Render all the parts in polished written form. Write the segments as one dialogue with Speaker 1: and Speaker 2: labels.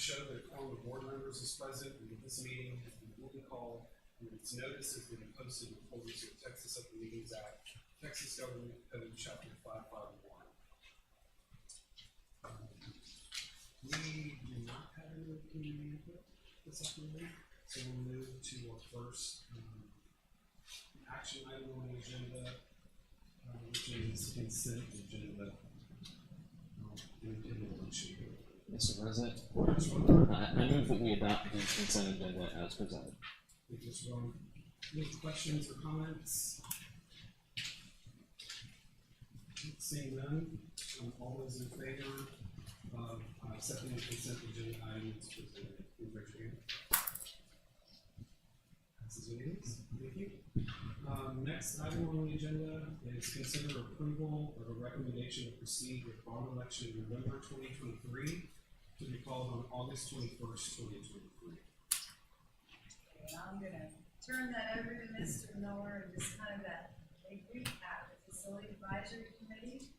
Speaker 1: show that a quorum of board members is present and that this meeting has been duly called and its notice has been posted in accordance with Texas Open Meetings Act, Texas Government Code, Chapter 551. We do not have any community input this afternoon, so we'll move to our first action item on the agenda, which is consent agenda.
Speaker 2: Mr. President, I move that we adopt the consent agenda as presented.
Speaker 1: Any questions or comments? Seeing none, all those in favor of accepting the consent agenda items presented, please raise your hand. Passes unanimous. Thank you. Next item on the agenda is consider approval of a recommendation to proceed with bond election in November 2023 to be called on August 21st, 2023.
Speaker 3: Okay, I'm going to turn that over to Mr. Miller and just kind of a recap. The Facility Advisory Committee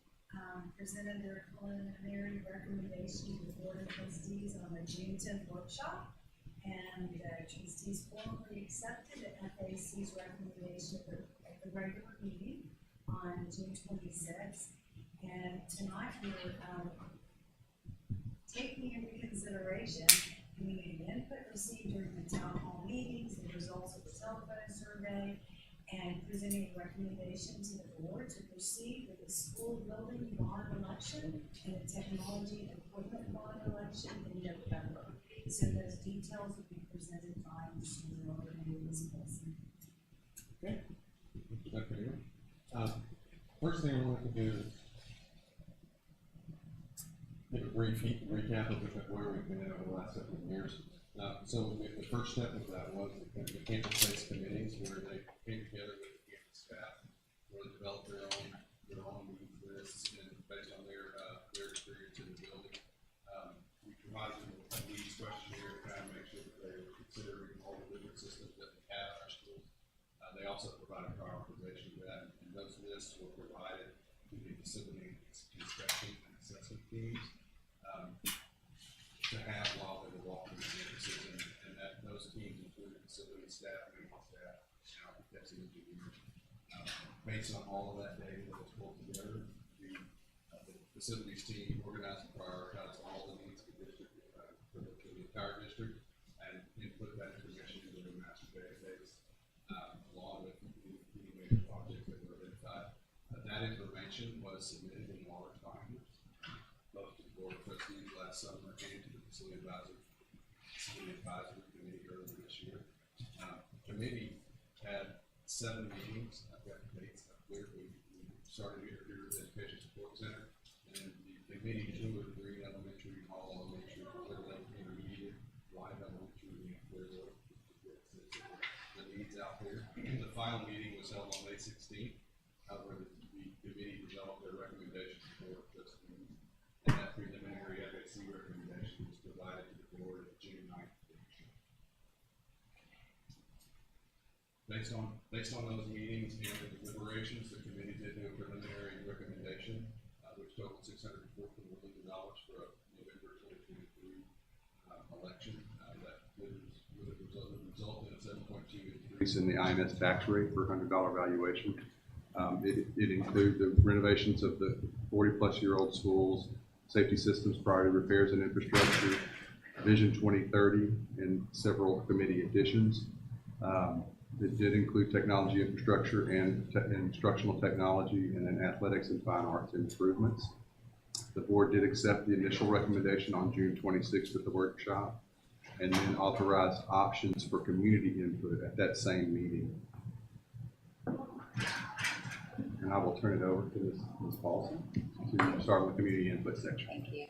Speaker 3: presented their preliminary recommendation to the Board of Trustees on the June 10th workshop, and the trustees formally accepted the FAC's recommendation at the regular meeting on June 26th. And tonight we're taking into consideration community input received during the town hall meetings, the results of the telephone survey, and presenting a recommendation to the board to proceed with the school building bond election and the technology equipment bond election in November. So those details will be presented by Mr. Miller and Ms. Wilson.
Speaker 2: Okay. First thing I want to do is give a brief recap of where we've been over the last couple of years. So the first step of that was the campus-based committees, where they came together with the campus staff, really developed their own needs lists, and based on their experience in the building, we provided them with a needs questionnaire to kind of make sure that they were considering all the different systems that we have in our schools. They also provided prioritization of that, and those lists were provided to the facility inspection and assessment teams to have while they were walking the campuses, and that those teams included facility staff, medical staff, and architects and engineers. Based on all of that data that was pulled together, the facilities team organized and prioritized all the needs of the district for the entire district, and input that information into the master database, along with any major projects that were identified. That information was submitted in large binders, both to the Board of Trustees last summer and to the Facility Advisory Committee earlier this year. The committee had 7 meetings. I've got the dates up there. We started here at the Education Support Center, and the committee toured Green Elementary, Hall Elementary, Clear Lake Intermediate, Live Elementary, and Clear Lake, the needs out there. The final meeting was held on May 16th, where the committee developed their recommendations for trustees, and that preliminary FAC recommendation was provided to the board at June 9th. Based on those meetings and the deliberations, the committee did do a preliminary recommendation, which totaled $614 million for a November 2023 election. That would result in a 7.2 increase in the INS tax rate for $100 valuation. It includes the renovations of the 40-plus-year-old schools, safety systems, priority repairs and infrastructure, Vision 2030, and several committee additions. It did include technology infrastructure and instructional technology, and then athletics and fine arts improvements. The board did accept the initial recommendation on June 26th at the workshop, and then authorized options for community input at that same meeting. And I will turn it over to Ms. Paulson to start with the community input section.
Speaker 4: Thank you.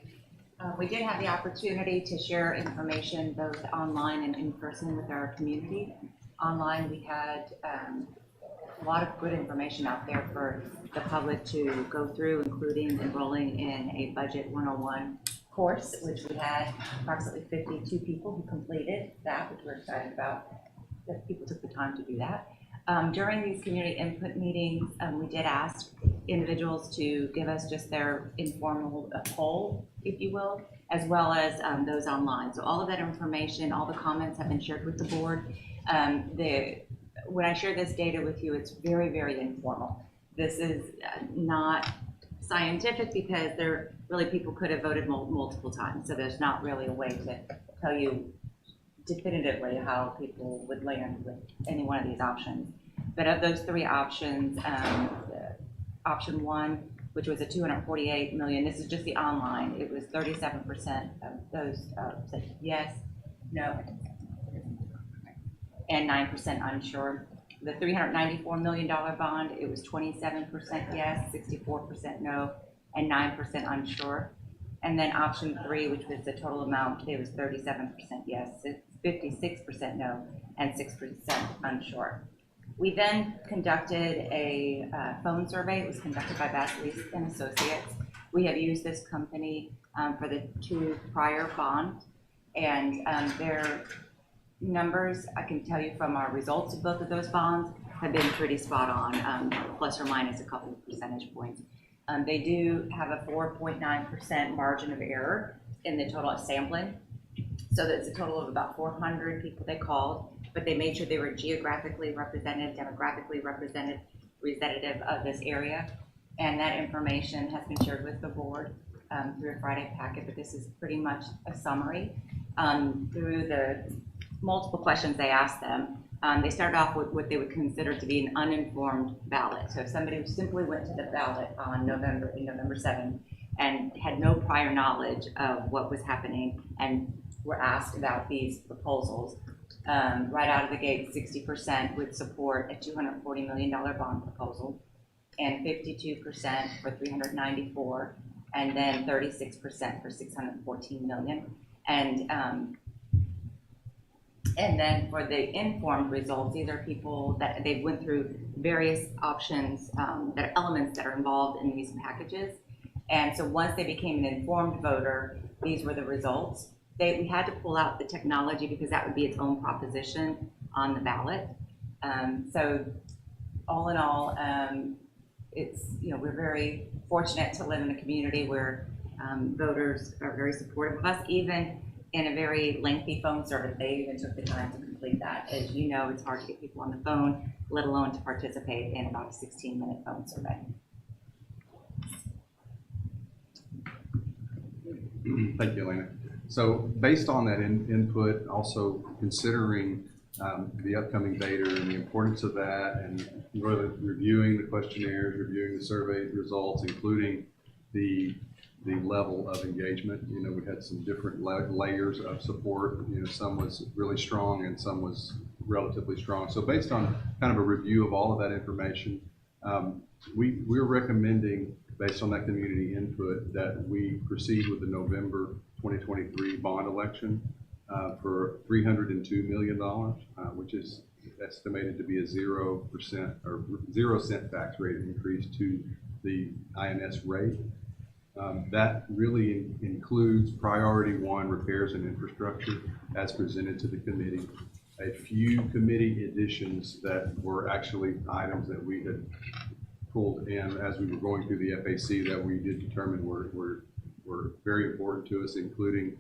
Speaker 4: We did have the opportunity to share information both online and in person with our community. Online, we had a lot of good information out there for the public to go through, including enrolling in a Budget 101 course, which we had approximately 52 people who completed that, which we're excited about, that people took the time to do that. During these community input meetings, we did ask individuals to give us just their informal poll if you will, as well as those online. So all of that information, all the comments have been shared with the board. When I share this data with you, it's very, very informal. This is not scientific because there really people could have voted multiple times. So there's not really a way to tell you definitively how people would land with any one of these options. But of those three options, option one, which was a 248 million, this is just the online, it was 37% of those said yes, no, and 9% unsure. The $394 million bond, it was 27% yes, 64% no, and 9% unsure. And then option three, which was the total amount, it was 37% yes, 56% no, and 6% unsure. We then conducted a phone survey. It was conducted by Bass and Associates. We have used this company for the two prior bonds, and their numbers, I can tell you from our results of both of those bonds, have been pretty spot on, plus or minus a couple of percentage points. They do have a 4.9% margin of error in the total sampling. So that's a total of about 400 people they called, but they made sure they were geographically represented, demographically representative of this area. And that information has been shared with the board through a Friday packet, but this is pretty much a summary. Through the multiple questions they asked them, they started off with what they would consider to be an uninformed ballot. So if somebody who simply went to the ballot on November 7th and had no prior knowledge of what was happening and were asked about these proposals, right out of the gate, 60% would support a $240 million bond proposal, and 52% for 394, and then 36% for 614 million. And then for the informed results, these are people that they went through various options, that are elements that are involved in these packages. And so once they became an informed voter, these were the results. We had to pull out the technology because that would be its own proposition on the ballot. So all in all, it's, we're very fortunate to live in a community where voters are very supportive of us, even in a very lengthy phone survey. They even took the time to complete that. As you know, it's hard to get people on the phone, let alone to participate in about a 16-minute phone survey.
Speaker 2: Thank you, Elena. So based on that input, also considering the upcoming data and the importance of that, and really reviewing the questionnaires, reviewing the survey results, including the level of engagement. We had some different layers of support. Some was really strong and some was relatively strong. So based on kind of a review of all of that information, we're recommending, based on that community input, that we proceed with the November 2023 bond election for $302 million, which is estimated to be a 0% or 0 cent tax rate increase to the INS rate. That really includes priority one, repairs and infrastructure, as presented to the committee. A few committee additions that were actually items that we had pulled in as we were going through the FAC that we did determine were very important to us, including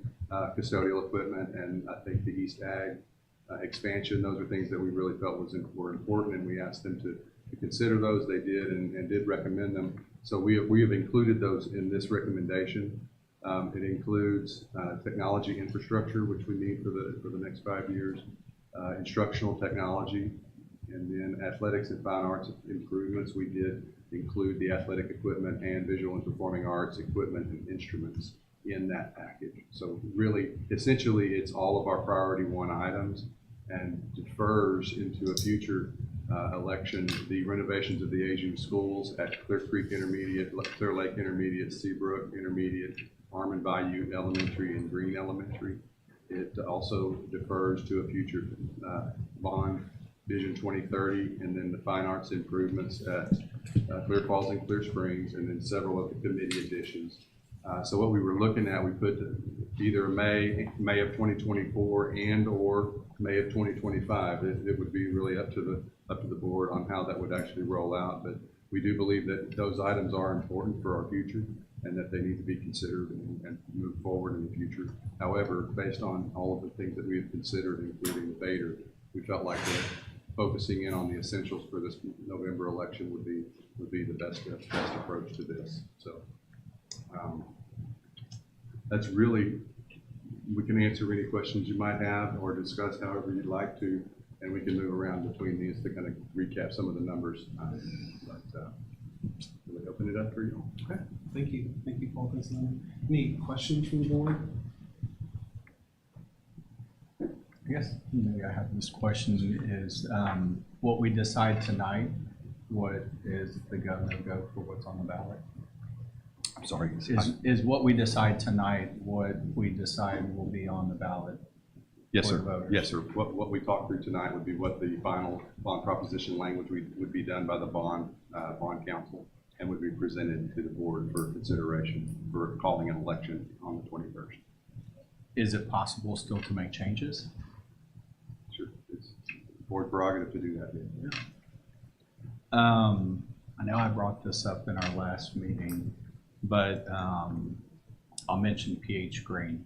Speaker 2: custodial equipment and I think the East Ag expansion. Those are things that we really felt were important, and we asked them to consider those. They did and did recommend them. So we have included those in this recommendation. It includes technology infrastructure, which we need for the next 5 years, instructional technology, and then athletics and fine arts improvements. We did include the athletic equipment and visual and performing arts equipment and instruments in that package. So really, essentially, it's all of our priority one items and defers into a future election the renovations of the Asian schools at Clear Creek Intermediate, Clear Lake Intermediate, Seabrook Intermediate, Armand Bayou Elementary, and Green Elementary. It also defers to a future bond, Vision 2030, and then the fine arts improvements at Clear Falls and Clear Springs, and then several of the committee additions. So what we were looking at, we put either May of 2024 and or May of 2025. It would be really up to the board on how that would actually roll out. But we do believe that those items are important for our future, and that they need to be considered and move forward in the future. However, based on all of the things that we have considered, including the Vader, we felt like focusing in on the essentials for this November election would be the best approach to this. So that's really, we can answer any questions you might have or discuss however you'd like to, and we can move around between these to kind of recap some of the numbers. Really open it up for you.
Speaker 1: Okay, thank you, Paul. Any questions from the board?
Speaker 5: I guess maybe I have this question is, what we decide tonight, what is the go for what's on the ballot?
Speaker 2: I'm sorry.
Speaker 5: Is what we decide tonight, what we decide will be on the ballot?
Speaker 2: Yes,
Speaker 5: for
Speaker 2: sir.
Speaker 5: the voters?
Speaker 2: Yes, sir. What we talked through tonight would be what the final bond proposition language would be done by the bond council and would be presented to the board for consideration for calling an election on the 21st.
Speaker 5: Is it possible still to make changes?
Speaker 2: Sure. It's board prerogative to do that. Yeah.
Speaker 5: I know I brought this up in our last meeting, but I'll mention pH green.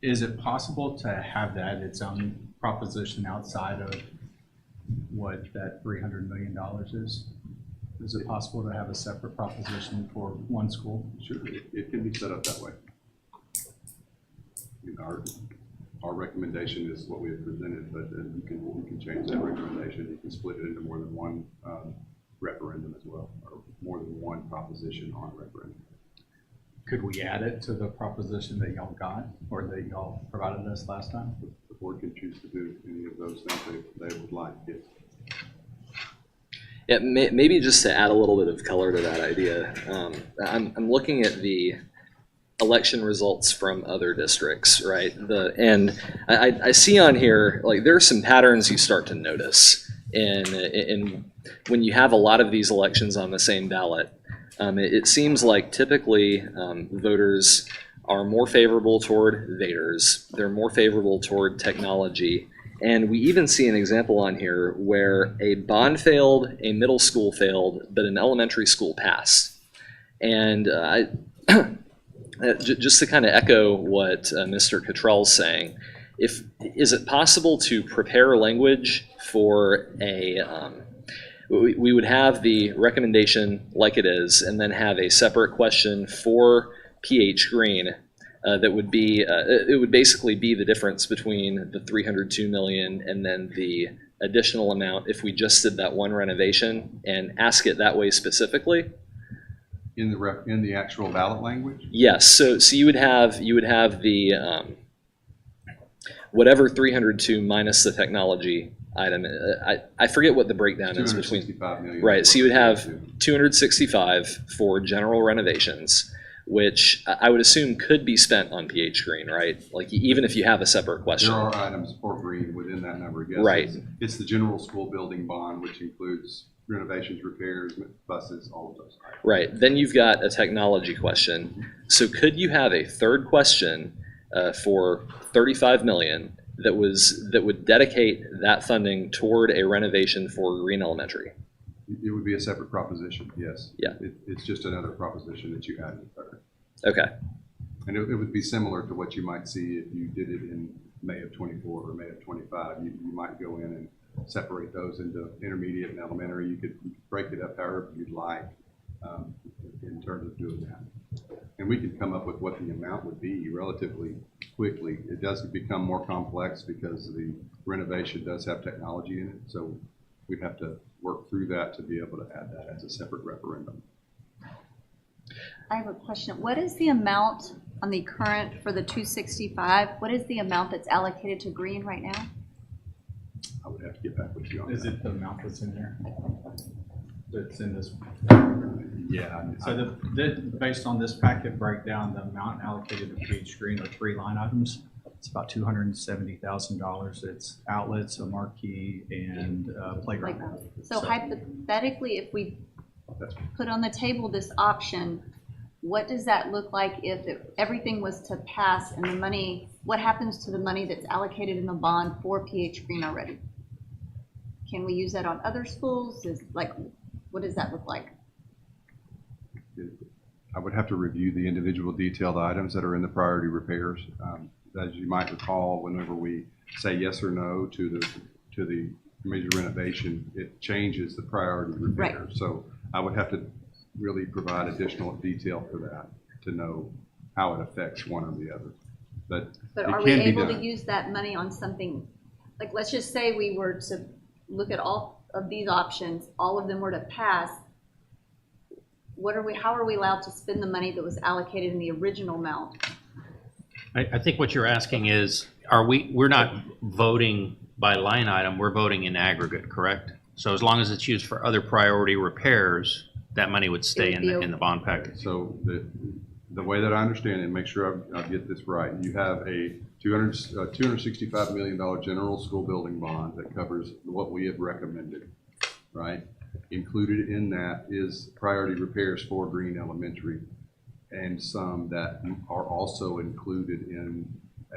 Speaker 5: Is it possible to have that its own proposition outside of what that $300 million is? Is it possible to have a separate proposition for one school?
Speaker 2: Sure. It can be set up that way. Our recommendation is what we have presented, but you can change that recommendation. You can split it into more than one referendum as well, or more than one proposition on a referendum.
Speaker 5: Could we add it to the proposition that y'all got or that y'all provided us last time?
Speaker 2: The board can choose to do any of those things they would like. Yes.
Speaker 6: Yeah, maybe just to add a little bit of color to that idea. I'm looking at the election results from other districts, right? And I see on here, like, there are some patterns you start to notice in when you have a lot of these elections on the same ballot. It seems like typically voters are more favorable toward Vaders. They're more favorable toward technology. And we even see an example on here where a bond failed, a middle school failed, but an elementary school passed. And just to kind of echo what Mr. Cottrell's saying, is it possible to prepare language for a we would have the recommendation like it is, and then have a separate question for pH green that would be, it would basically be the difference between the 302 million and then the additional amount if we just did that one renovation, and ask it that way specifically.
Speaker 2: In the actual ballot language?
Speaker 6: Yes. So you would have the whatever 302 minus the technology item. I forget what the breakdown is between.
Speaker 2: 265 million.
Speaker 6: Right. So you would have 265 for general renovations, which I would assume could be spent on pH green, right? Like, even if you have a separate question.
Speaker 2: There are items for green within that number. Yes.
Speaker 6: Right.
Speaker 2: It's the general school building bond, which includes renovations, repairs, buses, all of those items.
Speaker 6: Right. Then you've got a technology question. So could you have a third question for 35 million that would dedicate that funding toward a renovation for Green Elementary?
Speaker 2: It would be a separate proposition, yes.
Speaker 6: Yeah.
Speaker 2: It's just another proposition that you add in third.
Speaker 6: Okay.
Speaker 2: And it would be similar to what you might see if you did it in May of 24 or May of 25. You might go in and separate those into intermediate and elementary. You could break it up however you'd like in terms of doing that. And we can come up with what the amount would be relatively quickly. It does become more complex because the renovation does have technology in it. So we'd have to work through that to be able to add that as a separate referendum.
Speaker 7: I have a question. What is the amount on the current for the 265? What is the amount that's allocated to green right now?
Speaker 2: I would have to get back with you on
Speaker 5: Is
Speaker 2: that.
Speaker 5: it the amount that's in there? That's in this?
Speaker 2: Yeah.
Speaker 5: So based on this packet breakdown, the amount allocated to pH green are 3 line items. It's about $270,000. It's outlets, a marquee, and playground.
Speaker 7: So hypothetically, if we put on the table this option, what does that look like if everything was to pass and the money, what happens to the money that's allocated in the bond for pH green already? Can we use that on other schools? What does that look like?
Speaker 8: I would have to review the individual detailed items that are in the priority repairs. As you might recall, whenever we say yes or no to the major renovation, it changes the priority repair.
Speaker 7: Right.
Speaker 8: So I would have to really provide additional detail for that to know how it affects one or the other. But
Speaker 7: But
Speaker 8: it
Speaker 7: are we
Speaker 8: can be
Speaker 7: able to
Speaker 8: done.
Speaker 7: use that money on something, like, let's just say we were to look at all of these options, all of them were to pass, how are we allowed to spend the money that was allocated in the original amount?
Speaker 9: I think what you're asking is, we're not voting by line item, we're voting in aggregate, correct? So as long as it's used for other priority repairs, that money would stay in the bond package.
Speaker 8: So the way that I understand it, and make sure I get this right, you have a $265 million general school building bond that covers what we have recommended, right? Included in that is priority repairs for Green Elementary and some that are also included in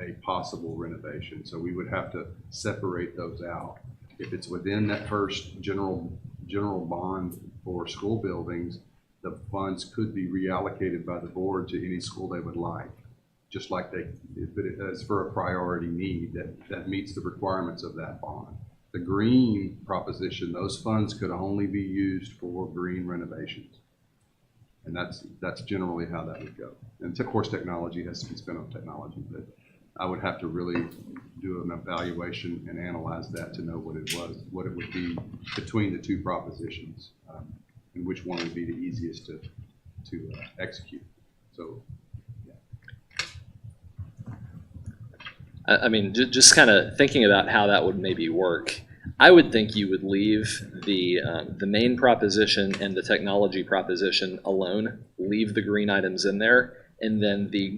Speaker 8: a possible renovation. So we would have to separate those out. If it's within that first general bond for school buildings, the funds could be reallocated by the board to any school they would like, just like if it is for a priority need that meets the requirements of that bond. The green proposition, those funds could only be used for green renovations. And that's generally how that would go. And of course, technology has to be spent on technology, but I would have to really do an evaluation and analyze that to know what it would be between the two propositions, and which one would be the easiest to execute. So, yeah.
Speaker 6: I mean, just kind of thinking about how that would maybe work, I would think you would leave the main proposition and the technology proposition alone, leave the green items in there, and then a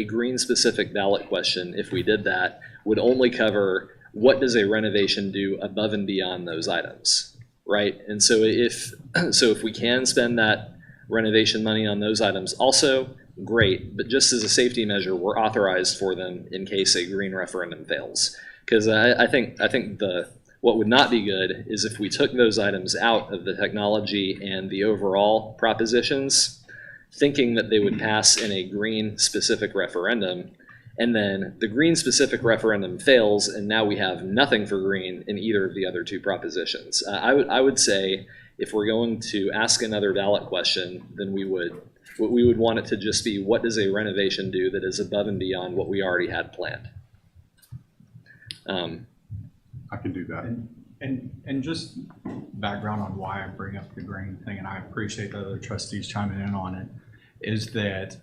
Speaker 6: green specific ballot question, if we did that, would only cover what does a renovation do above and beyond those items, right? And so if we can spend that renovation money on those items also, great, but just as a safety measure, we're authorized for them in case a green referendum fails. Because I think what would not be good is if we took those items out of the technology and the overall propositions, thinking that they would pass in a green specific referendum, and then the green specific referendum fails, and now we have nothing for green in either of the other two propositions. I would say if we're going to ask another ballot question, then we would want it to just be, what does a renovation do that is above and beyond what we already had planned?
Speaker 8: I can do that.
Speaker 5: And just background on why I bring up the green thing, and I appreciate the other trustees chiming in on it, is that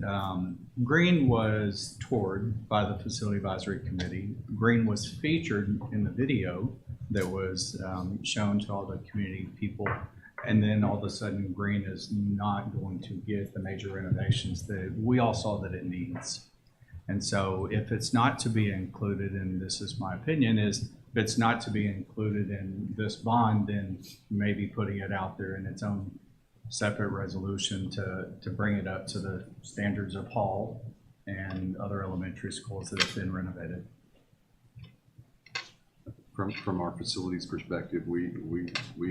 Speaker 5: green was toured by the Facility Advisory Committee. Green was featured in the video that was shown to all the community people. And then all of a sudden, green is not going to get the major renovations that we all saw that it needs. And so if it's not to be included, and this is my opinion, is if it's not to be included in this bond, then maybe putting it out there in its own separate resolution to bring it up to the standards of Hall and other elementary schools that have been renovated.
Speaker 8: From our facilities perspective, we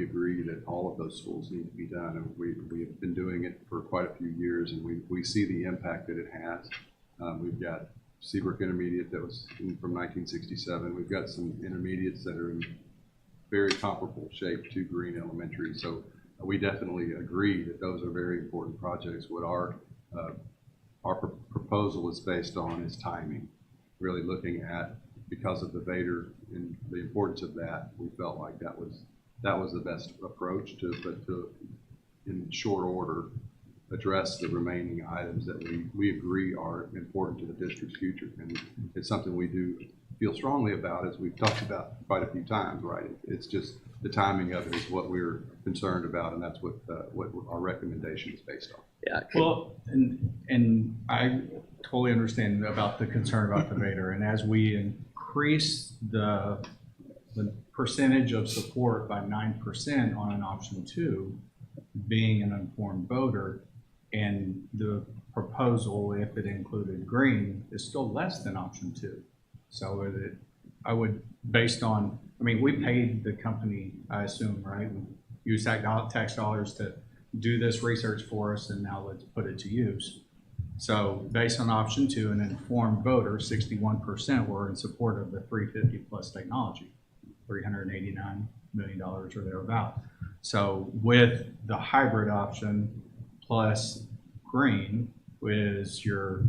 Speaker 8: agree that all of those schools need to be done, and we have been doing it for quite a few years, and we see the impact that it has. We've got Seabrook Intermediate that was from 1967. We've got some intermediates that are in very comparable shape to Green Elementary. So we definitely agree that those are very important projects. What our proposal is based on is timing, really looking at, because of the Vader and the importance of that, we felt like that was the best approach to in short order address the remaining items that we agree are important to the district's future. And it's something we do feel strongly about, as we've talked about quite a few times, right? It's just the timing of it is what we're concerned about, and that's what our recommendation is based on.
Speaker 6: Yeah.
Speaker 5: Well, and I totally understand about the concern about the Vader, and as we increase the percentage of support by 9% on an option 2, being an informed voter, and the proposal, if it included green, is still less than option 2. So I would, based on, I mean, we paid the company, I assume, right? We use tax dollars to do this research for us and now let's put it to use. So based on option 2, an informed voter, 61% were in support of the 350 plus technology, $389 million or thereabout. So with the hybrid option plus green is you're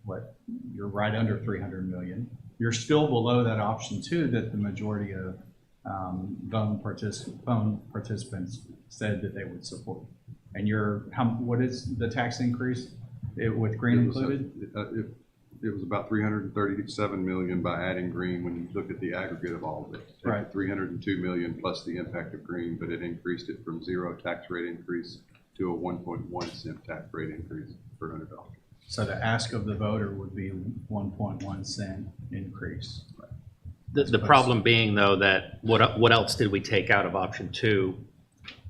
Speaker 5: right under 300 million. You're still below that option 2 that the majority of phone participants said that they would support. And what is the tax increase with green included?
Speaker 8: It was about 337 million by adding green when you look at the aggregate of all of it.
Speaker 5: Right.
Speaker 8: 302 million plus the impact of green, but it increased it from 0 tax rate increase to a 1.1 cent tax rate increase per $100.
Speaker 5: So the ask of the voter would be 1.1 cent increase.
Speaker 9: The problem being though that what else did we take out of option 2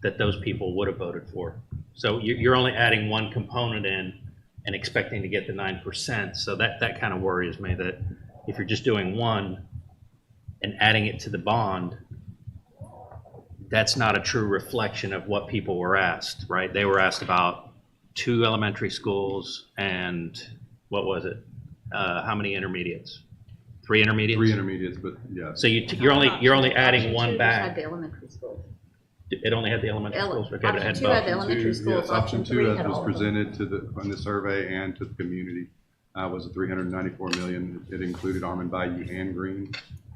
Speaker 9: that those people would have voted for? So you're only adding one component in and expecting to get the 9%. So that kind of worries me that if you're just doing one and adding it to the bond, that's not a true reflection of what people were asked, right? They were asked about 2 elementary schools and what was it? How many intermediates? 3 intermediates?
Speaker 8: 3 intermediates, but yeah.
Speaker 9: So you're only adding one
Speaker 7: Had
Speaker 9: back.
Speaker 7: the elementary school.
Speaker 9: It only had the elementary schools. Okay, but it
Speaker 7: Option
Speaker 9: had
Speaker 7: 2 had the
Speaker 9: both.
Speaker 7: elementary schools.
Speaker 8: Yes, option 2
Speaker 7: 3
Speaker 8: as
Speaker 7: had
Speaker 8: was
Speaker 7: all of them.
Speaker 8: presented on the survey and to the community was a 394 million. It included Armand Bayou and Green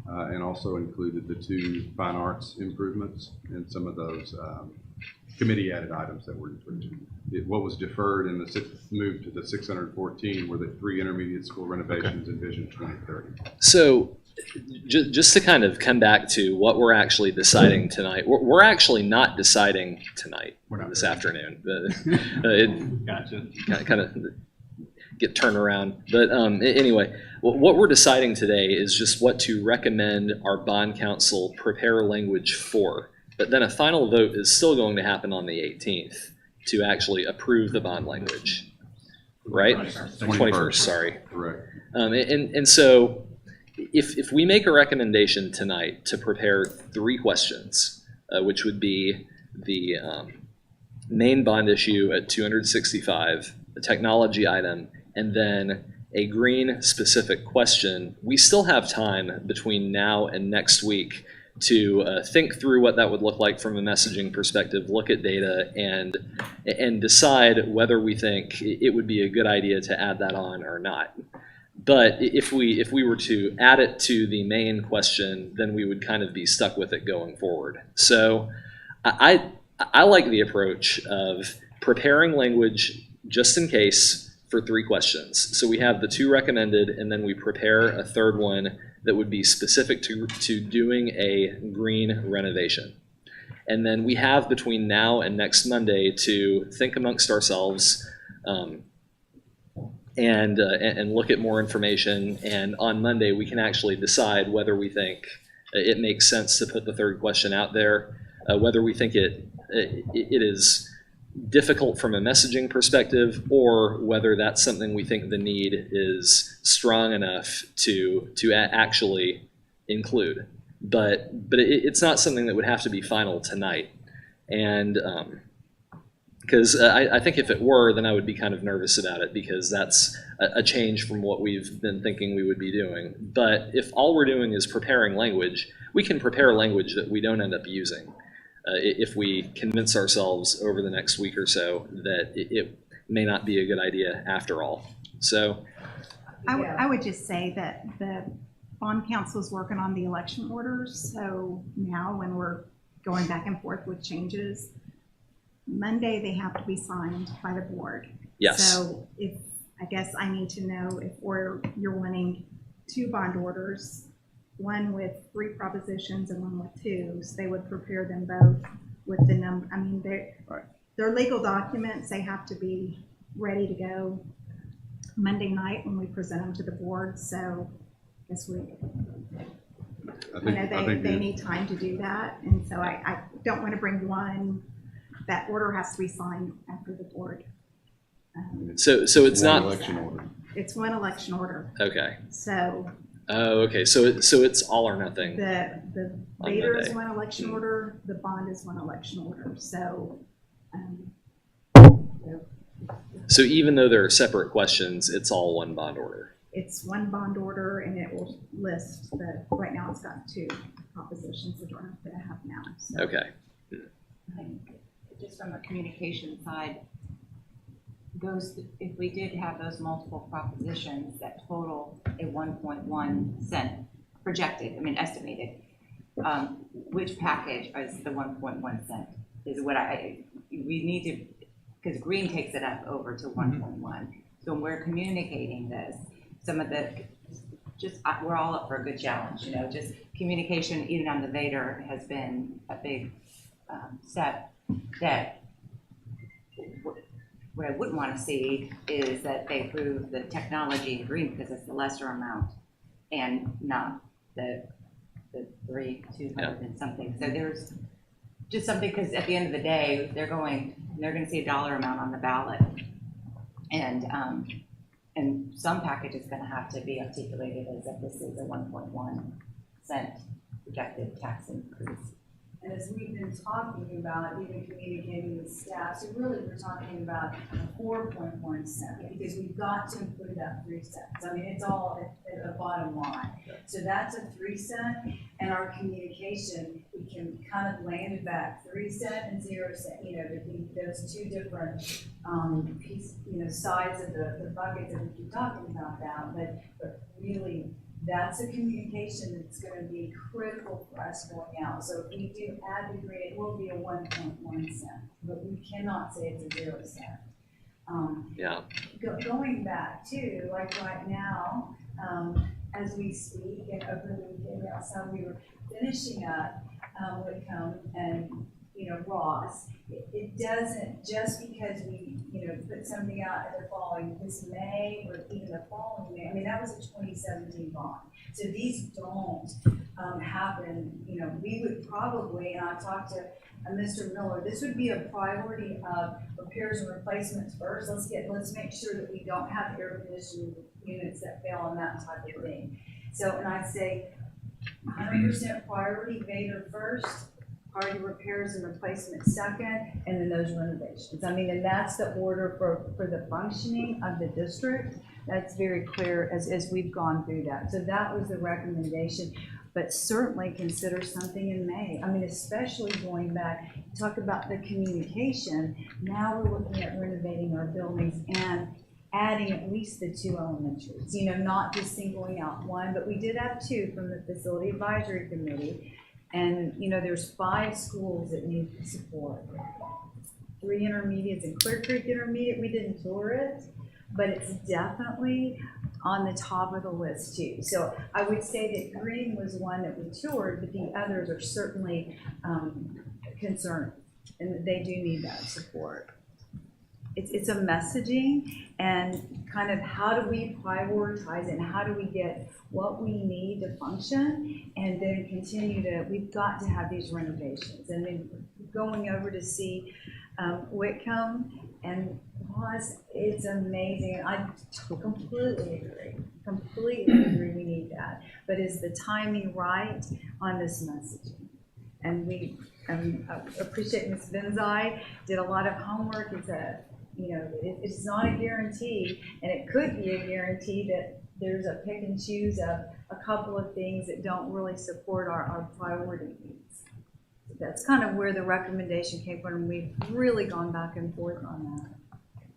Speaker 8: and also included the 2 fine arts improvements and some of those committee added items that were included. What was deferred in the move to the 614 were the 3 intermediate school renovations in Vision 2030.
Speaker 6: So just to kind of come back to what we're actually deciding tonight, we're actually not deciding tonight, this afternoon.
Speaker 5: Gotcha.
Speaker 6: Kind of get turned around. But anyway, what we're deciding today is just what to recommend our bond council prepare language for. But then a final vote is still going to happen on the 18th to actually approve the bond language, right? 21st, sorry.
Speaker 8: Correct.
Speaker 6: And so if we make a recommendation tonight to prepare 3 questions, which would be the main bond issue at 265, the technology item, and then a green specific question, we still have time between now and next week to think through what that would look like from a messaging perspective, look at data, and decide whether we think it would be a good idea to add that on or not. But if we were to add it to the main question, then we would kind of be stuck with it going forward. So I like the approach of preparing language just in case for 3 questions. So we have the 2 recommended, and then we prepare a 3rd one that would be specific to doing a green renovation. And then we have between now and next Monday to think amongst ourselves and look at more information. And on Monday, we can actually decide whether we think it makes sense to put the 3rd question out there, whether we think it is difficult from a messaging perspective, or whether that's something we think the need is strong enough to actually include. But it's not something that would have to be final tonight. And because I think if it were, then I would be kind of nervous about it, because that's a change from what we've been thinking we would be doing. But if all we're doing is preparing language, we can prepare language that we don't end up using. If we convince ourselves over the next week or so that it may not be a good idea after all. So
Speaker 10: I would just say that the bond council is working on the election orders. So now when we're going back and forth with changes, Monday they have to be signed by the board.
Speaker 6: yes.
Speaker 10: So I guess I need to know if you're wanting 2 bond orders, one with 3 propositions and one with 2, so they would prepare them both with the number. I mean, they're legal documents. They have to be ready to go Monday night when we present them to the board. So I guess they need time to do that. And so I don't want to bring one. That order has to be signed after the board.
Speaker 6: So it's not
Speaker 8: election order.
Speaker 10: It's one election order.
Speaker 6: okay.
Speaker 10: So
Speaker 6: Okay. So it's all or nothing.
Speaker 10: the
Speaker 6: On
Speaker 10: Vader is
Speaker 6: Monday.
Speaker 10: one election order, the bond is one election order. So Um,
Speaker 6: So even though there are separate questions, it's all one bond order.
Speaker 10: It's one bond order and it will list that, right now it's got 2 propositions that I have now. So
Speaker 6: Okay.
Speaker 4: I think just from a communication side, those, if we did have those multiple propositions that total a 1.1 cent projected, I mean estimated, which package is the 1.1 cent is what we need to, because Green takes it up over to 1.1. So when we're communicating this, some of the, we're all up for a good challenge, you know, just communication even on the Vader has been a big step that what I wouldn't want to see is that they approve the technology in Green because it's the lesser amount and not the 200 and something. So there's just something, because at the end of the day, they're going to see a dollar amount on the ballot. And some package is going to have to be articulated as if this is a 1.1 cent projected tax increase.
Speaker 3: And as we've been talking about, even communicating with staff, so really we're talking about a 4.1 cent, because we've got to include that 3 cents. I mean, it's all at the bottom line. So that's a 3 cent, and our communication, we can kind of land it back 3 cent and 0 cent, you know, those 2 different sides of the bucket that we keep talking about that, but really, that's a communication that's going to be critical for us going out. So if we do add the grade, it will be a 1.1 cent, but we cannot say it's a 0 cent.
Speaker 6: Yeah.
Speaker 3: Going back to, like right now, as we speak, and over the weekend, outside we were finishing up Whitcomb and Ross. It doesn't, just because we put something out at the following this May or even the following May. I mean, that was a 2017 bond. So these don't happen. We would probably, and I talked to Mr. Miller, this would be a priority of repairs and replacements first. Let's make sure that we don't have air conditioning units that fail and that type of thing. So, and I'd say 100% priority Vader first, priority repairs and replacement second, and then those renovations. I mean, and that's the order for the functioning of the district. That's very clear as we've gone through that. So that was the recommendation, but certainly consider something in May. I mean, especially going back, talk about the communication. Now we're looking at renovating our buildings and adding at least the 2 elementaries, not just singling out one, but we did have 2 from the Facility Advisory Committee. And, there's 5 schools that need support. 3 intermediates, and Clear Creek Intermediate, we didn't tour it, but it's definitely on the top of the list too. So I would say that Green was one that we toured, but the others are certainly concerned, and they do need that support. It's a messaging and kind of how do we prioritize and how do we get what we need to function, and then continue to, we've got to have these renovations. And then going over to see Whitcomb and Ross, it's amazing. I completely agree we need that. But is the timing right on this messaging? And we appreciate Ms. Benzai did a lot of homework. It's not a guarantee, and it could be a guarantee that there's a pick and choose of a couple of things that don't really support our priority needs. So that's kind of where the recommendation came from, and we've really gone back and forth on that.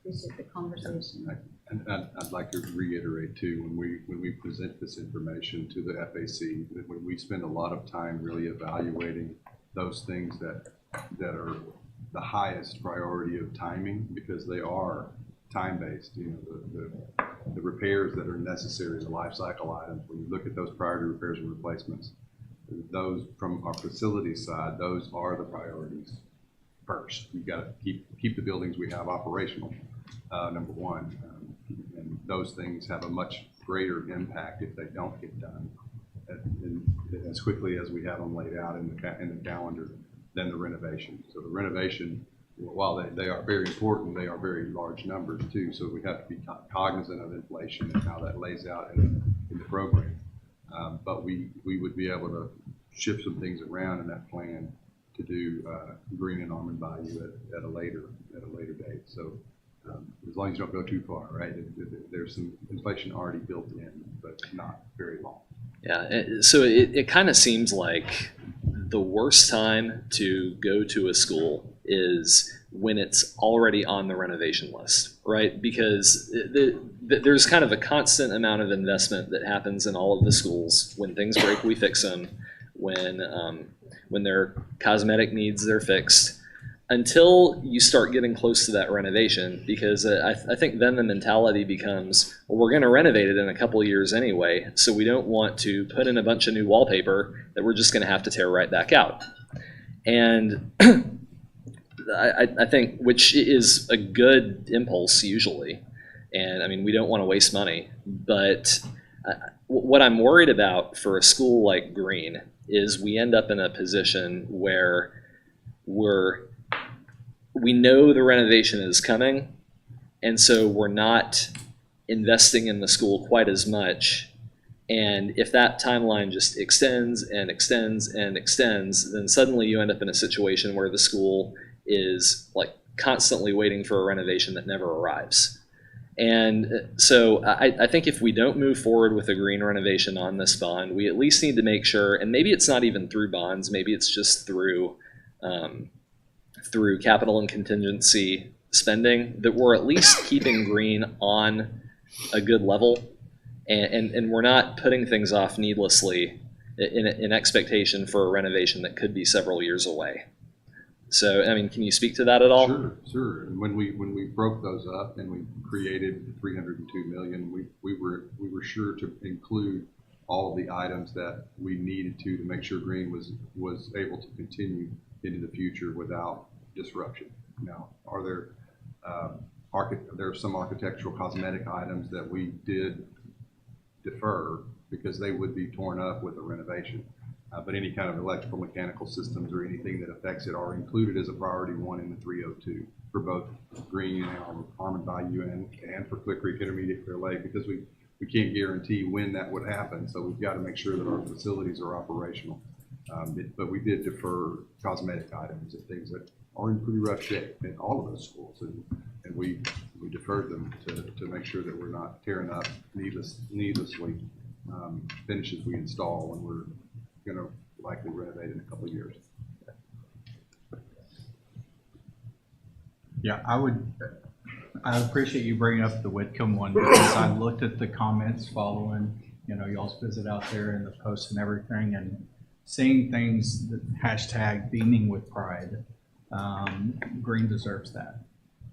Speaker 3: Appreciate the conversation.
Speaker 8: And I'd like to reiterate too, when we present this information to the FAC, that when we spend a lot of time really evaluating those things that are the highest priority of timing, because they are time-based. The repairs that are necessary, the life cycle items, when you look at those priority repairs and replacements, those from our facility side, those are the priorities first. You've got to keep the buildings we have operational, number one. And those things have a much greater impact if they don't get done as quickly as we have them laid out in the calendar than the renovation. So the renovation, while they are very important, they are very large numbers too. So we have to be cognizant of inflation and how that lays out in the program. But we would be able to shift some things around in that plan to do Green and Almond Bayou at a later date. So as long as you don't go too far, right? There's some inflation already built in, but not very long.
Speaker 6: Yeah, so it kind of seems like the worst time to go to a school is when it's already on the renovation list, right? Because there's kind of a constant amount of investment that happens in all of the schools. When things break, we fix them. When there are cosmetic needs, they're fixed. Until you start getting close to that renovation, because I think then the mentality becomes, well, we're going to renovate it in a couple of years anyway, so we don't want to put in a bunch of new wallpaper that we're just going to have to tear right back out. And I think, which is a good impulse usually, and I mean, we don't want to waste money, but what I'm worried about for a school like Green is we end up in a position where we know the renovation is coming, and so we're not investing in the school quite as much. And if that timeline just extends and extends and extends, then suddenly you end up in a situation where the school is like constantly waiting for a renovation that never arrives. And so I think if we don't move forward with a green renovation on this bond, we at least need to make sure, and maybe it's not even through bonds, maybe it's just through capital and contingency spending, that we're at least keeping green on a good level, and we're not putting things off needlessly in expectation for a renovation that could be several years away. So, I mean, can you speak to that at all?
Speaker 8: Sure. And when we broke those up and we created the 302 million, we were sure to include all of the items that we needed to make sure Green was able to continue into the future without disruption. Now, are there are some architectural cosmetic items that we did defer because they would be torn up with a renovation. But any kind of electrical mechanical systems or anything that affects it are included as a priority one in the 302 for both Green and Almond Bayou and for Clear Creek Intermediate Clear Lake, because we can't guarantee when that would happen. So we've got to make sure that our facilities are operational. But we did defer cosmetic items and things that are in pretty rough shape in all of those schools. And we deferred them to make sure that we're not tearing up needlessly finishes we install when we're going to likely renovate in a couple of years.
Speaker 5: Yeah, I appreciate you bringing up the Whitcomb one, because I looked at the comments following, y'all's visit out there and the posts and everything, and seeing things that hashtag beaming with pride. Green deserves that.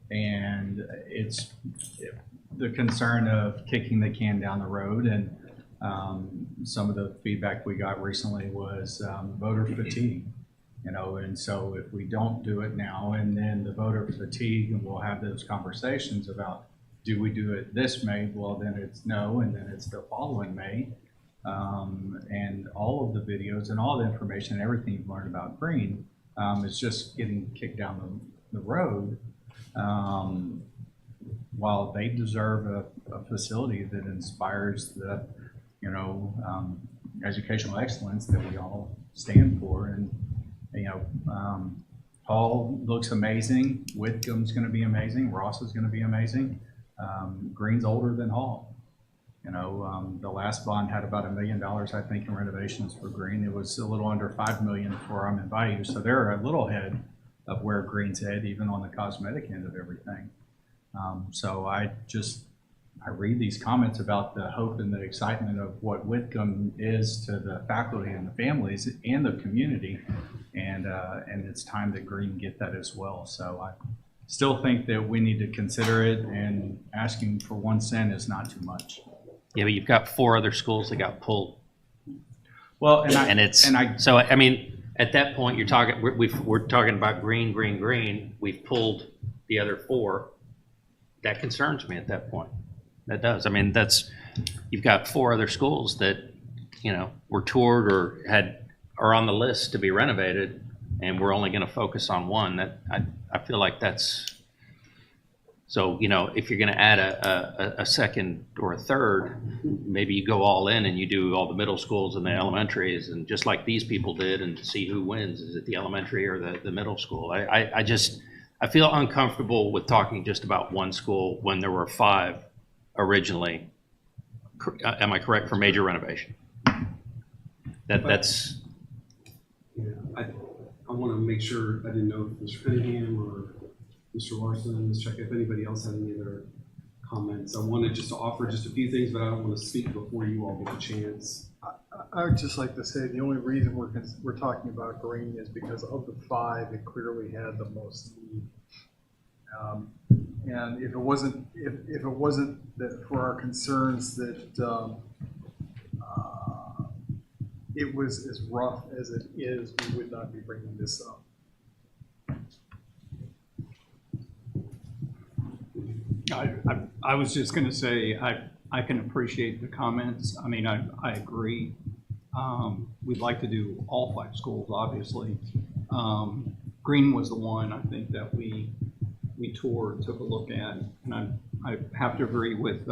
Speaker 5: And it's the concern of kicking the can down the road, and some of the feedback we got recently was voter fatigue, and so if we don't do it now, and then the voter fatigue, and we'll have those conversations about, do we do it this May? Well, then it's no, and then it's the following May. And all of the videos and all the information, everything you've learned about Green is just getting kicked down the road. While they deserve a facility that inspires the educational excellence that we all stand for. And, Hall looks amazing. Whitcomb's going to be amazing. Ross is going to be amazing. Green's older than Hall. The last bond had about $1 million, I think, in renovations for Green. It was a little under $5 million for Almond Bayou. So they're a little ahead of where Green's head, even on the cosmetic end of everything. So I read these comments about the hope and the excitement of what Whitcomb is to the faculty and the families and the community, and it's time that Green get that as well. So I still think that we need to consider it, and asking for 1 cent is not too much.
Speaker 9: Yeah, but you've got 4 other schools that got pulled.
Speaker 5: Well,
Speaker 9: so I mean, at that point, we're talking about green. We've pulled the other 4. That concerns me at that point. That does. I mean, you've got 4 other schools that were toured or are on the list to be renovated, and we're only going to focus on one. That I feel like that's So, you know, if you're gonna add a second or a third, maybe you go all in and you do all the middle schools and the elementaries, and just like these people did, and see who wins. Is it the elementary or the middle school? I feel uncomfortable with talking just about one school when there were 5 originally. Am I correct, for major renovation? That's,
Speaker 1: Yeah, I want to make sure, I didn't know if Mr. Cunningham or Mr. Larson, Ms. Check, if anybody else had any other comments. I wanted just to offer just a few things, but I don't want to speak before you all get a chance.
Speaker 11: I would just like to say the only reason we're talking about green is because of the 5, it clearly had the most need. And if it wasn't that for our concerns that it was as rough as it is, we would not be bringing this up.
Speaker 12: I was just going to say, I can appreciate the comments. I mean, I agree. We'd like to do all 5 schools, obviously. Green was the one, I think, that we took a look at. And I have to agree with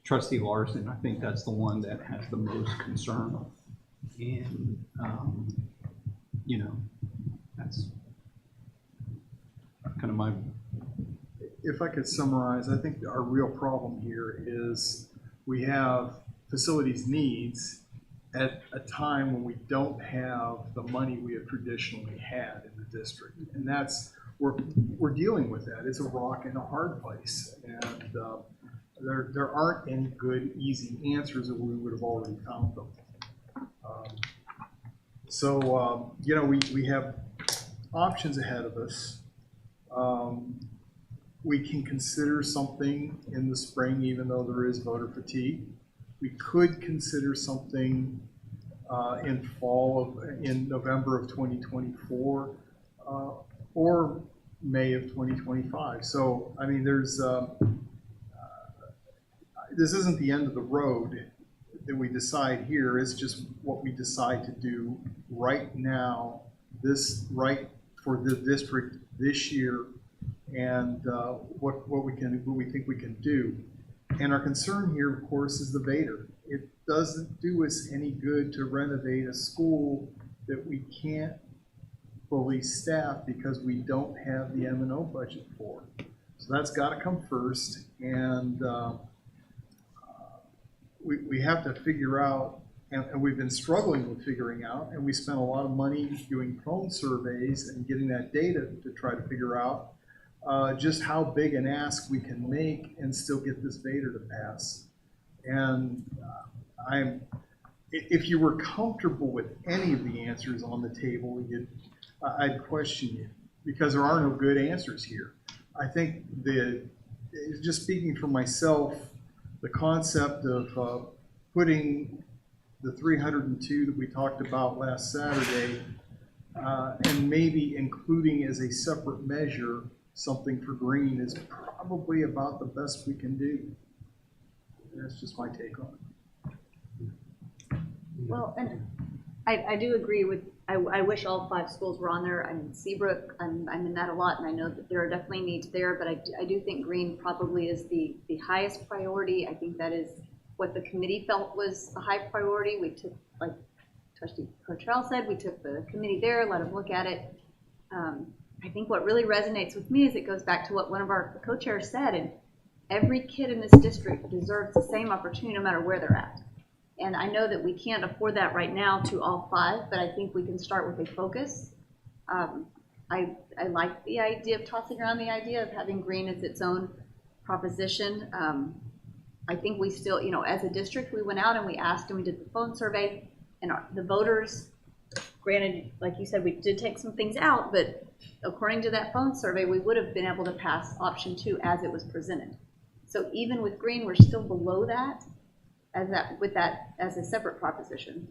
Speaker 12: Trustee Larson. I think that's the one that has the most concern. And, you know, that's kind of my...
Speaker 11: If I could summarize, I think our real problem here is we have facilities needs at a time when we don't have the money we have traditionally had in the district. And that's, we're dealing with that. It's a rock and a hard place. And there aren't any good, easy answers, that we would have already found them. You know, we have options ahead of us. We can consider something in the spring, even though there is voter fatigue. We could consider something in November of 2024 or May of 2025. So, I mean, there's this isn't the end of the road that we decide here. It's just what we decide to do right now, for the district this year, and what we think we can do. And our concern here, of course, is the Vader. It doesn't do us any good to renovate a school that we can't fully staff because we don't have the M&O budget for. So that's got to come first, and we have to figure out, and we've been struggling with figuring out, and we spent a lot of money doing phone surveys and getting that data to try to figure out just how big an ask we can make and still get this Vader to pass. And if you were comfortable with any of the answers on the table, I'd question you, because there are no good answers here. I think just speaking for myself, the concept of putting the 302 that we talked about last Saturday, and maybe including as a separate measure something for green, is probably about the best we can do. That's just my take on it.
Speaker 7: Well, and I do agree with, I wish all 5 schools were on there. I'm in Seabrook, I'm in that a lot, and I know that there are definitely needs there, but I do think green probably is the highest priority. I think that is what the committee felt was a high priority. We took, like Trustee Cotrell said, we took the committee there, let them look at it. I think what really resonates with me is it goes back to what one of our co-chairs said, and every kid in this district deserves the same opportunity no matter where they're at. And I know that we can't afford that right now to all 5, but I think we can start with a focus. I like the idea of tossing around the idea of having green as its own proposition. I think we still, you know, as a district, we went out and we asked and we did the phone survey, and the voters, granted, like you said, we did take some things out, but according to that phone survey, we would have been able to pass option 2 as it was presented. So even with green, we're still below that, with that as a separate proposition.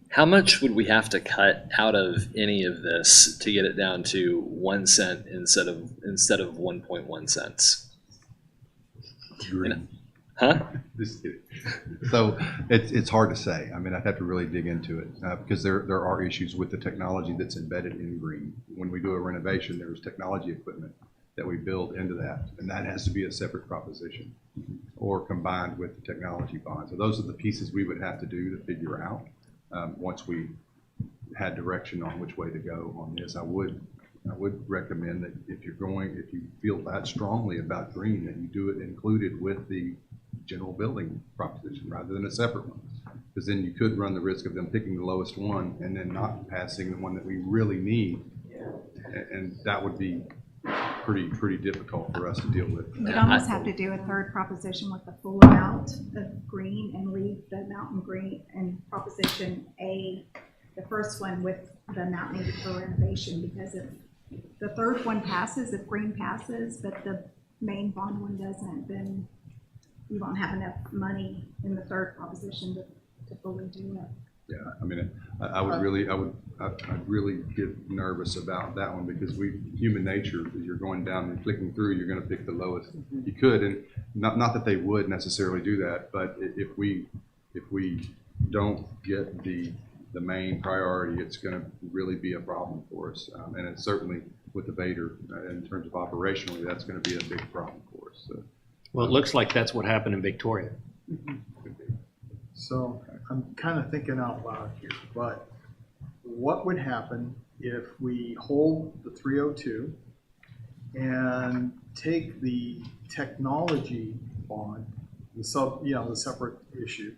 Speaker 6: How much would we have to cut out of any of this to get it down to 1 cent instead of 1.1 cents?
Speaker 8: Green.
Speaker 6: Huh?
Speaker 8: Just kidding. So it's hard to say. I mean, I'd have to really dig into it because there are issues with the technology that's embedded in green. When we do a renovation, there's technology equipment that we build into that, and that has to be a separate proposition or combined with the technology bond. So those are the pieces we would have to do to figure out once we had direction on which way to go on this. I would recommend that if you feel that strongly about green, that you do it included with the general building proposition rather than a separate one. Because then you could run the risk of them picking the lowest one and then not passing the one that we really need. And that would be pretty difficult for us to deal with.
Speaker 10: You'd almost have to do a third proposition with the full amount of green and leave the mountain green and proposition A, the first one with the amount needed for renovation, because if the third one passes, if green passes, but the main bond one doesn't, then you won't have enough money in the third proposition to fully do it.
Speaker 8: Yeah, I mean, I'd really get nervous about that one because human nature, as you're going down and clicking through, you're going to pick the lowest you could, and not that they would necessarily do that, but if we don't get the main priority, it's going to really be a problem for us, and it's certainly with the Vader in terms of operationally, that's going to be a big problem for us. So.
Speaker 9: Well, it looks like that's what happened in Victoria.
Speaker 11: So I'm kind of thinking out loud here, but what would happen if we hold the 302 and take the technology bond, the separate issue,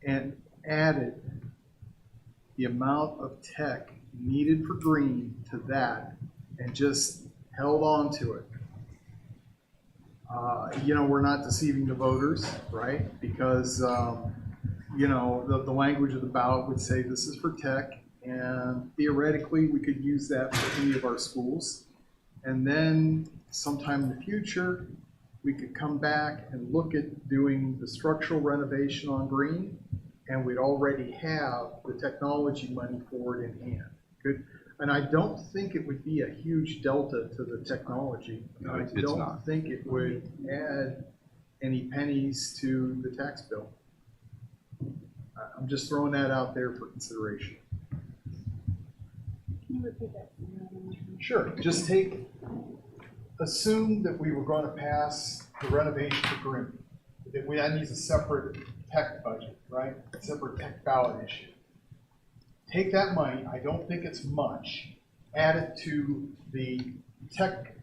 Speaker 11: and added the amount of tech needed for green to that and just held on to it? We're not deceiving the voters, right? Because, the language of the ballot would say this is for tech, and theoretically we could use that for any of our schools. And then sometime in the future, we could come back and look at doing the structural renovation on green, and we'd already have the technology money for it in hand. Good. And I don't think it would be a huge delta to the technology.
Speaker 8: No,
Speaker 11: I
Speaker 8: it's
Speaker 11: don't
Speaker 8: not.
Speaker 11: think it would add any pennies to the tax bill. I'm just throwing that out there for consideration.
Speaker 7: Can you repeat that?
Speaker 11: Sure. Just assume that we were going to pass the renovation for green. That needs a separate tech budget, right? A separate tech ballot issue. Take that money, I don't think it's much, add it to the tech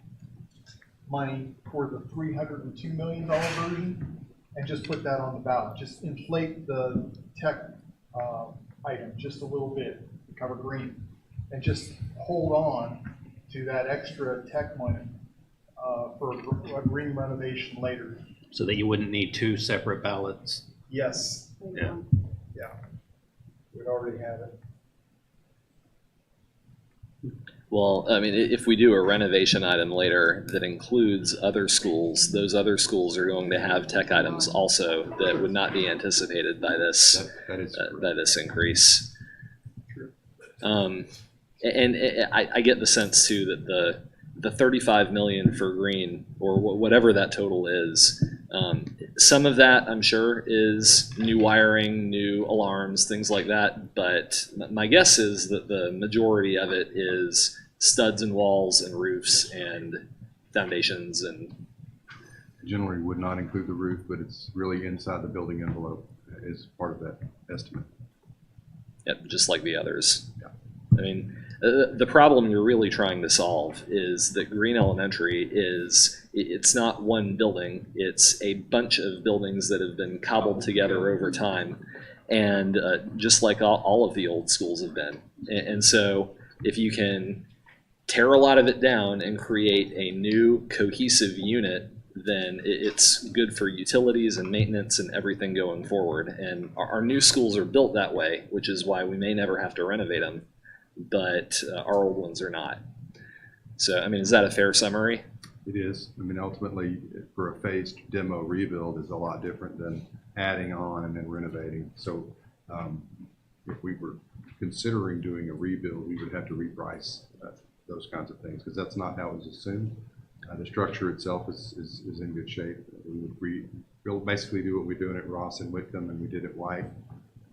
Speaker 11: money for the $302 million version, and just put that on the ballot. Just inflate the tech item just a little bit to cover green, and just hold on to that extra tech money for a green renovation later.
Speaker 9: So that you wouldn't need two separate ballots.
Speaker 11: Yes.
Speaker 9: Yeah.
Speaker 11: Yeah. We'd already have it.
Speaker 6: Well, I mean, if we do a renovation item later that includes other schools, those other schools are going to have tech items also that would not be anticipated by this by this increase.
Speaker 11: True.
Speaker 6: And I get the sense too that the 35 million for green, or whatever that total is, some of that I'm sure is new wiring, new alarms, things like that. But my guess is that the majority of it is studs and walls and roofs and foundations. And
Speaker 8: Generally would not include the roof, but it's really inside the building envelope is part of that estimate.
Speaker 6: yep, just like the others.
Speaker 8: Yeah.
Speaker 6: I mean, the problem you're really trying to solve is that Green Elementary it's not one building, it's a bunch of buildings that have been cobbled together over time, and just like all of the old schools have been. And so if you can tear a lot of it down and create a new cohesive unit, then it's good for utilities and maintenance and everything going forward. And our new schools are built that way, which is why we may never have to renovate them, but our old ones are not. So, I mean, is that a fair summary?
Speaker 8: It is. I mean, ultimately, for a phased demo rebuild is a lot different than adding on and then renovating. So if we were considering doing a rebuild, we would have to reprice those kinds of things, because that's not how it was assumed. The structure itself is in good shape. We would we'll basically do what we're doing at Ross and Whitcomb, and we did at White.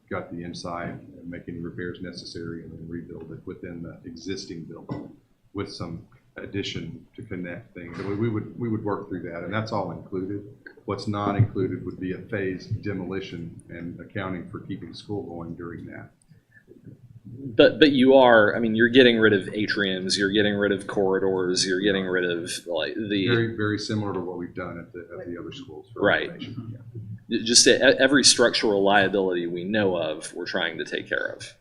Speaker 8: Got the inside and make any repairs necessary, and then rebuild it within the existing building with some addition to connect things. And we would work through that, and that's all included. What's not included would be a phased demolition and accounting for keeping school going during that.
Speaker 6: But you are, I mean, you're getting rid of atriums, you're getting rid of corridors, you're getting rid of like the
Speaker 8: Very, very similar to what we've done at the other schools. For
Speaker 6: Right.
Speaker 8: renovation.
Speaker 6: just every structural liability we know of, we're trying to take care of.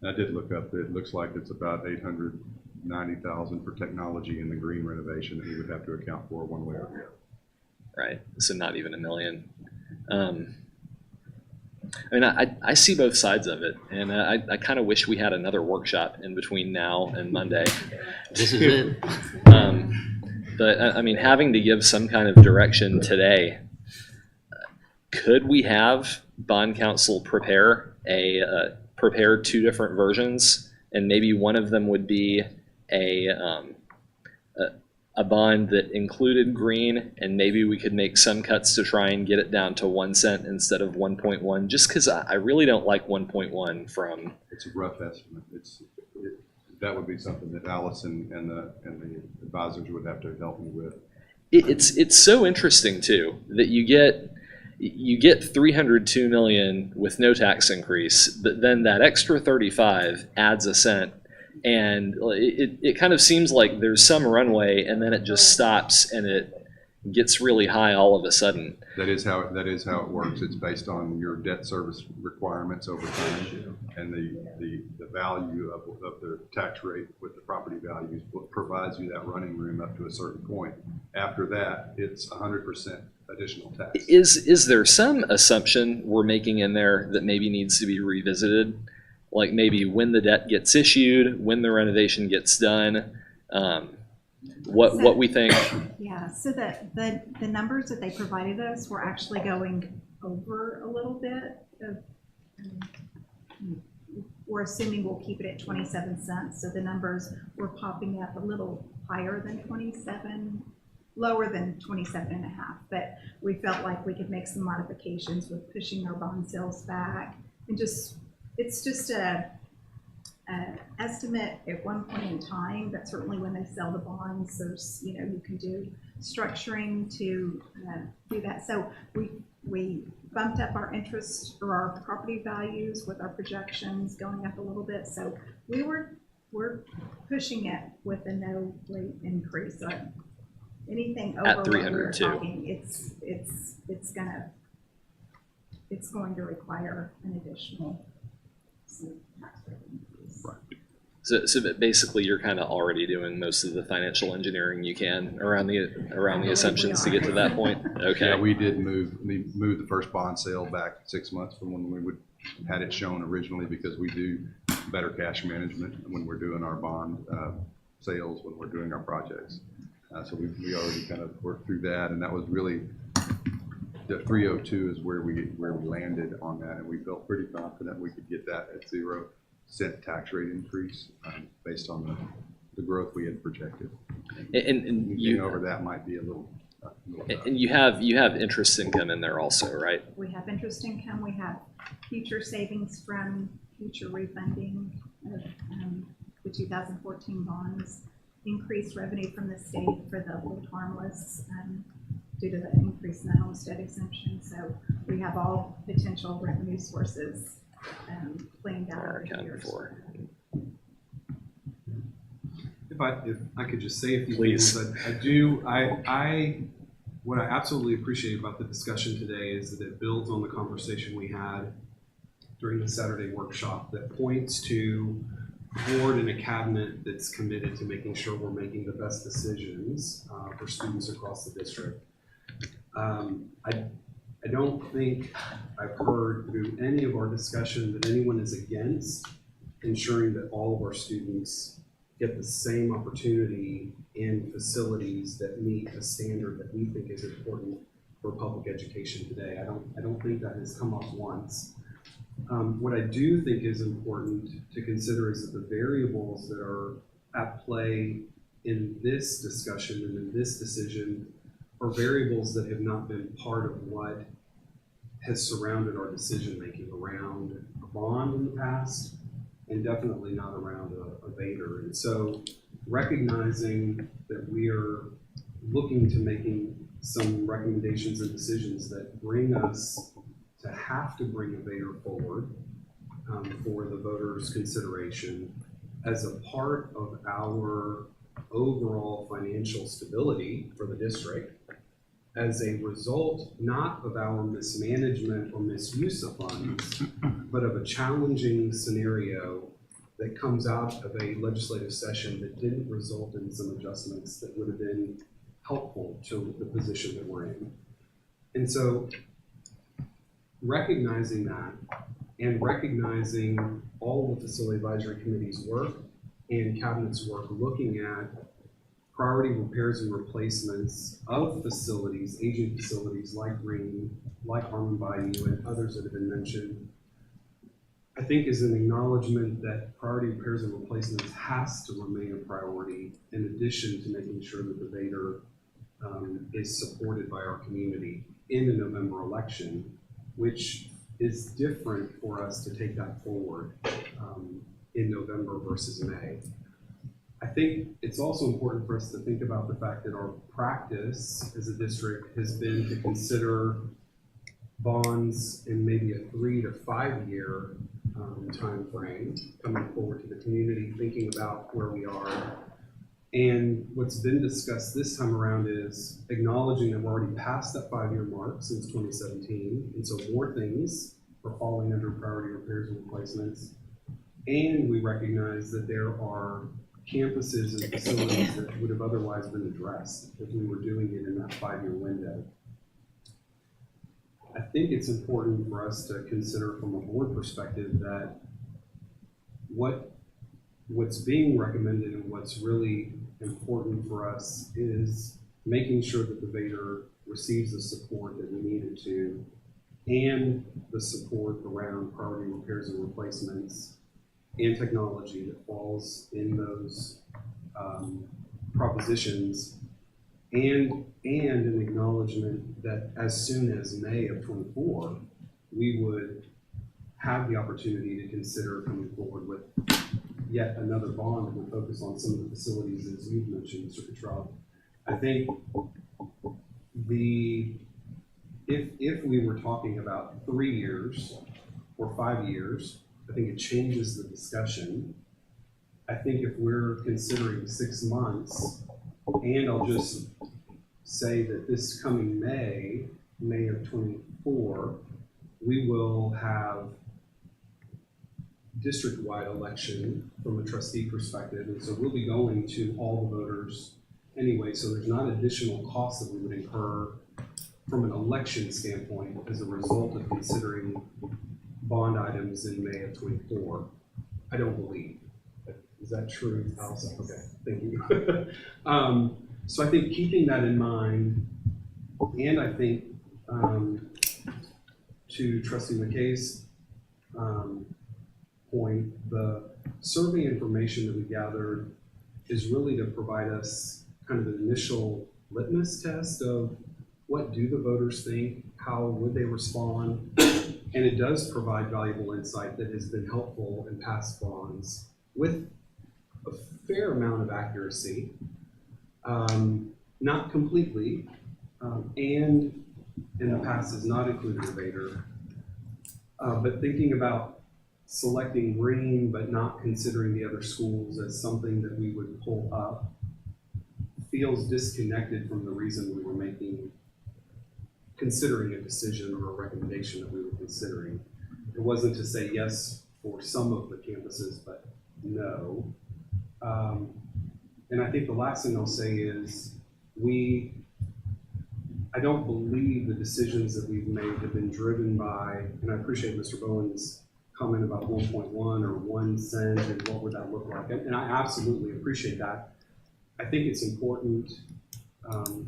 Speaker 8: I did look up, it looks like it's about 890,000 for technology in the green renovation that we would have to account for one way or the other.
Speaker 6: Right, so not even $1 million. I mean, I see both sides of it, and I kind of wish we had another workshop in between now and Monday.
Speaker 9: This is it.
Speaker 6: But I mean, having to give some kind of direction today, could we have bond counsel prepare two different versions, and maybe one of them would be a bond that included green, and maybe we could make some cuts to try and get it down to 1 cent instead of 1.1, just because I really don't like 1.1 from.
Speaker 8: It's a rough estimate. That would be something that Allison and the advisors would have to help me with.
Speaker 6: It's so interesting too that you get $302 million with no tax increase, but then that extra 35 adds a cent. And it kind of seems like there's some runway, and then it just stops, and it gets really high all of a sudden.
Speaker 8: That is how it works. It's based on your debt service requirements over time, and the value of the tax rate with the property values provides you that running room up to a certain point. After that, it's 100% additional tax.
Speaker 6: Is there some assumption we're making in there that maybe needs to be revisited? Like maybe when the debt gets issued, when the renovation gets done, what we think.
Speaker 10: Yeah, so the numbers that they provided us were actually going over a little bit. We're assuming we'll keep it at 27 cents, so the numbers were popping up a little higher than 27, lower than 27 and a half, but we felt like we could make some modifications with pushing our bond sales back, and it's just a estimate at one point in time, but certainly when they sell the bonds, there's, you can do structuring to do that. So we bumped up our interest or our property values with our projections going up a little bit. So we're pushing it with a no rate increase. So anything over
Speaker 6: At
Speaker 10: what we're
Speaker 6: 302.
Speaker 10: talking, it's going to require an additional tax rate increase.
Speaker 6: So that basically you're kind of already doing most of the financial engineering you can around the assumptions to get to that point. Okay.
Speaker 8: Yeah, we did move the first bond sale back 6 months from when we had it shown originally, because we do better cash management when we're doing our bond sales, when we're doing our projects. So we already kind of worked through that, and that was really the 302 is where we landed on that, and we felt pretty confident we could get that at 0 cent tax rate increase based on the growth we had projected.
Speaker 6: And
Speaker 8: Anything
Speaker 6: you
Speaker 8: over that might be a little tough.
Speaker 6: and you have interest income in there also, right?
Speaker 10: We have interest income, we have future savings from future refunding of the 2014 bonds, increased revenue from the state for the hold harmless due to the increase in the homestead exemption. So we have all potential revenue sources planned out over the years.
Speaker 1: If I could just say a few
Speaker 6: Please.
Speaker 1: things, what I absolutely appreciate about the discussion today is that it builds on the conversation we had during the Saturday workshop that points to a board and a cabinet that's committed to making sure we're making the best decisions for students across the district. I don't think I've heard through any of our discussion that anyone is against ensuring that all of our students get the same opportunity in facilities that meet a standard that we think is important for public education today. I don't think that has come up once. What I do think is important to consider is that the variables that are at play in this discussion and in this decision are variables that have not been part of what has surrounded our decision-making around a bond in the past, and definitely not around a Vader. And so recognizing that we are looking to making some recommendations and decisions that bring us to have to bring a Vader forward for the voters' consideration as a part of our overall financial stability for the district, as a result not of our mismanagement or misuse of funds, but of a challenging scenario that comes out of a legislative session that didn't result in some adjustments that would have been helpful to the position that we're in. And so recognizing that, and recognizing all of the Facility Advisory Committee's work and Cabinet's work looking at priority repairs and replacements of facilities, aging facilities like Green, like Harmon Bayou, and others that have been mentioned, I think is an acknowledgement that priority repairs and replacements has to remain a priority in addition to making sure that the Vader is supported by our community in the November election, which is different for us to take that forward in November versus May. I think it's also important for us to think about the fact that our practice as a district has been to consider bonds in maybe a 3 to 5 year time frame coming forward to the community, thinking about where we are. And what's been discussed this time around is acknowledging that we're already past that 5-year mark since 2017, and so more things are falling under priority repairs and replacements. And we recognize that there are campuses and facilities that would have otherwise been addressed if we were doing it in that 5-year window. I think it's important for us to consider from a board perspective that what's being recommended and what's really important for us is making sure that the Vader receives the support that we needed to, and the support around priority repairs and replacements and technology that falls in those propositions, and an acknowledgement that as soon as May of 24, we would have the opportunity to consider coming forward with yet another bond that would focus on some of the facilities, as you've mentioned, Mr. Cottrell. I think if we were talking about 3 years or 5 years, I think it changes the discussion. I think if we're considering 6 months, and I'll just say that this coming May of 24, we will have district-wide election from a trustee perspective, and so we'll be going to all the voters anyway, so there's not additional costs that we would incur from an election standpoint as a result of considering bond items in May of 24. I don't believe. Is that true, Allison? Okay, thank you. So I think keeping that in mind, and I think to Trustee McKay's point, the survey information that we gathered is really to provide us kind of an initial litmus test of what do the voters think, how would they respond, and it does provide valuable insight that has been helpful in past bonds with a fair amount of accuracy, not completely, and in the past has not included a Vader, but thinking about selecting Green but not considering the other schools as something that we would pull up feels disconnected from the reason we were considering a decision or a recommendation that we were considering. It wasn't to say yes for some of the campuses, but no. And I think the last thing I'll say is I don't believe the decisions that we've made have been driven by, and I appreciate Mr. Bowen's comment about 1.1 or 1 cent and what would that look like. And I absolutely appreciate that. I think it's important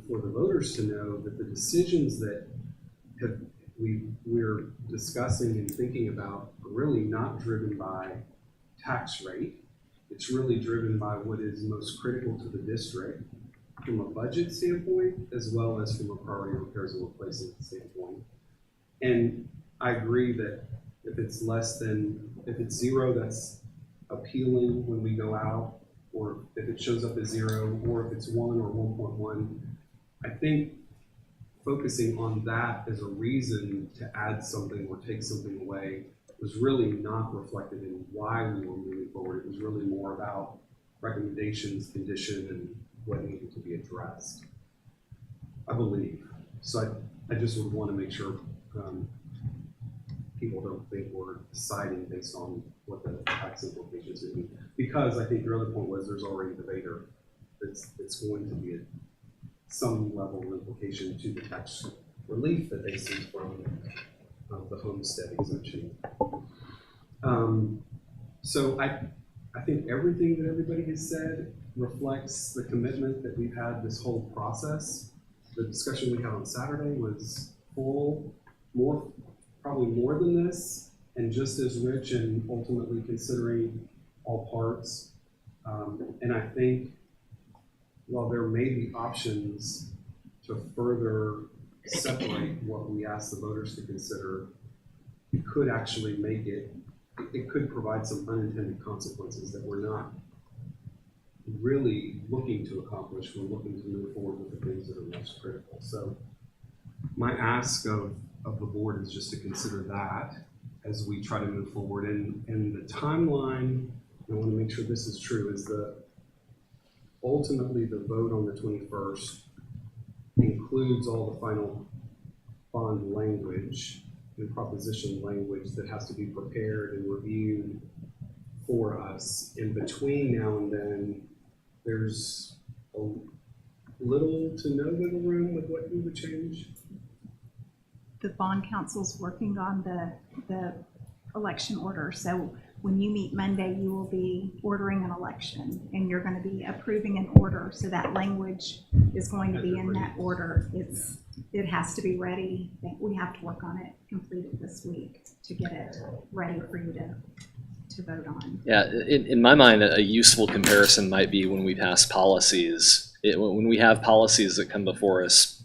Speaker 1: for the voters to know that the decisions that we're discussing and thinking about are really not driven by tax rate. It's really driven by what is most critical to the district from a budget standpoint, as well as from a priority repairs and replacement standpoint. And I agree that if it's if it's zero, that's appealing when we go out, or if it shows up as zero, or if it's 1 or 1.1. I think focusing on that as a reason to add something or take something away was really not reflected in why we were moving forward. It was really more about recommendations, condition, and what needed to be addressed, I believe. So I just would want to make sure people don't think we're deciding based on what the tax implications would be. Because I think your other point was there's already a debater that's going to be some level of implication to the tax relief that they see from the homestead exemption. So I think everything that everybody has said reflects the commitment that we've had this whole process. The discussion we had on Saturday was full, probably more than this, and just as rich, and ultimately considering all parts. And I think while there may be options to further separate what we ask the voters to consider, it could actually make it could provide some unintended consequences that we're not really looking to accomplish. We're looking to move forward with the things that are most critical. So my ask of the board is just to consider that as we try to move forward. And the timeline, I want to make sure this is true, is ultimately the vote on the 21st includes all the final bond language and proposition language that has to be prepared and reviewed for us. In between now and then, there's a little to no wiggle room with what we would change.
Speaker 10: The bond council's working on the election order. So when you meet Monday, you will be ordering an election, and you're going to be approving an order. So that language is going to be in that order. It has to be ready. We have to work on it, complete it this week to get it ready for you to vote on.
Speaker 6: Yeah, in my mind, a useful comparison might be when we pass policies. When we have policies that come before us,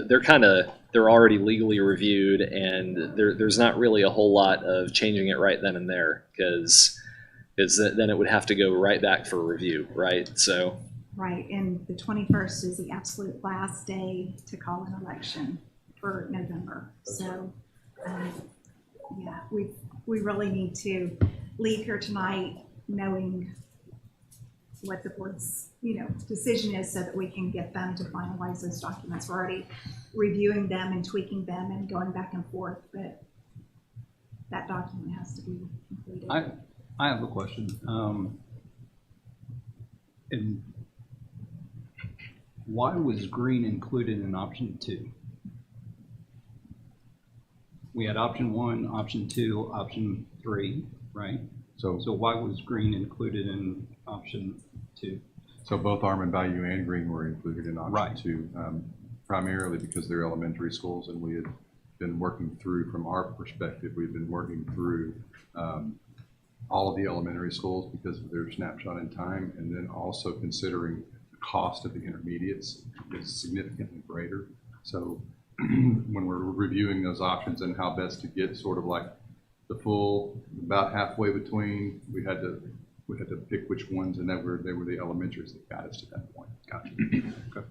Speaker 6: they're already legally reviewed, and there's not really a whole lot of changing it right then and there, because then it would have to go right back for review, right? So.
Speaker 10: Right, and the 21st is the absolute last day to call an election for November. So, yeah, we really need to leave here tonight knowing what the board's decision is, so that we can get them to finalize those documents. We're already reviewing them and tweaking them and going back and forth, but that document has to be completed.
Speaker 12: I have a question. And why was green included in option 2? We had option 1, option 2, option 3, right? So why was green included in option 2?
Speaker 8: So both Arm and Bayou and Green were included in option
Speaker 12: Right.
Speaker 8: 2, primarily because they're elementary schools, and we had been working through, from our perspective, we've been working through all of the elementary schools because of their snapshot in time, and then also considering the cost of the intermediates is significantly greater. So when we're reviewing those options and how best to get sort of like the full, about halfway between, we had to pick which ones, and they were the elementaries that got us to that point. Gotcha. Okay.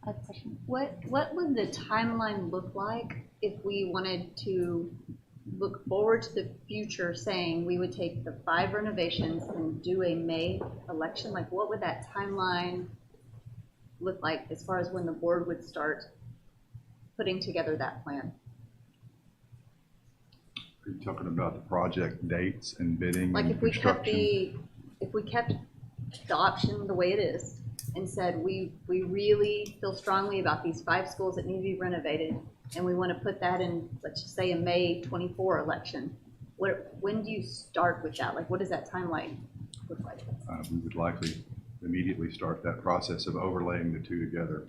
Speaker 7: I have a question. What would the timeline look like if we wanted to look forward to the future, saying we would take the 5 renovations and do a May election? Like, what would that timeline look like as far as when the board would start putting together that plan?
Speaker 8: Are you talking about the project dates and bidding
Speaker 7: Like,
Speaker 8: and
Speaker 7: if we kept
Speaker 8: construction?
Speaker 7: the option the way it is and said we really feel strongly about these 5 schools that need to be renovated, and we want to put that in, let's just say, a May 24 election, when do you start with that? Like, what does that timeline look like?
Speaker 8: We would likely immediately start that process of overlaying the two together.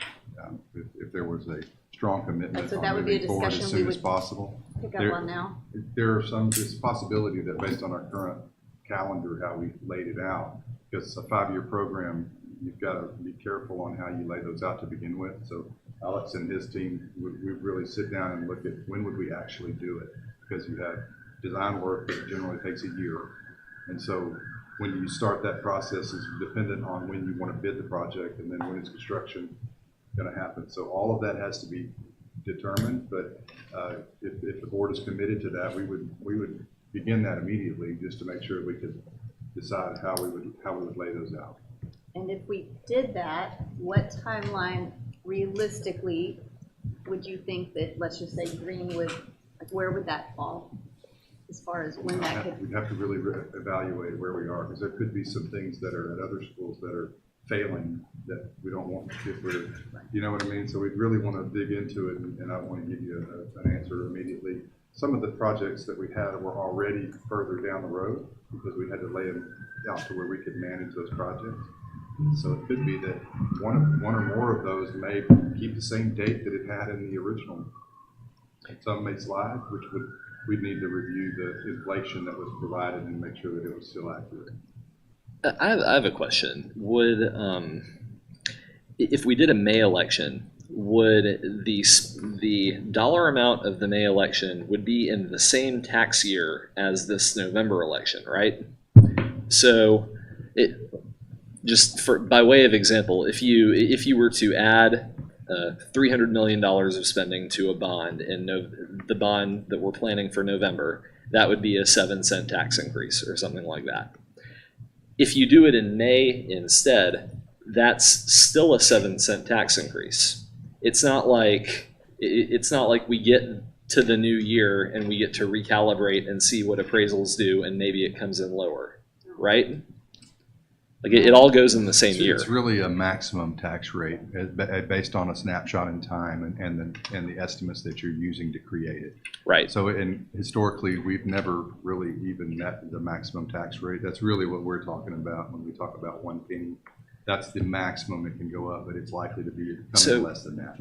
Speaker 8: If there was a strong commitment
Speaker 7: So that
Speaker 8: on
Speaker 7: would be a
Speaker 8: moving forward as
Speaker 7: discussion we
Speaker 8: soon as
Speaker 7: would
Speaker 8: possible.
Speaker 7: Pick up on now.
Speaker 8: There's a possibility that based on our current calendar, how we laid it out, because it's a 5-year program, you've got to be careful on how you lay those out to begin with. So Alex and his team, we really sit down and look at when would we actually do it, because you have design work that generally takes a year. And so when you start that process is dependent on when you want to bid the project and then when is construction going to happen. So all of that has to be determined, but if the board is committed to that, we would begin that immediately just to make sure we could decide how we would lay those out.
Speaker 7: And if we did that, what timeline realistically would you think that, let's just say Greenwood, like where would that fall? As far as when that could.
Speaker 8: We'd have to really evaluate where we are, because there could be some things that are at other schools that are failing that we don't want to get rid of. You know what I mean? So we'd really want to dig into it, and I want to give you an answer immediately. Some of the projects that we had were already further down the road because we had to lay them out to where we could manage those projects. So it could be that one or more of those may keep the same date that it had in the original. Some may slide, which we'd need to review the inflation that was provided and make sure that it was still accurate.
Speaker 6: I have a question. Would, if we did a May election, would the dollar amount of the May election would be in the same tax year as this November election, right? So just by way of example, if you were to add $300 million of spending to a bond in the bond that we're planning for November, that would be a 7-cent tax increase or something like that. If you do it in May instead, that's still a 7-cent tax increase. It's not like we get to the new year and we get to recalibrate and see what appraisals do and maybe it comes in lower, right? Like it all goes in the same year.
Speaker 8: It's really a maximum tax rate based on a snapshot in time and the estimates that you're using to create it.
Speaker 6: Right.
Speaker 8: So historically, we've never really even met the maximum tax rate. That's really what we're talking about when we talk about 1 penny. That's the maximum it can go up, but it's likely to be less than that.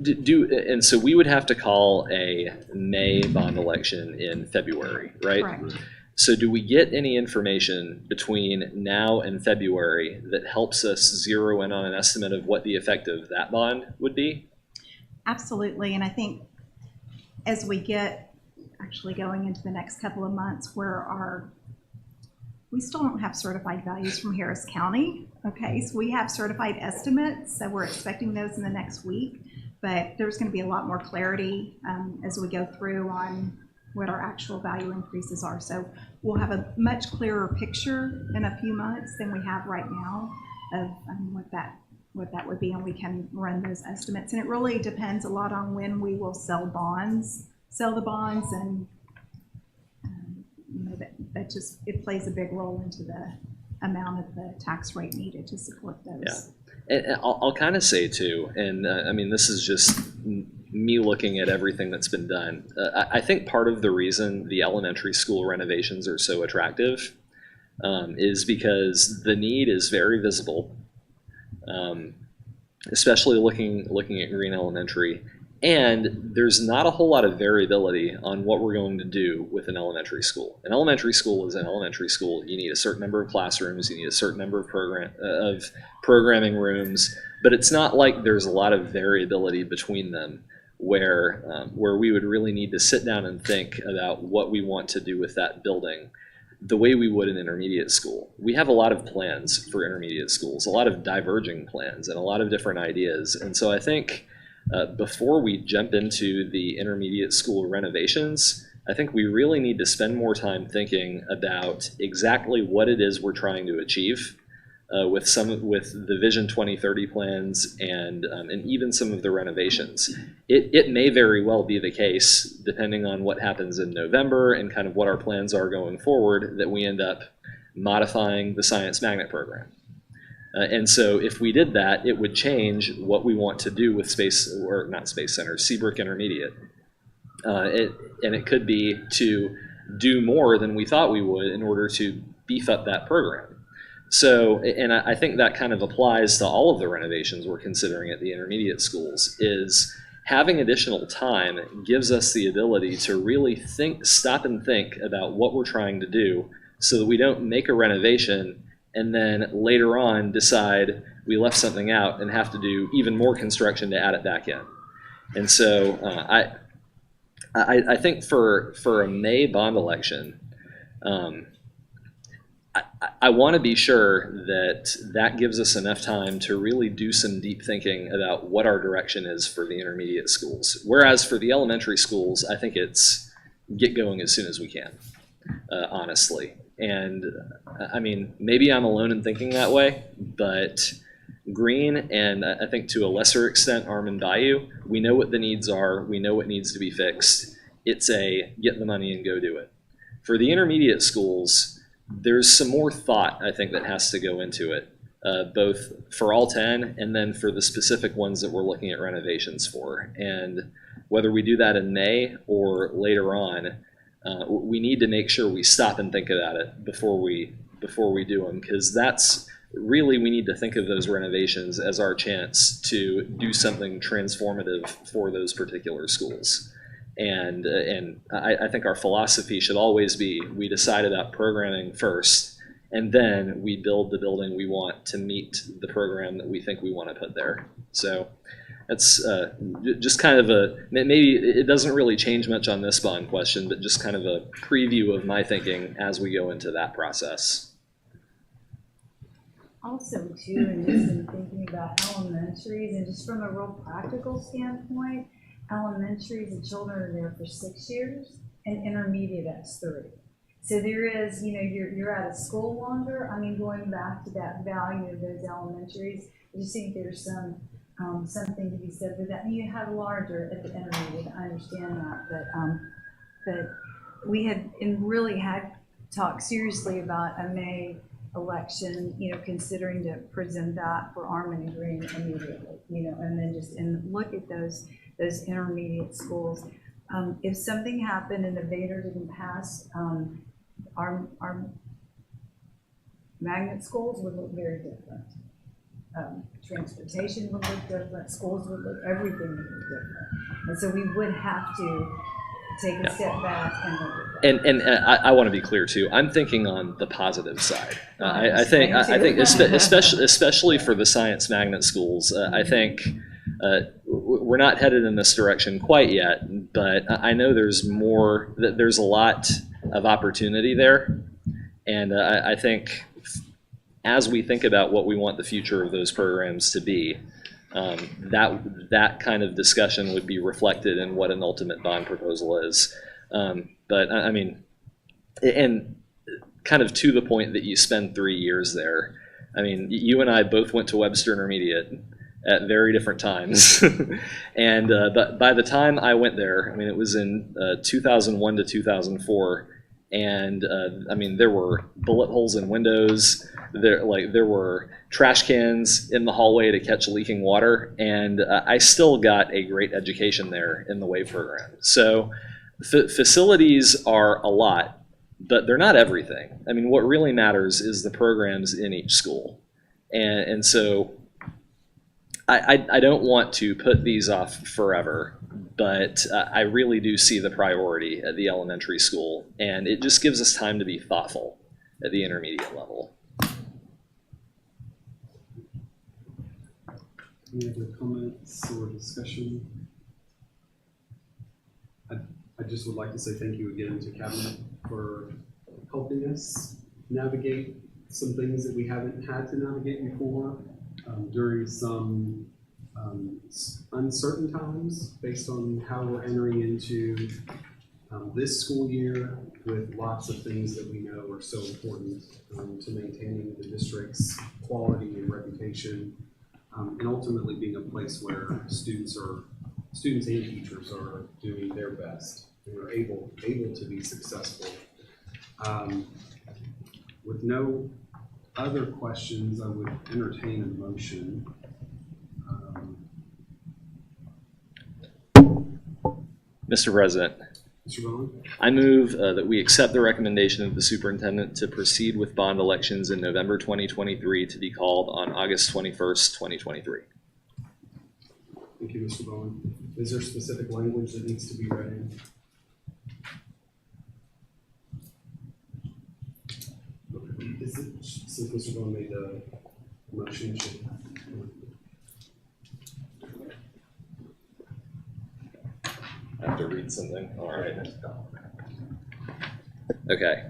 Speaker 6: And so we would have to call a May bond election in February, right?
Speaker 10: Correct.
Speaker 6: So do we get any information between now and February that helps us zero in on an estimate of what the effect of that bond would be?
Speaker 10: Absolutely, and I think as we get actually going into the next couple of months where we still don't have certified values from Harris County, okay? So we have certified estimates, so we're expecting those in the next week, but there's gonna be a lot more clarity as we go through on what our actual value increases are. So we'll have a much clearer picture in a few months than we have right now of what that would be, and we can run those estimates. And it really depends a lot on when we will sell the bonds, and that just, it plays a big role into the amount of the tax rate needed to support those.
Speaker 6: Yeah, and I'll kind of say too, and I mean, this is just me looking at everything that's been done. I think part of the reason the elementary school renovations are so attractive is because the need is very visible, especially looking at Green Elementary. And there's not a whole lot of variability on what we're going to do with an elementary school. An elementary school is an elementary school. You need a certain number of classrooms. You need a certain number of programming rooms. But it's not like there's a lot of variability between them where we would really need to sit down and think about what we want to do with that building the way we would an intermediate school. We have a lot of plans for intermediate schools, a lot of diverging plans and a lot of different ideas. And so I think before we jump into the intermediate school renovations, I think we really need to spend more time thinking about exactly what it is we're trying to achieve with the Vision 2030 plans and even some of the renovations. It may very well be the case, depending on what happens in November and kind of what our plans are going forward, that we end up modifying the science magnet program. And so if we did that, it would change what we want to do with Seabrook Intermediate. And it could be to do more than we thought we would in order to beef up that program. So, and I think that kind of applies to all of the renovations we're considering at the intermediate schools, is having additional time gives us the ability to really stop and think about what we're trying to do so that we don't make a renovation and then later on decide we left something out and have to do even more construction to add it back in. And so I think for a May bond election, I want to be sure that gives us enough time to really do some deep thinking about what our direction is for the intermediate schools. Whereas for the elementary schools, I think it's get going as soon as we can, honestly. And I mean, maybe I'm alone in thinking that way, but Green and I think to a lesser extent Armand Bayou, we know what the needs are. We know what needs to be fixed. It's a get the money and go do it. For the intermediate schools, there's some more thought, I think, that has to go into it, both for all 10 and then for the specific ones that we're looking at renovations for. And whether we do that in May or later on, we need to make sure we stop and think about it before we do them, because that's really, we need to think of those renovations as our chance to do something transformative for those particular schools. And I think our philosophy should always be, we decide about programming first, and then we build the building we want to meet the program that we think we want to put there. So that's just kind of maybe it doesn't really change much on this bond question, but just kind of a preview of my thinking as we go into that process.
Speaker 3: Also, too, and just in thinking about elementaries, and just from a real practical standpoint, elementaries, the children are there for 6 years, and intermediate that's 3. So there is, you know, you're out of school longer. I mean, going back to that value of those elementaries, I just think there's something to be said for that. And you have larger at the intermediate. I understand that, but we had and really had talked seriously about a May election, you know, considering to present that for Armand and Green immediately, you know, and then just look at those intermediate schools. If something happened and the Vader didn't pass, our magnet schools would look very different. Transportation would look different. Schools would look, everything would look different. And so we would have to take a step back and look at that.
Speaker 6: And I want to be clear too. I'm thinking on the positive side. I think especially for the science magnet schools, I think we're not headed in this direction quite yet. But I know there's more. There's a lot of opportunity there, and I think as we think about what we want the future of those programs to be, that kind of discussion would be reflected in what an ultimate bond proposal is. But I mean, and kind of to the point that you spend 3 years there. I mean, you and I both went to Webster Intermediate at very different times. And but by the time I went there, I mean, it was in 2001 to 2004. And I mean, there were bullet holes in windows. There were trash cans in the hallway to catch leaking water, and I still got a great education there in the WAVE program. So facilities are a lot, but they're not everything. I mean, what really matters is the programs in each school, and so I don't want to put these off forever, but I really do see the priority at the elementary school, and it just gives us time to be thoughtful at the intermediate level.
Speaker 1: Any other comments or discussion? I just would like to say thank you again to Cabinet for helping us navigate some things that we haven't had to navigate before during some uncertain times based on how we're entering into this school year with lots of things that we know are so important to maintaining the district's quality and reputation. And ultimately being a place where students and teachers are doing their best and are able to be successful. With no other questions, I would entertain a motion.
Speaker 6: Mr. President,
Speaker 1: Mr. Bowen?
Speaker 6: I move that we accept the recommendation of the superintendent to proceed with bond elections in November 2023 to be called on August 21st, 2023.
Speaker 1: Thank you, Mr. Bowen. Is there specific language that needs to be read in? Okay. Since Mr. Bowman made the motion, should.
Speaker 6: I have to read something. All right. Okay.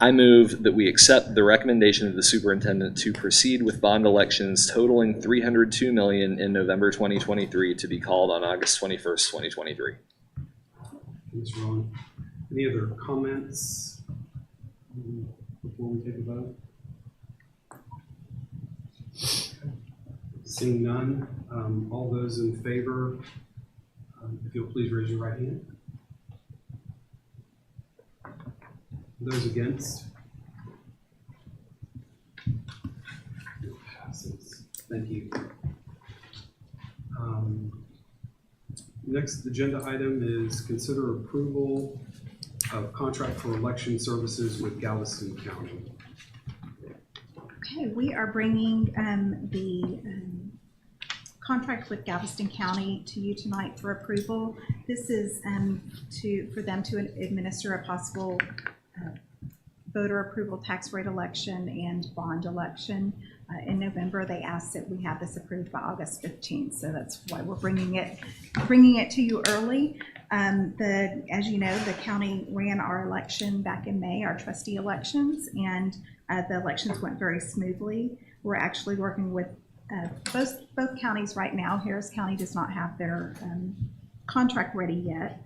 Speaker 6: I move that we accept the recommendation of the superintendent to proceed with bond elections totaling $302 million in November 2023 to be called on August 21st, 2023.
Speaker 1: Ms. Rowan, any other comments before we take a vote? Seeing none, all those in favor, if you'll please raise your right hand. Those against? It passes. Thank you. Next agenda item is consider approval of contract for election services with Galveston County.
Speaker 10: Okay, we are bringing the contract with Galveston County to you tonight for approval. This is for them to administer a possible voter approval tax rate election and bond election. In November, they asked that we have this approved by August 15th, so that's why we're bringing it to you early. As you know, the county ran our election back in May, our trustee elections, and the elections went very smoothly. We're actually working with both counties right now. Harris County does not have their contract ready yet.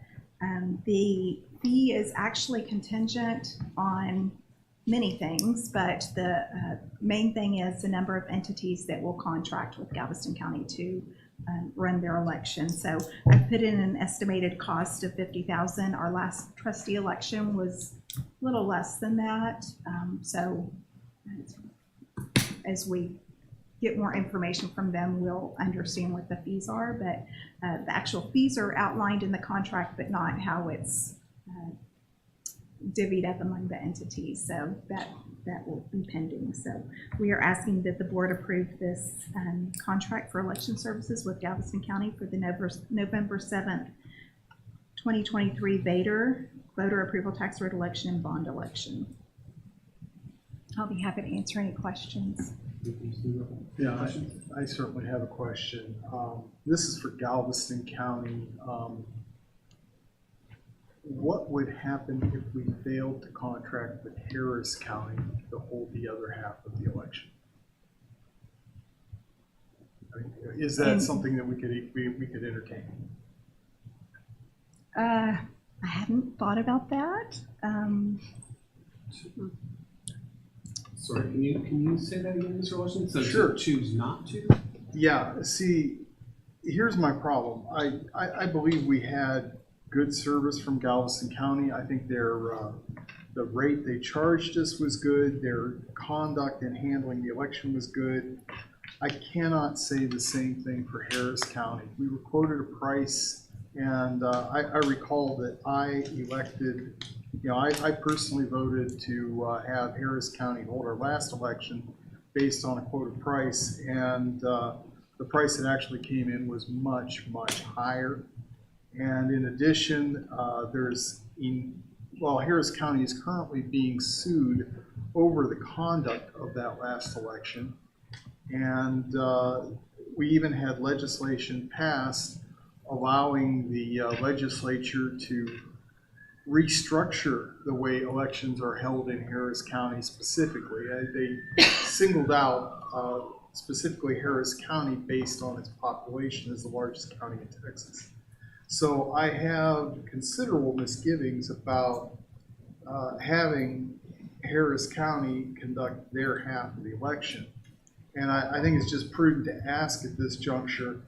Speaker 10: The fee is actually contingent on many things, but the main thing is the number of entities that will contract with Galveston County to run their election. So I put in an estimated cost of $50,000. Our last trustee election was a little less than that. So as we get more information from them, we'll understand what the fees are. But the actual fees are outlined in the contract, but not how it's divvied up among the entities. So that will be pending. So we are asking that the board approve this contract for election services with Galveston County for the November 7th, 2023 voter approval tax rate election and bond election. I'll be happy to answer any questions.
Speaker 11: Yeah, I certainly have a question. This is for Galveston County. What would happen if we failed to contract with Harris County to hold the other half of the election? I mean, is that something that we could entertain?
Speaker 10: I hadn't thought about that.
Speaker 1: Sorry, can you say that again, Mr. Wilson? So
Speaker 11: Sure.
Speaker 1: to choose not to?
Speaker 11: Yeah, see, here's my problem. I believe we had good service from Galveston County. I think the rate they charged us was good. Their conduct in handling the election was good. I cannot say the same thing for Harris County. We were quoted a price, and I recall that I elected, I personally voted to have Harris County hold our last election based on a quoted price, and the price that actually came in was much, much higher. And in addition, Harris County is currently being sued over the conduct of that last election. And we even had legislation passed allowing the legislature to restructure the way elections are held in Harris County specifically. They singled out specifically Harris County based on its population as the largest county in Texas. So I have considerable misgivings about having Harris County conduct their half of the election. And I think it's just prudent to ask at this juncture,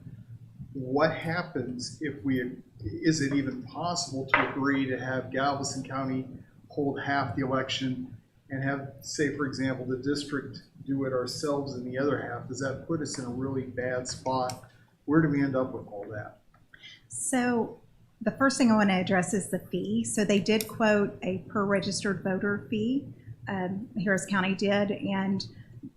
Speaker 11: what happens if is it even possible to agree to have Galveston County hold half the election and have, say, for example, the district do it ourselves in the other half? Does that put us in a really bad spot? Where do we end up with all that?
Speaker 10: So the first thing I want to address is the fee. So they did quote a per registered voter fee. Harris County did, and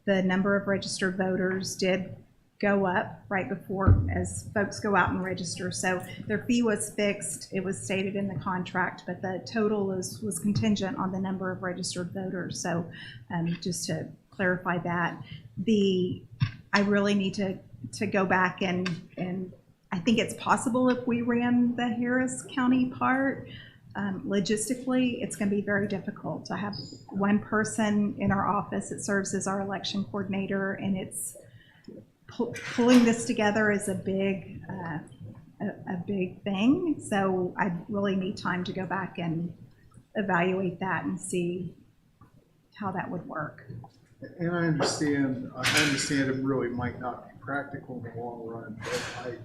Speaker 10: the number of registered voters did go up right before, as folks go out and register. So their fee was fixed, it was stated in the contract, but the total was contingent on the number of registered voters. So just to clarify that, I really need to go back and I think it's possible if we ran the Harris County part. Logistically, it's going to be very difficult. I have one person in our office that serves as our election coordinator, and it's pulling this together is a big thing. So I really need time to go back and evaluate that and see how that would work.
Speaker 11: And I understand it really might not be practical in the long run, but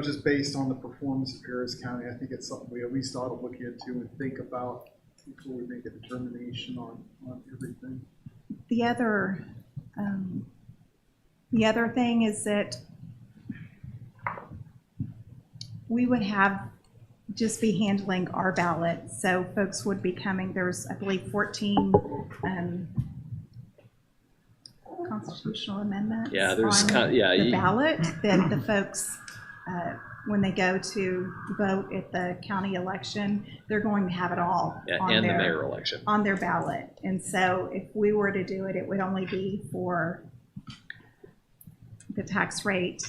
Speaker 11: just based on the performance of Harris County, I think it's something we at least ought to look into and think about before we make a determination on everything.
Speaker 10: The other thing is that we would just be handling our ballot. So folks would be coming, there's, I believe, 14 constitutional amendments
Speaker 6: Yeah, there's
Speaker 10: on
Speaker 6: yeah,
Speaker 10: the ballot that the folks, when they go to vote at the county election, they're going to have it all on
Speaker 6: and the
Speaker 10: their,
Speaker 6: mayor election
Speaker 10: on their ballot. And so if we were to do it, it would only be for the tax rate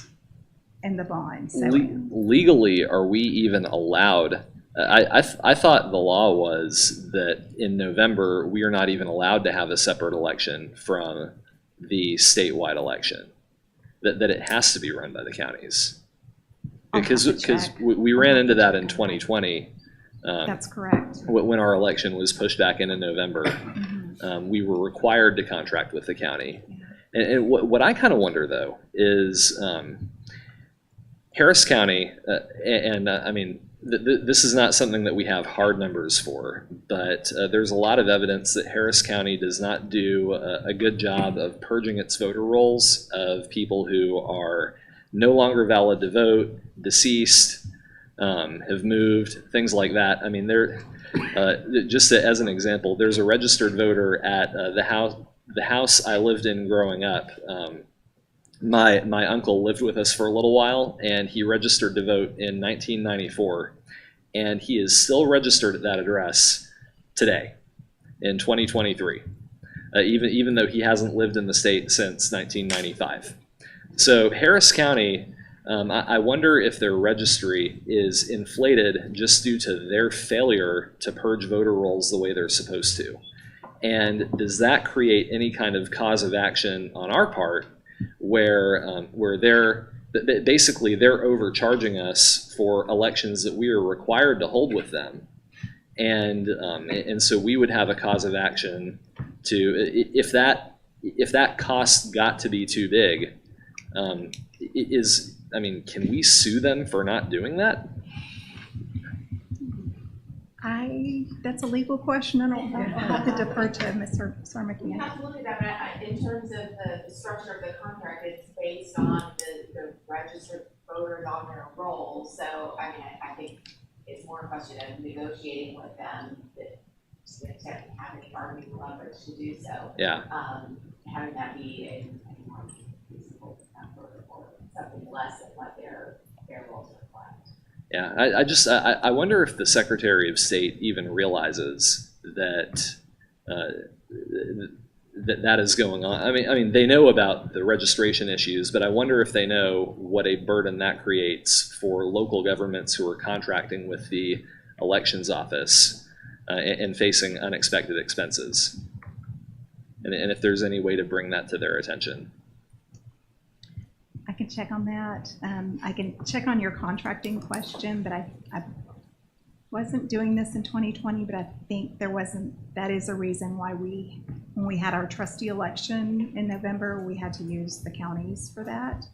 Speaker 10: and the bond. So
Speaker 6: legally, are we even allowed? I thought the law was that in November we are not even allowed to have a separate election from the statewide election. That it has to be run by the counties. Because we ran into that in 2020.
Speaker 10: That's correct.
Speaker 6: When our election was pushed back into November, we were required to contract with the county. And what I kind of wonder, though, is Harris County, I mean, this is not something that we have hard numbers for, but there's a lot of evidence that Harris County does not do a good job of purging its voter rolls of people who are no longer valid to vote, deceased, have moved, things like that. I mean, just as an example, there's a registered voter at the house I lived in growing up. My uncle lived with us for a little while, and he registered to vote in 1994, and he is still registered at that address today in 2023, even though he hasn't lived in the state since 1995. So Harris County, I wonder if their registry is inflated just due to their failure to purge voter rolls the way they're supposed to. And does that create any kind of cause of action on our part where they're overcharging us for elections that we are required to hold with them, and so we would have a cause of action if that cost got to be too big. Can we sue them for not doing that?
Speaker 10: That's a legal question, and I'll have to defer to Mr.
Speaker 13: We
Speaker 10: McCann.
Speaker 13: have to look at that, but in terms of the structure of the contract, it's based on the registered voters on their roll. So, I mean, I think it's more a question of negotiating with them that to the extent we have any bargaining leverage to do so.
Speaker 6: Yeah.
Speaker 13: Having that be a more reasonable number or something less than what their rolls reflect.
Speaker 6: Yeah, I wonder if the Secretary of State even realizes that that is going on. I mean, they know about the registration issues, but I wonder if they know what a burden that creates for local governments who are contracting with the elections office and facing unexpected expenses, and if there's any way to bring that to their attention.
Speaker 10: I can check on that. I can check on your contracting question, but I wasn't doing this in 2020, but I think that is a reason why when we had our trustee election in November, we had to use the counties for that.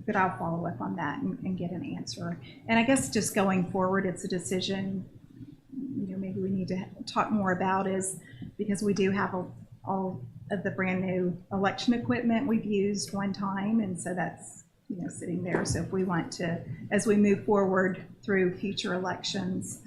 Speaker 10: But I'll follow up on that and get an answer. And I guess just going forward, it's a decision, maybe we need to talk more about is because we do have all of the brand new election equipment we've used one time, and so that's sitting there. So if we want to, as we move forward through future elections,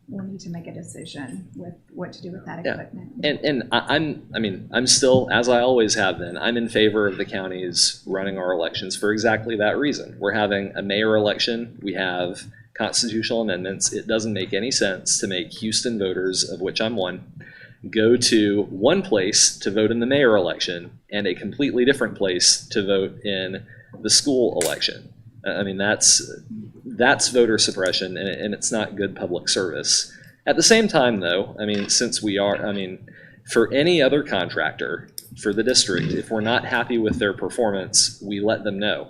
Speaker 10: we'll need to make a decision with what to do with that
Speaker 6: Yeah.
Speaker 10: equipment.
Speaker 6: And I'm still, as I always have been, I'm in favor of the counties running our elections for exactly that reason. We're having a mayor election. We have constitutional amendments. It doesn't make any sense to make Houston voters, of which I'm one, go to one place to vote in the mayor election and a completely different place to vote in the school election. I mean, that's voter suppression, and it's not good public service. At the same time, though, I mean, for any other contractor for the district, if we're not happy with their performance, we let them know.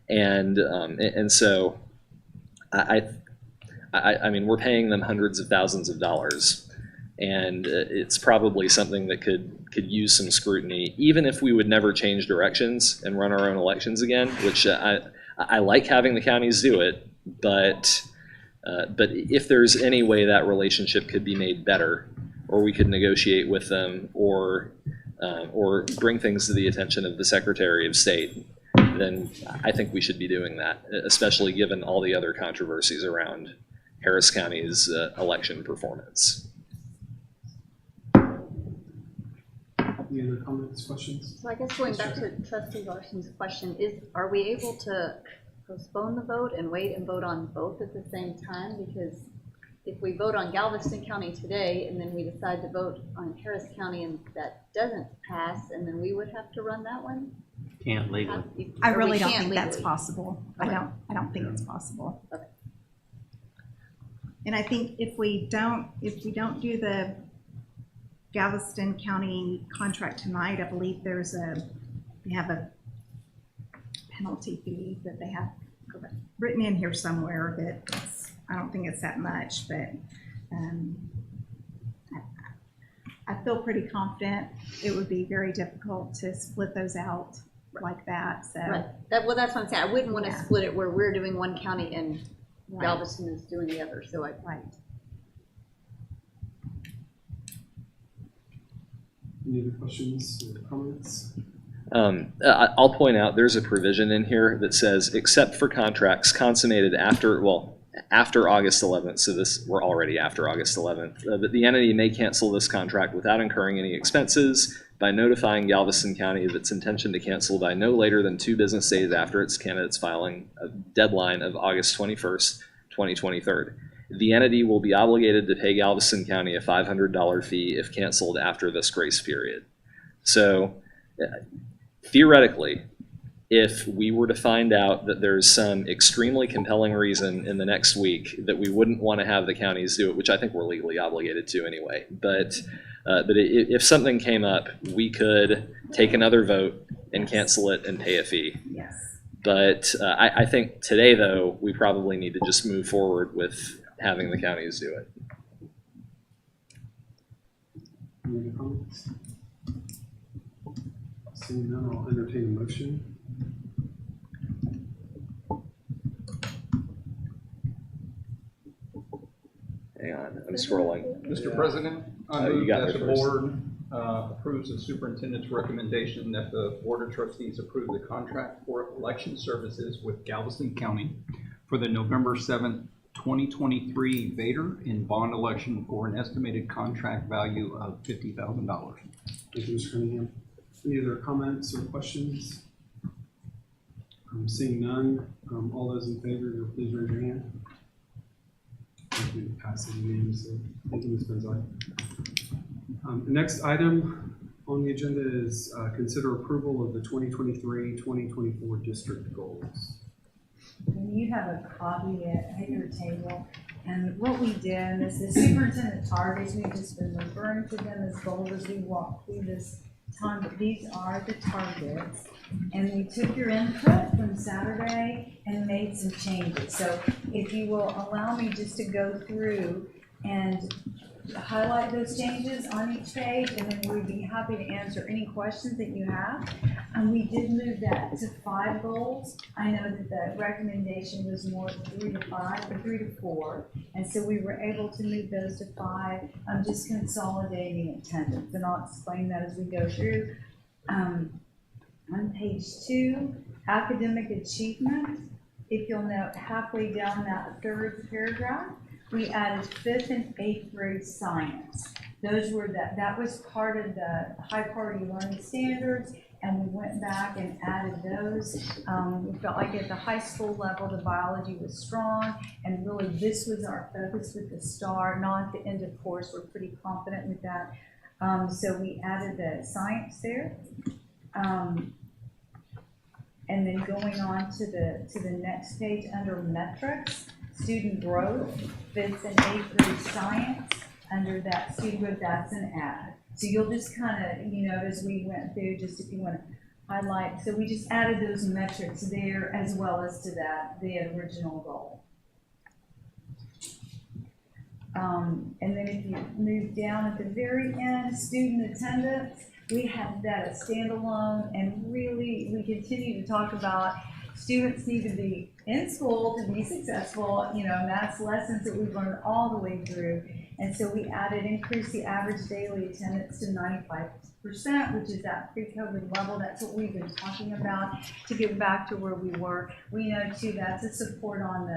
Speaker 6: And so I mean, we're paying them hundreds of thousands of dollars, and it's probably something that could use some scrutiny, even if we would never change directions and run our own elections again, which I like having the counties do it, but if there's any way that relationship could be made better, or we could negotiate with them, or bring things to the attention of the Secretary of State, then I think we should be doing that, especially given all the other controversies around Harris County's election performance.
Speaker 1: Any other comments, questions?
Speaker 7: So I guess going back to Trustee Larson's question, are we able to postpone the vote and wait and vote on both at the same time? Because if we vote on Galveston County today and then we decide to vote on Harris County and that doesn't pass, and then we would have to run that one?
Speaker 9: Can't legally.
Speaker 10: I
Speaker 7: Or we
Speaker 10: really don't
Speaker 7: can't
Speaker 10: think that's
Speaker 7: legally?
Speaker 10: possible.
Speaker 7: Okay.
Speaker 10: I don't think it's possible.
Speaker 7: Okay.
Speaker 10: And I think if we don't do the Galveston County contract tonight, I believe they have a penalty fee that they have written in here somewhere that I don't think it's that much, but I feel pretty confident it would be very difficult to split those out like that. So
Speaker 7: Right. Well, that's what I'm saying. I wouldn't want to
Speaker 10: Yeah.
Speaker 7: split it where we're doing one county and
Speaker 10: Right.
Speaker 7: Galveston is doing the other. So
Speaker 10: Right.
Speaker 1: Any other questions or comments?
Speaker 6: I'll point out there's a provision in here that says, except for contracts consummated after August 11th, so we're already after August 11th, that the entity may cancel this contract without incurring any expenses by notifying Galveston County of its intention to cancel by no later than 2 business days after its candidate's filing a deadline of August 21st, 2023. The entity will be obligated to pay Galveston County a $500 fee if canceled after this grace period. So theoretically, if we were to find out that there's some extremely compelling reason in the next week that we wouldn't want to have the counties do it, which I think we're legally obligated to anyway, but if something came up, we could take another vote and cancel it and pay a fee.
Speaker 10: Yes.
Speaker 6: But I think today, though, we probably need to just move forward with having the counties do it.
Speaker 1: Any other comments? Seeing none, I'll entertain a motion.
Speaker 6: Hang on, I'm scrolling.
Speaker 12: Mr. President, I
Speaker 6: You
Speaker 12: move
Speaker 6: got
Speaker 12: that
Speaker 6: me
Speaker 12: the
Speaker 6: first.
Speaker 12: board approves the superintendent's recommendation that the Board of Trustees approve the contract for election services with Galveston County for the November 7th, 2023 Vader and bond election for an estimated contract value of $50,000.
Speaker 1: Thank you, Mr. Cunningham. Any other comments or questions? Seeing none, all those in favor, please raise your hand. Thank you, pass it unanimously. Thank you, Ms. Benzai. The next item on the agenda is consider approval of the 2023-2024 district goals.
Speaker 3: And you have a copy at your table. And what we did is the superintendent targets, we've just been referring to them as goals as we walk through this time, but these are the targets. And we took your input from Saturday and made some changes. So if you will allow me just to go through and highlight those changes on each page, and then we'd be happy to answer any questions that you have. And we did move that to 5 goals. I know that the recommendation was more 3 to 5 or 3 to 4, and so we were able to move those to 5. I'm just consolidating attendance, and I'll explain that as we go through. On page 2, academic achievement, if you'll note halfway down that 3rd paragraph,
Speaker 14: we added 5th and 8th grade science. Those were that was part of the high priority learning standards, and we went back and added those. We felt like at the high school level, the biology was strong, and really this was our focus with the STAR, not at the end of course. We're pretty confident with that. So we added the science there. And then going on to the next page under metrics, student growth, 5th and 8th grade science, under that student growth, that's an add. So you'll just kind of, you know, as we went through, just if you want to highlight, so we just added those metrics there as well as to the original goal. And then if you move down at the very end, student attendance, we have that as standalone, and really we continue to talk about students need to be in school to be successful, you know, and that's lessons that we've learned all the way through. And so we increase the average daily attendance to 95%, which is that pre-COVID level. That's what we've been talking about to get back to where we were. We know too that's a support on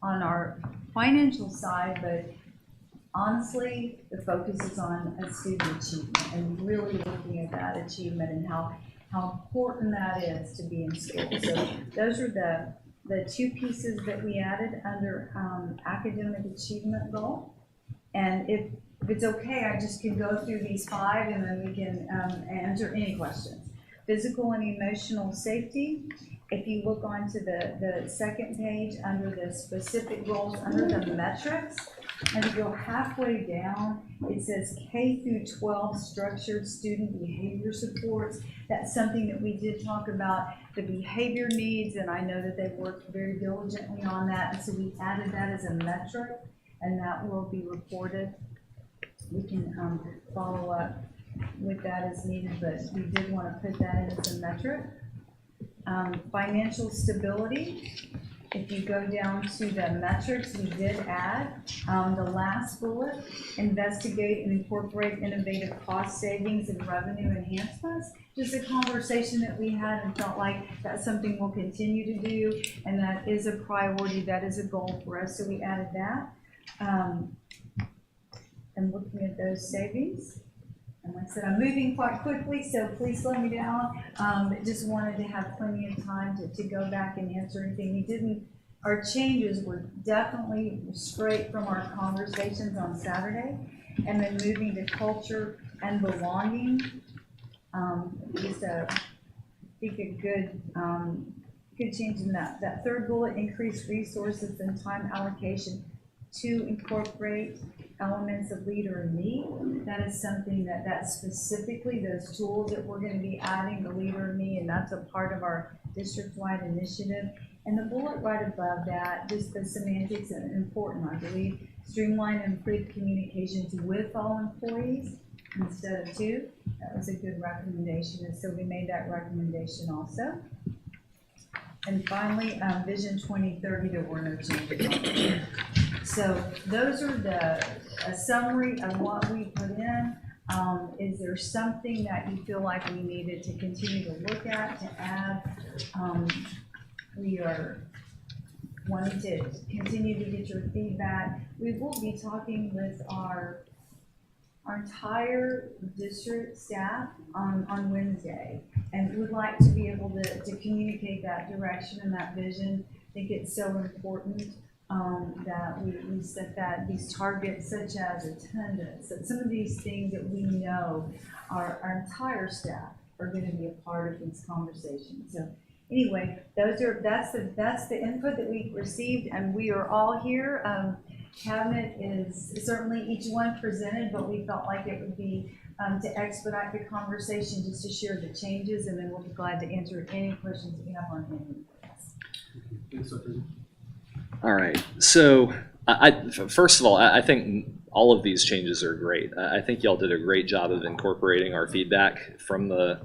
Speaker 14: our financial side, but honestly, the focus is on student achievement and really looking at that achievement and how important that is to be in school. So those are the two pieces that we added under academic achievement goal. And if it's okay, I just can go through these 5 and then we can answer any questions. Physical and emotional safety. If you look onto the second page under the specific goals, under the metrics, and you go halfway down, it says K through 12 structured student behavior supports. That's something that we did talk about, the behavior needs, and I know that they've worked very diligently on that, and so we added that as a metric, and that will be reported. We can follow up with that as needed, but we did want to put that in as a metric. Financial stability. If you go down to the metrics, we did add the last bullet, investigate and incorporate innovative cost savings and revenue enhancements. Just a conversation that we had and felt like that's something we'll continue to do, and that is a priority, that is a goal for us, so we added that. And looking at those savings. And like I said, I'm moving quite quickly, so please slow me down. Just wanted to have plenty of time to go back and answer anything. Our changes were definitely straight from our conversations on Saturday. And then moving to culture and belonging. Just I think a good change in that third bullet, increase resources and time allocation to incorporate elements of leader and me. That is something that specifically those tools that we're going to be adding, the leader and me, and that's a part of our district-wide initiative. And the bullet right above that, just the semantics are important, I believe. Streamline and improve communications with all employees instead of to. That was a good recommendation, and so we made that recommendation also. And finally, Vision 2030, there were no changes on it. So those are a summary of what we put in. Is there something that you feel like we needed to continue to look at, to add? We are wanting to continue to get your feedback. We will be talking with our entire district staff on Wednesday, and would like to be able to communicate that direction and that vision. I think it's so important that we set these targets, such as attendance, that some of these things that we know our entire staff are going to be a part of these conversations. So anyway, that's the input that we received, and we are all here. Cabinet is certainly each one presented, but we felt like it would be to expedite the conversation, just to share the changes, and then we'll be glad to answer any questions that you have on any of this.
Speaker 6: All right. So, first of all, I think all of these changes are great. I think y'all did a great job of incorporating our feedback from the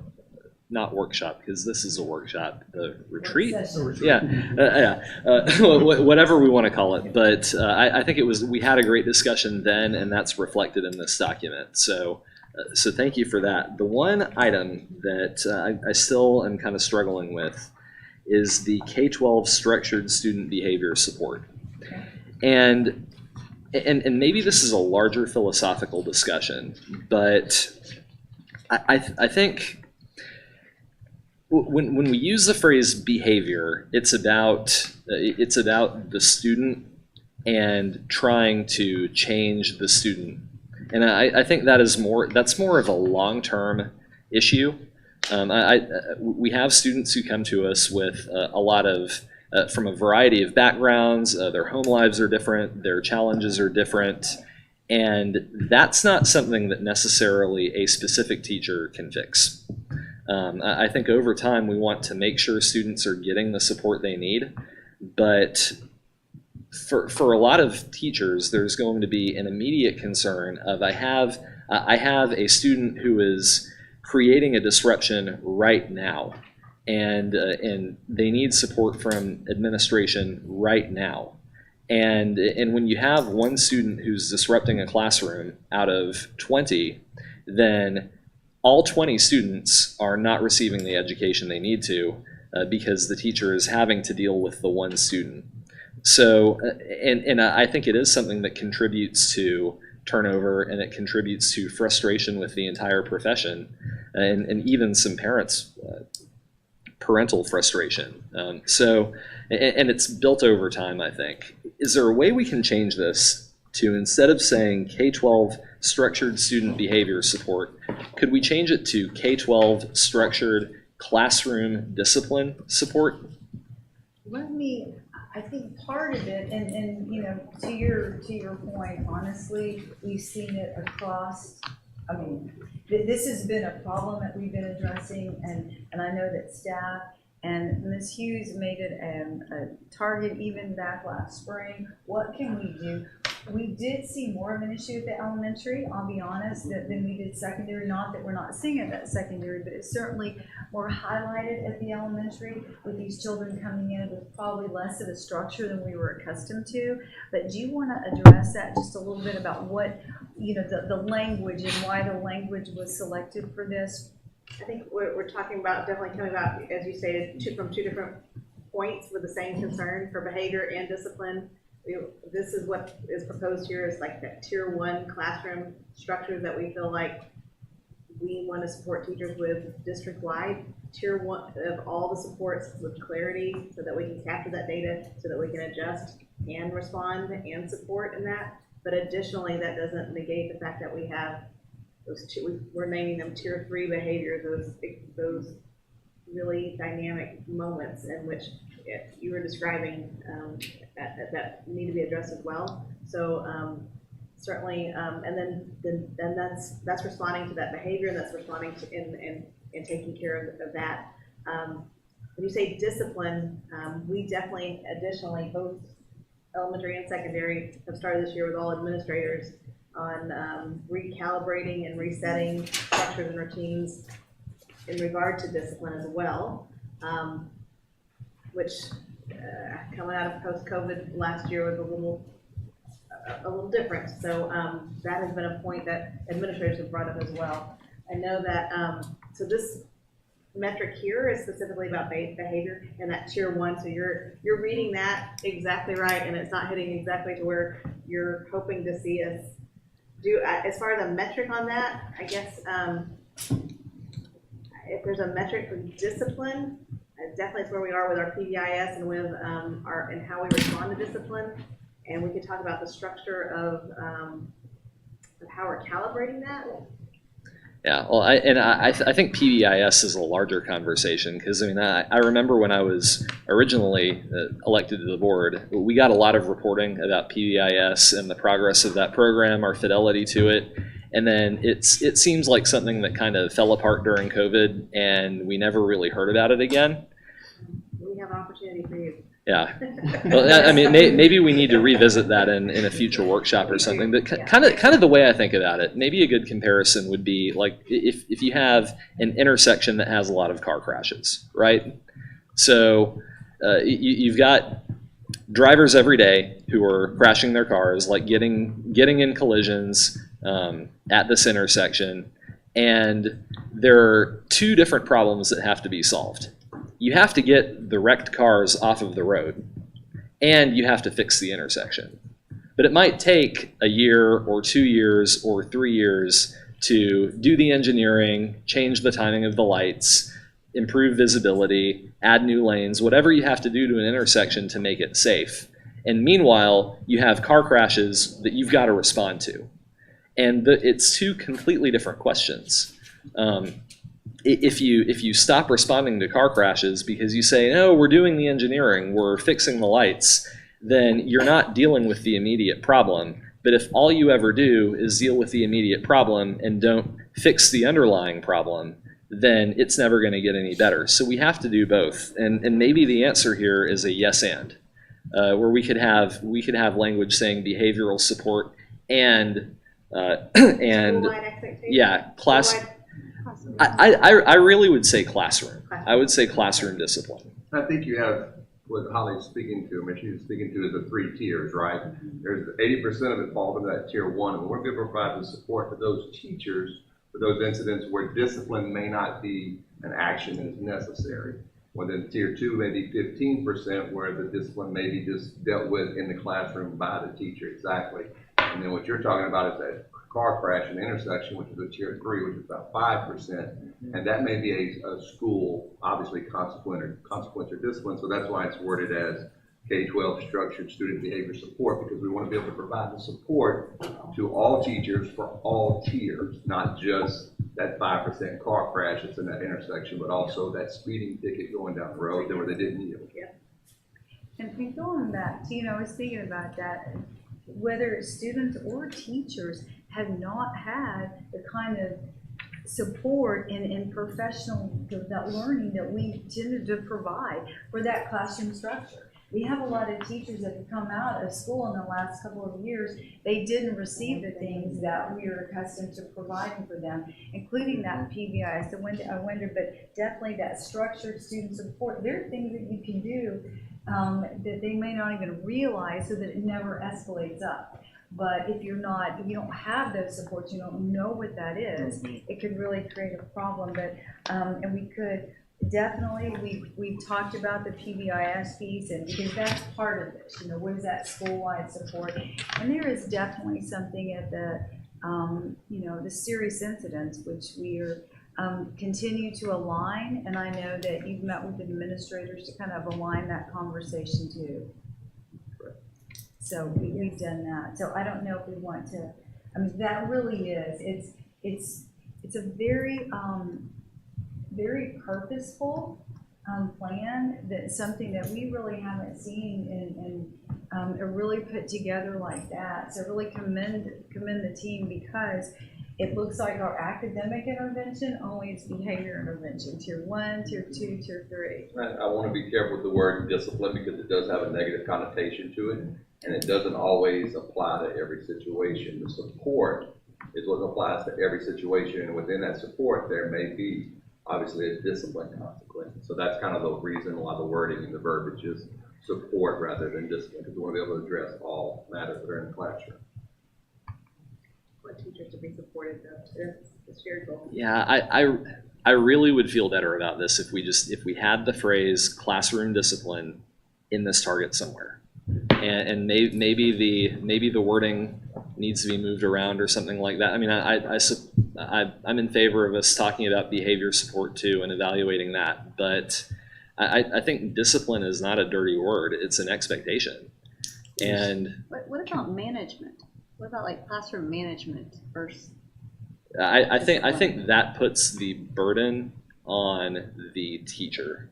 Speaker 6: not workshop, because this is a workshop, the retreat. Whatever we want to call it. But I think we had a great discussion then, and that's reflected in this document. So thank you for that. The one item that I still am kind of struggling with is the K-12 structured student behavior support. And and maybe this is a larger philosophical discussion, but I think when we use the phrase behavior, it's about the student and trying to change the student. And I think that's more of a long-term issue. We have students who come to us with a lot of, from a variety of backgrounds, their home lives are different, their challenges are different, and that's not something that necessarily a specific teacher can fix. I think over time we want to make sure students are getting the support they need, but for a lot of teachers, there's going to be an immediate concern of I have a student who is creating a disruption right now, and they need support from administration right now. And when you have one student who's disrupting a classroom out of 20, then all 20 students are not receiving the education they need to because the teacher is having to deal with the one student. So, and I think it is something that contributes to turnover, and it contributes to frustration with the entire profession, and even some parents' parental frustration. And it's built over time, I think. Is there a way we can change this to, instead of saying K-12 structured student behavior support, could we change it to K-12 structured classroom discipline support?
Speaker 14: I think part of it, and you know, to your point, honestly, we've seen it across. I mean, this has been a problem that we've been addressing, and I know that staff and Ms. Hughes made it a target even back last spring. What can we do? We did see more of an issue at the elementary, I'll be honest, than we did secondary. Not that we're not seeing it at secondary, but it's certainly more highlighted at the elementary with these children coming in with probably less of a structure than we were accustomed to. But do you want to address that just a little bit about what, you know, the language and why the language was selected for this?
Speaker 15: I think we're talking about definitely coming about, as you stated, from two different points with the same concern for behavior and discipline. This is what is proposed here is like that tier 1 classroom structure that we feel like we want to support teachers with district-wide. Tier 1 of all the supports with clarity so that we can capture that data so that we can adjust and respond and support in that. But additionally, that doesn't negate the fact that we have those two, we're naming them tier 3 behaviors, those really dynamic moments in which you were describing that need to be addressed as well. So certainly, and then that's responding to that behavior, and that's responding to and taking care of that. When you say discipline, we definitely additionally, both elementary and secondary, have started this year with all administrators on recalibrating and resetting structures and routines in regard to discipline as well, which coming out of post-COVID last year was a little different. So that has been a point that administrators have brought up as well. I know that, so this metric here is specifically about behavior and that tier 1. So you're reading that exactly right, and it's not hitting exactly to where you're hoping to see us do. As far as a metric on that, I guess if there's a metric for discipline, definitely it's where we are with our PBIS and with and how we respond to discipline. And we could talk about the structure of how we're calibrating that.
Speaker 6: Yeah, well, I think PBIS is a larger conversation because I remember when I was originally elected to the board, we got a lot of reporting about PBIS and the progress of that program, our fidelity to it, and then it seems like something that kind of fell apart during COVID, and we never really heard about it again.
Speaker 15: We have an opportunity for you.
Speaker 6: Yeah, well, I mean, maybe we need to revisit that in a future workshop or something. But kind of the way I think about it, maybe a good comparison would be like if you have an intersection that has a lot of car crashes, right? So you've got drivers every day who are crashing their cars, like getting in collisions at this intersection, and there are two different problems that have to be solved. You have to get the wrecked cars off of the road, and you have to fix the intersection. But it might take a year or 2 years or 3 years to do the engineering, change the timing of the lights, improve visibility, add new lanes, whatever you have to do to an intersection to make it safe. And meanwhile, you have car crashes that you've got to respond to. And it's two completely different questions. If you stop responding to car crashes because you say, no, we're doing the engineering, we're fixing the lights, then you're not dealing with the immediate problem. But if all you ever do is deal with the immediate problem and don't fix the underlying problem, then it's never going to get any better. So we have to do both. And maybe the answer here is a yes and, where we could have language saying behavioral support and
Speaker 15: School-wide expectations?
Speaker 6: yeah, class.
Speaker 15: School-wide-
Speaker 6: I really would say classroom. I would say classroom discipline.
Speaker 16: I think you have what Holly's speaking to, I mean, she's speaking to is the 3 tiers, right? There's 80% of it falls into that tier 1, and we're going to provide the support for those teachers for those incidents where discipline may not be an action that is necessary. Within tier 2, maybe 15% where the discipline may be just dealt with in the classroom by the teacher, exactly. And then what you're talking about is that car crash and intersection, which is a tier 3, which is about 5%, and that may be a school, obviously consequence or discipline, so that's why it's worded as K-12 structured student behavior support, because we want to be able to provide the support to all teachers for all tiers, not just that 5% car crash that's in that intersection, but also that speeding ticket going down the road where they didn't yield.
Speaker 14: And going back, I was thinking about that, whether students or teachers have not had the kind of support and professional that learning that we tended to provide for that classroom structure. We have a lot of teachers that have come out of school in the last couple of years. They didn't receive the things that we are accustomed to providing for them, including that PBI. So I wonder, but definitely that structured student support. There are things that you can do that they may not even realize so that it never escalates up. But if you don't have those supports, you don't know what that is, it could really create a problem. But, and we could definitely, we talked about the PBIS piece, and because that's part of this, what is that school-wide support? And there is definitely something at the, the serious incidents, which we are, continue to align. And I know that you've met with administrators to kind of align that conversation too. So we've done that. So I don't know if we want to, that really is, it's a very, very purposeful plan, that's something that we really haven't seen and really put together like that. So really commend the team, because it looks like our academic intervention only is behavior intervention, tier 1, tier 2, tier 3.
Speaker 16: I want to be careful with the word discipline because it does have a negative connotation to it, and it doesn't always apply to every situation. The support is what applies to every situation, and within that support there may be obviously a discipline consequence. So that's kind of the reason why the wording and the verbiage is support rather than discipline, because we want to be able to address all matters that are in the classroom.
Speaker 15: Want teachers to be supported though, that's the shared goal.
Speaker 6: Yeah, I really would feel better about this if we had the phrase classroom discipline in this target somewhere, and maybe the wording needs to be moved around or something like that. I mean, I'm in favor of us talking about behavior support too and evaluating that, but I think discipline is not a dirty word; it's an expectation. And
Speaker 7: what about management? What about like classroom management versus?
Speaker 6: I think that puts the burden on the teacher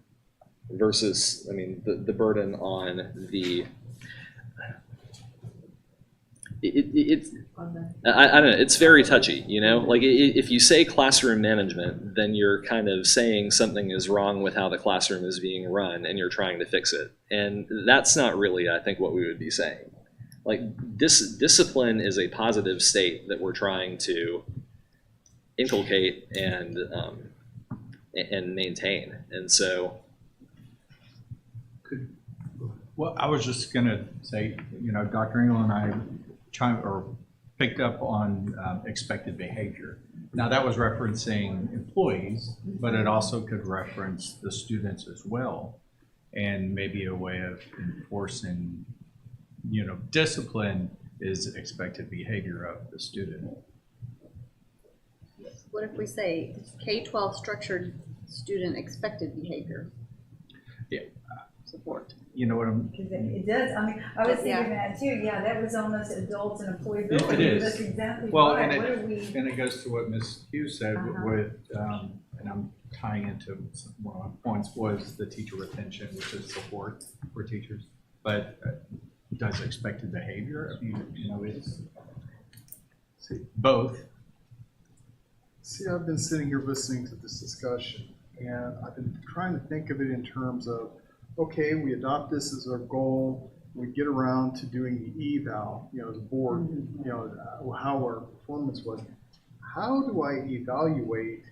Speaker 6: versus, the burden on the. I don't know. It's very touchy, Like if you say classroom management, then you're kind of saying something is wrong with how the classroom is being run, and you're trying to fix it. And that's not really, I think, what we would be saying. Like discipline is a positive state that we're trying to inculcate and maintain, and so.
Speaker 5: Well, I was just going to say, Dr. Engel and I picked up on expected behavior. Now that was referencing employees, but it also could reference the students as well, and maybe a way of enforcing, discipline is expected behavior of the student.
Speaker 7: What if we say K-12 structured student expected behavior?
Speaker 5: Yeah.
Speaker 7: Support.
Speaker 5: You know what I'm,
Speaker 14: Because it does, I mean, I was thinking that too, yeah, that was almost adults and employability.
Speaker 5: It is.
Speaker 14: That's exactly
Speaker 5: well,
Speaker 14: right,
Speaker 5: and
Speaker 14: what are
Speaker 5: it,
Speaker 14: we?
Speaker 5: and it goes to what Ms. Hughes said
Speaker 14: Uh-huh.
Speaker 5: with, and I'm tying into one of my points was the teacher retention, which is support for teachers. But does expected behavior, you know, it's both.
Speaker 11: See, I've been sitting here listening to this discussion, and I've been trying to think of it in terms of, okay, we adopt this as our goal, we get around to doing the eval, you know, the board, you know, how our performance was. How do I evaluate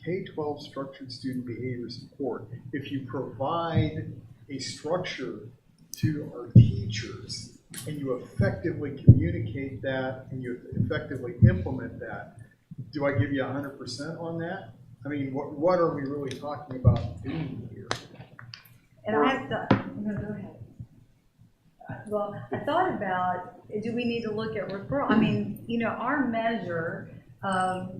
Speaker 11: K-12 structured student behavior support if you provide a structure to our teachers and you effectively communicate that and you effectively implement that? Do I give you 100% on that? I mean, what are we really talking about doing here?
Speaker 14: And I thought, no, go ahead. Well, I thought about, do we need to look at referral? I mean, you know, our measure of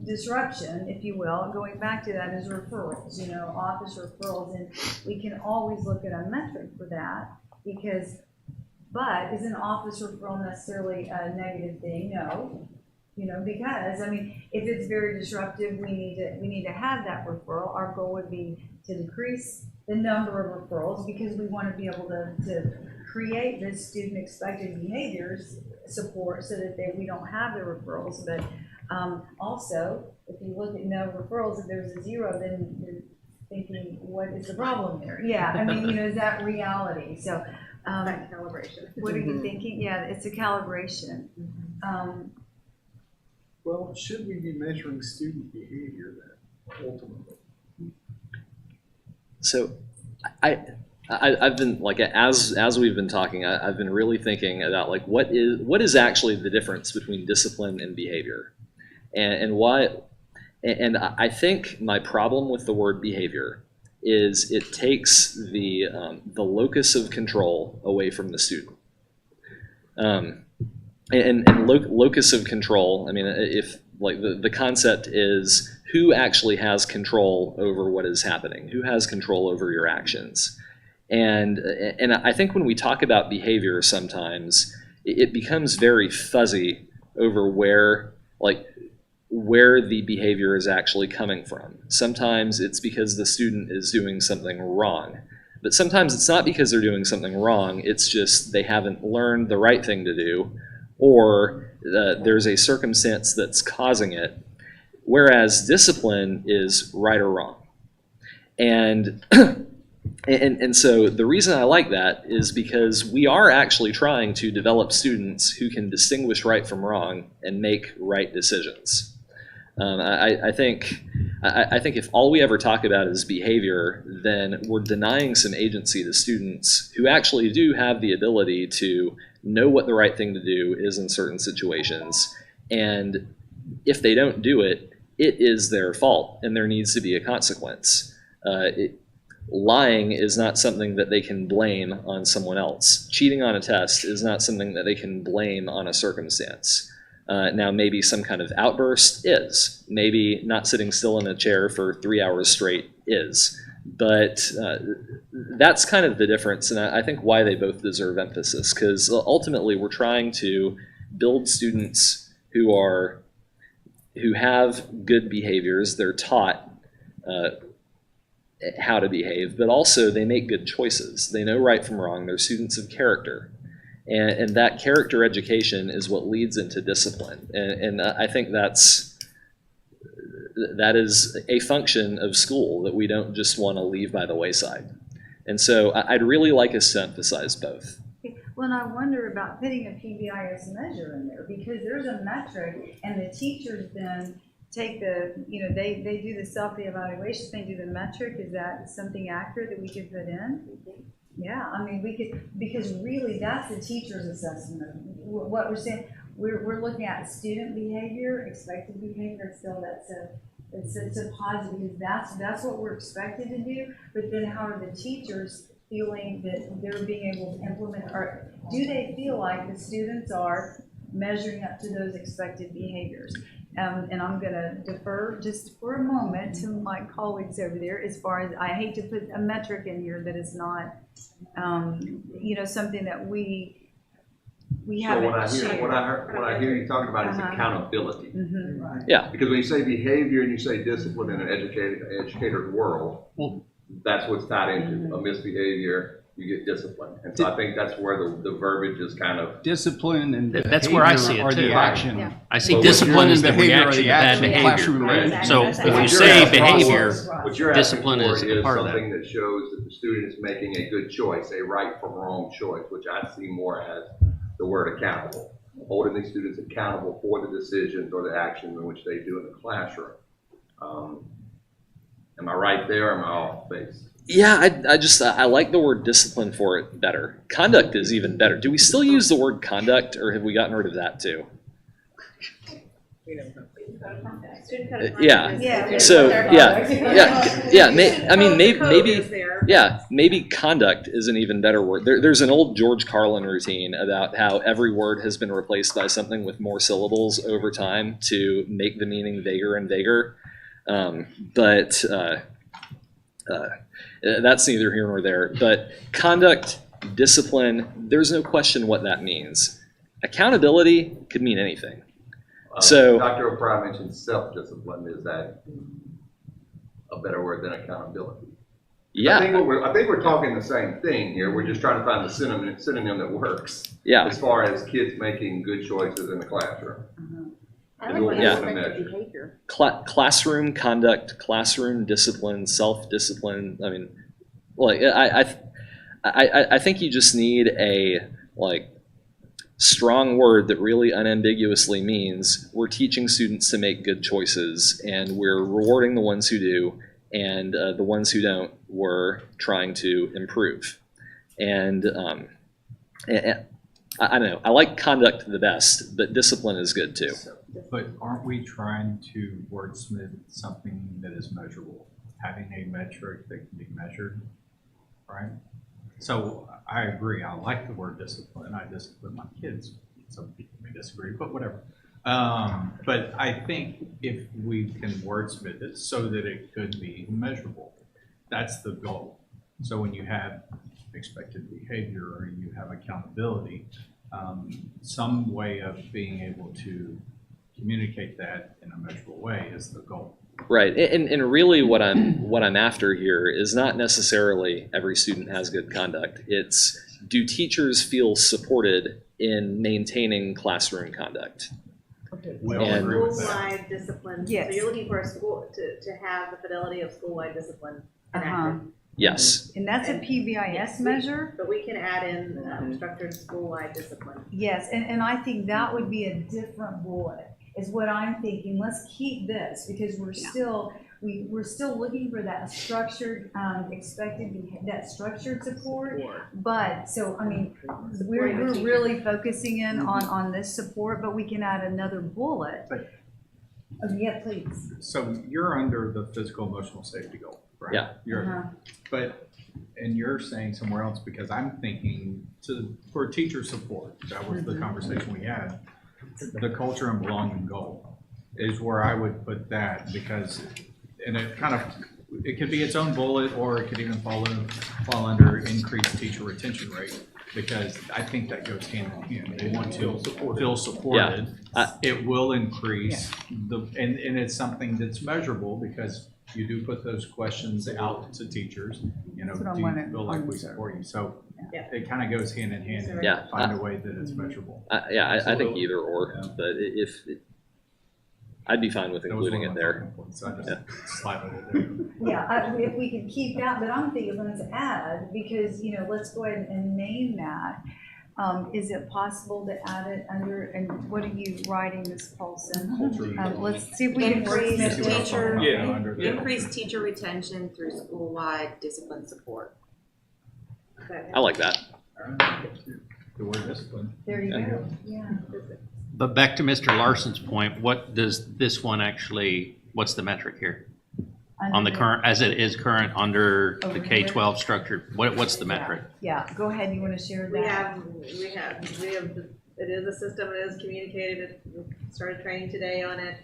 Speaker 14: disruption, if you will, going back to that, is referrals, you know, office referrals. And we can always look at a metric for that because, but is an office referral necessarily a negative thing? No. You know, because, I mean, if it's very disruptive, we need to have that referral. Our goal would be to decrease the number of referrals because we want to be able to create this student expected behaviors support so that we don't have the referrals. But also, if you look at no referrals, if there's a zero, then you're thinking, what is the problem there? Yeah, I mean, you know, is that reality? So,
Speaker 15: That calibration.
Speaker 14: what are you thinking? Yeah, it's a calibration.
Speaker 11: Well, should we be measuring student behavior then, ultimately?
Speaker 6: So I've been like, as we've been talking, I've been really thinking about like what is actually the difference between discipline and behavior, and why. And I think my problem with the word behavior is it takes the locus of control away from the student. Locus of control, I mean, if like the concept is who actually has control over what is happening, who has control over your actions. And I think when we talk about behavior sometimes, it becomes very fuzzy over where the behavior is actually coming from. Sometimes it's because the student is doing something wrong. But sometimes it's not because they're doing something wrong, it's just they haven't learned the right thing to do, or there's a circumstance that's causing it, whereas discipline is right or wrong. And so the reason I like that is because we are actually trying to develop students who can distinguish right from wrong and make right decisions. I think if all we ever talk about is behavior, then we're denying some agency to students who actually do have the ability to know what the right thing to do is in certain situations. And if they don't do it, it is their fault and there needs to be a consequence. Lying is not something that they can blame on someone else. Cheating on a test is not something that they can blame on a circumstance. Now, maybe some kind of outburst is. Maybe not sitting still in a chair for 3 hours straight is. But that's kind of the difference, and I think why they both deserve emphasis, because ultimately we're trying to build students who have good behaviors. They're taught how to behave, but also they make good choices. They know right from wrong. They're students of character. And that character education is what leads into discipline. And I think that is a function of school that we don't just want to leave by the wayside. And so I'd really like us to emphasize both.
Speaker 14: Well, and I wonder about putting a PBIS measure in there because there's a metric and the teachers then take they do the self-evaluation, they do the metric. Is that something accurate that we could put in? Yeah, I mean, we could, because really that's the teacher's assessment of what we're saying. We're looking at student behavior, expected behavior, still it's a positive because that's what we're expected to do. But then how are the teachers feeling that they're being able to implement, or do they feel like the students are measuring up to those expected behaviors? And I'm gonna defer just for a moment to my colleagues over there as far as, I hate to put a metric in here that is not, something that we
Speaker 16: So
Speaker 14: haven't
Speaker 16: what I hear you talking about is
Speaker 14: Uh-huh.
Speaker 16: accountability.
Speaker 14: Mhm.
Speaker 6: Yeah.
Speaker 16: Because when you say behavior and you say discipline in an educator's world,
Speaker 12: Well-
Speaker 16: that's what's tied into a misbehavior, you get discipline. And so I think that's where the verbiage is kind of.
Speaker 12: Discipline and
Speaker 9: That's where I see
Speaker 12: behavior
Speaker 9: it
Speaker 12: are the
Speaker 9: too.
Speaker 12: action.
Speaker 7: Yeah.
Speaker 9: I see
Speaker 16: But
Speaker 9: discipline as the
Speaker 12: behavior or
Speaker 9: reaction
Speaker 12: the
Speaker 9: to bad
Speaker 12: action, classroom
Speaker 9: behavior.
Speaker 12: related.
Speaker 9: So
Speaker 14: Exactly.
Speaker 9: if you
Speaker 16: What
Speaker 9: say
Speaker 16: you're asking
Speaker 9: behavior,
Speaker 16: for- What you're asking
Speaker 9: discipline
Speaker 16: for
Speaker 9: is a part of that.
Speaker 16: something that shows that the student is making a good choice, a right from wrong choice, which I see more as the word accountable. Holding these students accountable for the decisions or the actions in which they do in the classroom. Am I right there or am I off base?
Speaker 6: Yeah, I like the word discipline for it better. Conduct is even better. Do we still use the word conduct, or have we gotten rid of that too?
Speaker 15: Student code of conduct
Speaker 6: Yeah.
Speaker 15: is-
Speaker 14: Yeah.
Speaker 15: is
Speaker 6: So,
Speaker 15: what they're
Speaker 6: yeah,
Speaker 15: called.
Speaker 6: I mean,
Speaker 15: The code
Speaker 6: maybe,
Speaker 15: is there.
Speaker 6: yeah, maybe conduct is an even better word. There's an old George Carlin routine about how every word has been replaced by something with more syllables over time to make the meaning vaguer and vaguer. But that's neither here nor there. But conduct, discipline, there's no question what that means. Accountability could mean anything. So-
Speaker 16: Dr. O'Brien mentioned self-discipline. Is that a better word than accountability?
Speaker 6: Yeah,
Speaker 16: I think we're talking the same thing here. We're just trying to find the synonym that works.
Speaker 6: yeah.
Speaker 16: As far as kids making good choices in the classroom.
Speaker 7: I
Speaker 16: Yeah.
Speaker 7: like
Speaker 16: Yeah.
Speaker 7: expected behavior.
Speaker 6: Classroom conduct, classroom discipline, self-discipline. I mean, like I think you just need a strong word that really unambiguously means we're teaching students to make good choices, and we're rewarding the ones who do, and the ones who don't, we're trying to improve. And I don't know. I like conduct the best, but discipline is good too.
Speaker 5: But aren't we trying to wordsmith something that is measurable? Having a metric that can be measured, right? So I agree. I like the word discipline. I discipline my kids. Some people may disagree, but whatever. But I think if we can wordsmith it so that it could be measurable, that's the goal. So when you have expected behavior or you have accountability, some way of being able to communicate that in a measurable way is the goal.
Speaker 6: Right, and really what I'm after here is not necessarily every student has good conduct. It's, do teachers feel supported in maintaining classroom conduct?
Speaker 5: We all
Speaker 6: And-
Speaker 5: agree with that.
Speaker 15: School-wide discipline.
Speaker 14: Yes.
Speaker 15: So you're looking for a school to have the fidelity of school-wide discipline enacted.
Speaker 6: Yes.
Speaker 14: And that's a PBIS measure?
Speaker 15: But we can add in structured school-wide discipline.
Speaker 14: Yes, and I think that would be a different bullet, is what I'm thinking. Let's keep this, because we're still looking for that structured, that structured support. But, so, I mean, we're really focusing in on this support, but we can add another bullet.
Speaker 5: But-
Speaker 14: Oh, yeah, please.
Speaker 5: So you're under the physical emotional safety goal, right?
Speaker 6: Yeah.
Speaker 14: Uh-huh.
Speaker 5: And you're saying somewhere else, because I'm thinking for teacher support, that was the conversation we had. The culture and belonging goal is where I would put that, because, and it could be its own bullet, or it could even fall under increased teacher retention rate, because I think that goes hand in hand. They want to feel supported. It will increase and it's something that's measurable, because you do put those questions out to teachers,
Speaker 14: That's what I
Speaker 5: do you
Speaker 14: wanted
Speaker 5: feel like
Speaker 14: on
Speaker 5: we
Speaker 14: there.
Speaker 5: support you? So
Speaker 15: Yeah.
Speaker 5: it kind of goes hand in hand, and
Speaker 6: Yeah.
Speaker 5: find a way that it's measurable.
Speaker 6: I think either or,
Speaker 5: Yeah.
Speaker 6: but if I'd be fine with
Speaker 5: That was
Speaker 6: including
Speaker 5: one
Speaker 6: it
Speaker 5: of my
Speaker 6: there.
Speaker 5: talking points. I just
Speaker 6: Yeah.
Speaker 5: slapped it in there.
Speaker 14: Yeah, if we could keep that, but I'm thinking let's add, because, let's go ahead and name that. Is it possible to add it under, and what are you writing, Ms. Paulson? Let's see if we can
Speaker 4: Increase
Speaker 14: wordsmith it.
Speaker 4: teacher,
Speaker 5: Yeah, under the-
Speaker 4: increase teacher retention through school-wide discipline support.
Speaker 6: I like that.
Speaker 5: The word discipline.
Speaker 14: There you go, yeah.
Speaker 9: But back to Mr. Larson's point, what does this one actually, what's the metric here? On the current, as it is current under the
Speaker 14: Over
Speaker 9: K-12 structure, what's the metric?
Speaker 14: Yeah, go ahead, you wanna share that?
Speaker 15: It is a system, it is communicated, we started training today on it.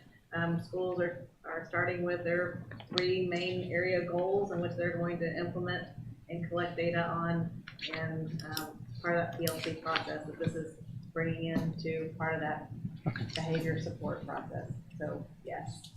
Speaker 15: Schools are starting with their 3 main area goals in which they're going to implement and collect data on, and part of that PLC process that this is bringing into part of that behavior support process. So, yes.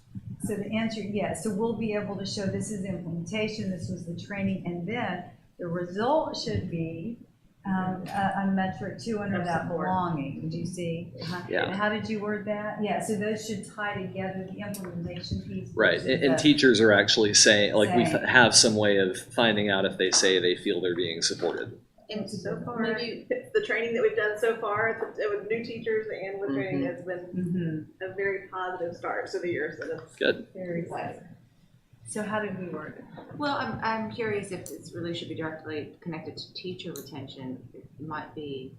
Speaker 14: So the answer, yes, so we'll be able to show this is implementation, this was the training, and then the result should be a metric 2 under that
Speaker 15: Support.
Speaker 14: belonging, did you see?
Speaker 6: Yeah.
Speaker 14: And how did you word that? Yeah, so those should tie together, the implementation piece.
Speaker 6: Right,
Speaker 14: versus
Speaker 6: and
Speaker 14: the-
Speaker 6: teachers are actually saying, like, we
Speaker 14: Saying.
Speaker 6: have some way of finding out if they say they feel they're being supported.
Speaker 15: And so far, the training that we've done so far with new teachers and with training has been a very positive start to the year. So that's
Speaker 6: Good.
Speaker 14: Very exciting. So how did we word it?
Speaker 4: Well, I'm curious if this really should be directly connected to teacher retention. It might be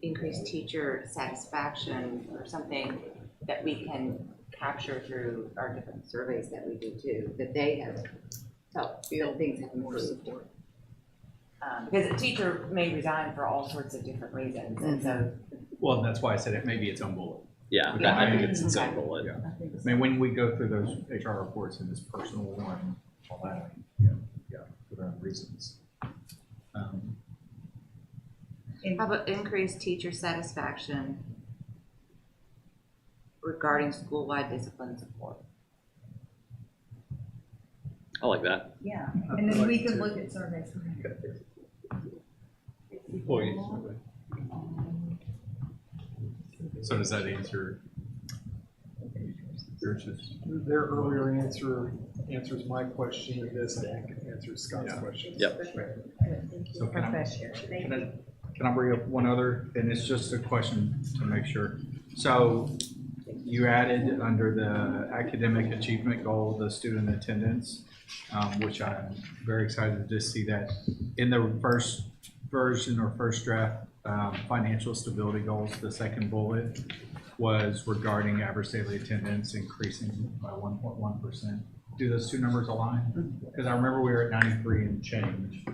Speaker 4: increased teacher satisfaction or something that we can capture through our different surveys that we do too, that they have felt that things have more support. Because a teacher may resign for all sorts of different reasons, and so.
Speaker 5: Well, that's why I said it may be its own bullet.
Speaker 6: Yeah,
Speaker 5: Yeah.
Speaker 6: I think it's its own
Speaker 5: Okay.
Speaker 6: bullet.
Speaker 5: Yeah. I mean, when we go through those HR reports and this personal one, all that, yeah, for their own reasons.
Speaker 4: How about increased teacher satisfaction regarding school-wide discipline support?
Speaker 6: I like that.
Speaker 14: Yeah, and then we can look at surveys.
Speaker 5: Employees. So does that answer yours?
Speaker 11: Their earlier answers my question, and this, I think, answers Scott's
Speaker 5: Yeah.
Speaker 11: question.
Speaker 6: Yep.
Speaker 5: So can I bring up one other, and it's just a question to make sure. So you added under the academic achievement goal, the student attendance, which I'm very excited to see that. In the first version or first draft, financial stability goals, the second bullet was regarding average daily attendance increasing by 1.1%. Do those two numbers align? Because I remember we were at 93 and change.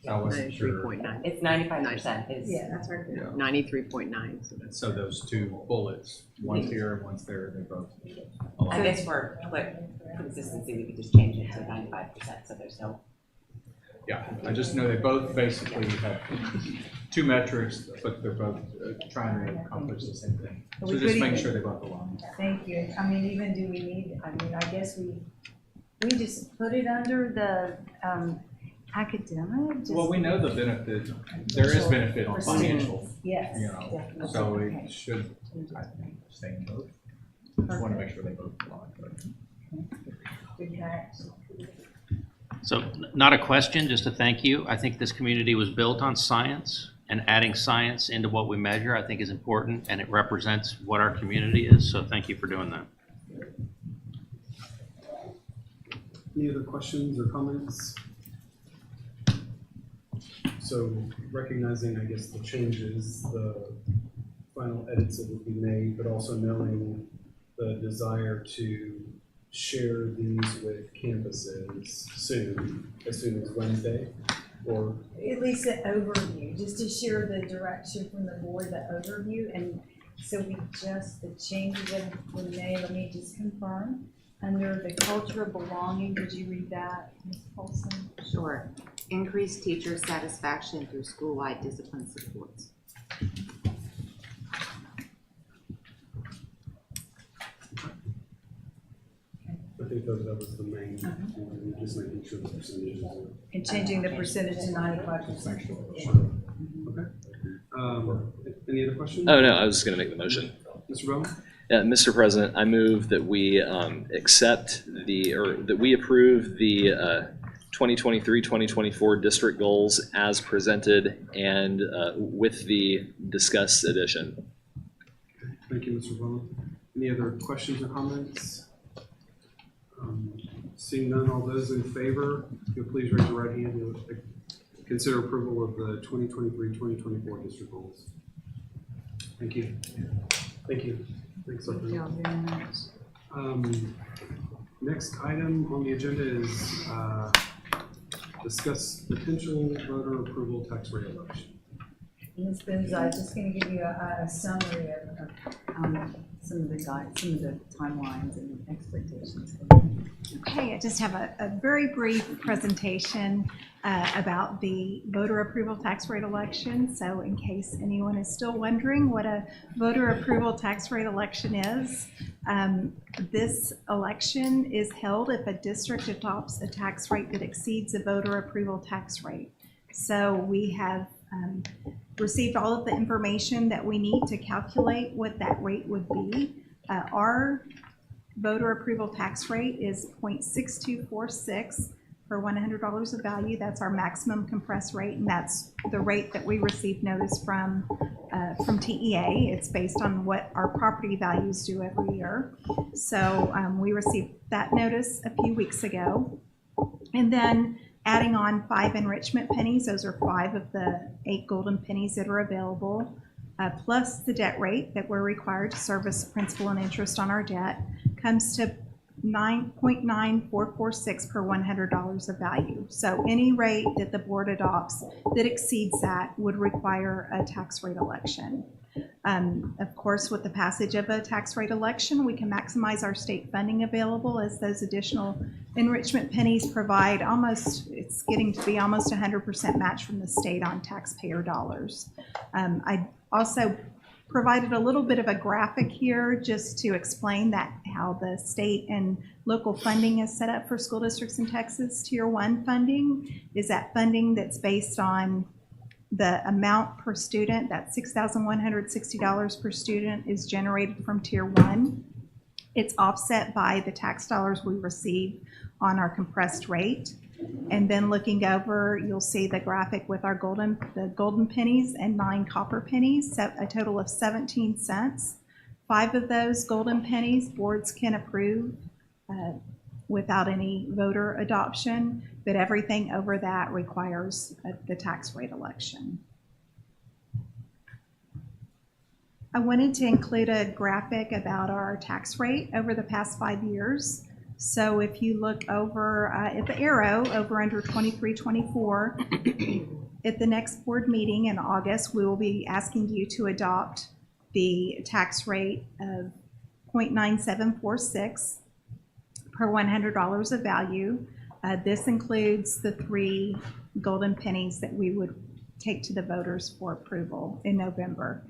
Speaker 5: So I wasn't sure.
Speaker 17: 93.9.
Speaker 4: It's 95% is.
Speaker 15: Yeah, that's right.
Speaker 5: Yeah.
Speaker 17: 93.9.
Speaker 5: So those two bullets, one's here and one's there, they both
Speaker 4: I
Speaker 5: align.
Speaker 4: guess for quick consistency, we could just change it to 95%, so there's no.
Speaker 5: Yeah, I just know they both basically have two metrics, but they're both trying to accomplish the same thing.
Speaker 14: But
Speaker 5: So
Speaker 14: we
Speaker 5: just
Speaker 14: could
Speaker 5: make
Speaker 14: even-
Speaker 5: sure they both align.
Speaker 14: Thank you. I mean, even do we need, I mean, I guess we just put it under the academic? just-
Speaker 5: Well, we know the benefit, there is benefit on
Speaker 14: For
Speaker 5: financial,
Speaker 14: students. Yes.
Speaker 5: you know,
Speaker 14: definitely.
Speaker 5: so
Speaker 14: Okay.
Speaker 5: it should, I think, stay in both. Just want to make sure they both align.
Speaker 14: Good catch.
Speaker 9: So not a question, just a thank you. I think this community was built on science, and adding science into what we measure, I think, is important, and it represents what our community is. So thank you for doing that.
Speaker 1: Any other questions or comments? So recognizing, I guess, the changes, the final edits that would be made, but also knowing the desire to share these with campuses soon, as soon as Wednesday, or
Speaker 14: At least an overview, just to share the direction from the board, the overview, and so we just, the changes that were made, let me just confirm. Under the culture of belonging, did you read that, Ms. Paulson?
Speaker 4: Sure. Increase teacher satisfaction through school-wide discipline supports.
Speaker 1: I think that was the main, just making sure the percentages are.
Speaker 14: And changing the percentage to 95%.
Speaker 1: Okay. Any other questions?
Speaker 6: Oh, no, I was just going to make the motion.
Speaker 1: Mr. Bowman?
Speaker 6: Yeah, Mr. President, I move that we accept that we approve the 2023-2024 district goals as presented and with the discussed addition.
Speaker 1: Thank you, Mr. Bowman. Any other questions or comments? Seeing none, all those in favor, if you'll please raise your right hand. You'll consider approval of the 2023-2024 district goals. Thank you. Thank you. Thanks,
Speaker 14: Thank you all
Speaker 1: everyone.
Speaker 14: very much.
Speaker 1: Next item on the agenda is discuss potential voter approval tax rate election.
Speaker 14: Ms. Benz, I'm just gonna give you a summary of some of the timelines and expectations.
Speaker 10: Okay, I just have a very brief presentation about the voter approval tax rate election. So in case anyone is still wondering what a voter approval tax rate election is, this election is held if a district adopts a tax rate that exceeds a voter approval tax rate. So we have received all of the information that we need to calculate what that rate would be. Our voter approval tax rate is 0.6246 per $100 of value. That's our maximum compressed rate, and that's the rate that we received notice from TEA. It's based on what our property values do every year. So we received that notice a few weeks ago. And then adding on 5 enrichment pennies, those are 5 of the 8 golden pennies that are available, plus the debt rate that we're required to service principal and interest on our debt, comes to 9.9446 per $100 of value. So any rate that the board adopts that exceeds that would require a tax rate election. Of course, with the passage of a tax rate election, we can maximize our state funding available, as those additional enrichment pennies provide it's getting to be almost 100% match from the state on taxpayer dollars. I also provided a little bit of a graphic here just to explain how the state and local funding is set up for school districts in Texas. Tier 1 funding is that funding that's based on the amount per student. That $6,160 per student is generated from Tier 1. It's offset by the tax dollars we receive on our compressed rate. And then looking over, you'll see the graphic with the golden pennies and 9 copper pennies, so a total of 17 cents. 5 of those golden pennies boards can approve without any voter adoption, but everything over that requires the tax rate election. I wanted to include a graphic about our tax rate over the past 5 years. So if you look over at the arrow over under 23-24, at the next board meeting in August, we will be asking you to adopt the tax rate of 0.9746 per $100 of value. This includes the 3 golden pennies that we would take to the voters for approval in November.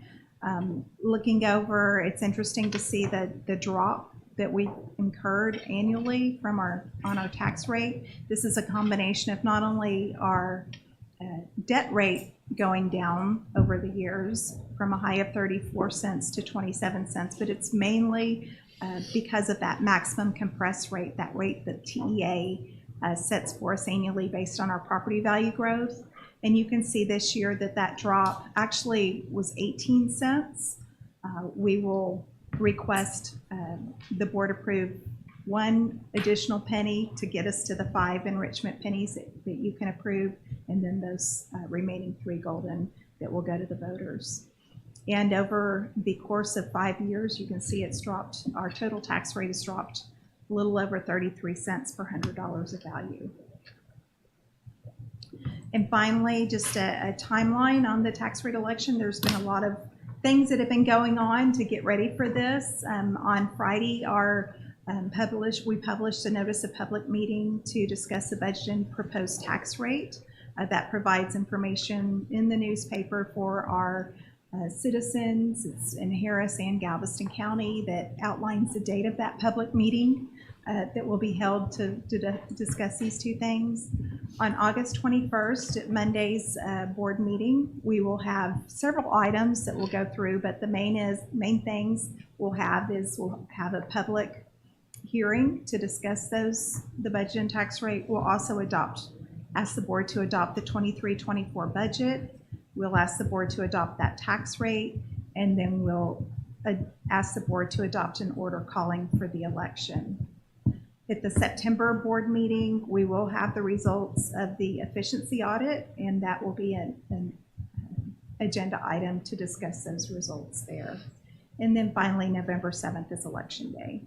Speaker 10: Looking over, it's interesting to see the drop that we incurred annually on our tax rate. This is a combination of not only our debt rate going down over the years from a high of 34 cents to 27 cents, but it's mainly because of that maximum compressed rate, that rate that TEA sets for us annually based on our property value growth. And you can see this year that drop actually was 18 cents. We will request the board approve 1 additional penny to get us to the 5 enrichment pennies that you can approve, and then those remaining 3 golden that will go to the voters. And over the course of 5 years, you can see it's dropped, our total tax rate has dropped a little over 33 cents per $100 of value. And finally, just a timeline on the tax rate election. There's been a lot of things that have been going on to get ready for this. On Friday, we published a notice of public meeting to discuss the budget and proposed tax rate. That provides information in the newspaper for our citizens. It's in Harris and Galveston County that outlines the date of that public meeting that will be held to discuss these 2 things. On August 21st, at Monday's board meeting, we will have several items that we'll go through, but the main things we'll have a public hearing to discuss the budget and tax rate. We'll also ask the board to adopt the 23-24 budget. We'll ask the board to adopt that tax rate, and then we'll ask the board to adopt an order calling for the election. At the September board meeting, we will have the results of the efficiency audit, and that will be an agenda item to discuss those results there. And then finally, November 7th is election day.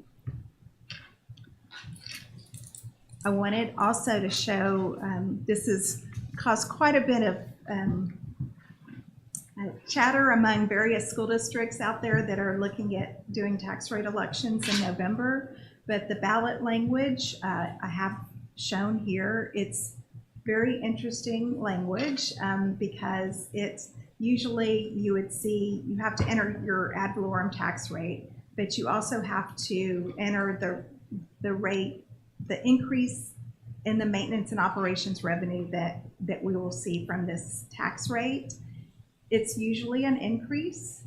Speaker 10: I wanted also to show, this has caused quite a bit of chatter among various school districts out there that are looking at doing tax rate elections in November. But the ballot language I have shown here, it's very interesting language because it's usually you would see, you have to enter your ad valorem tax rate, but you also have to enter the rate, the increase in the maintenance and operations revenue that we will see from this tax rate. It's usually an increase.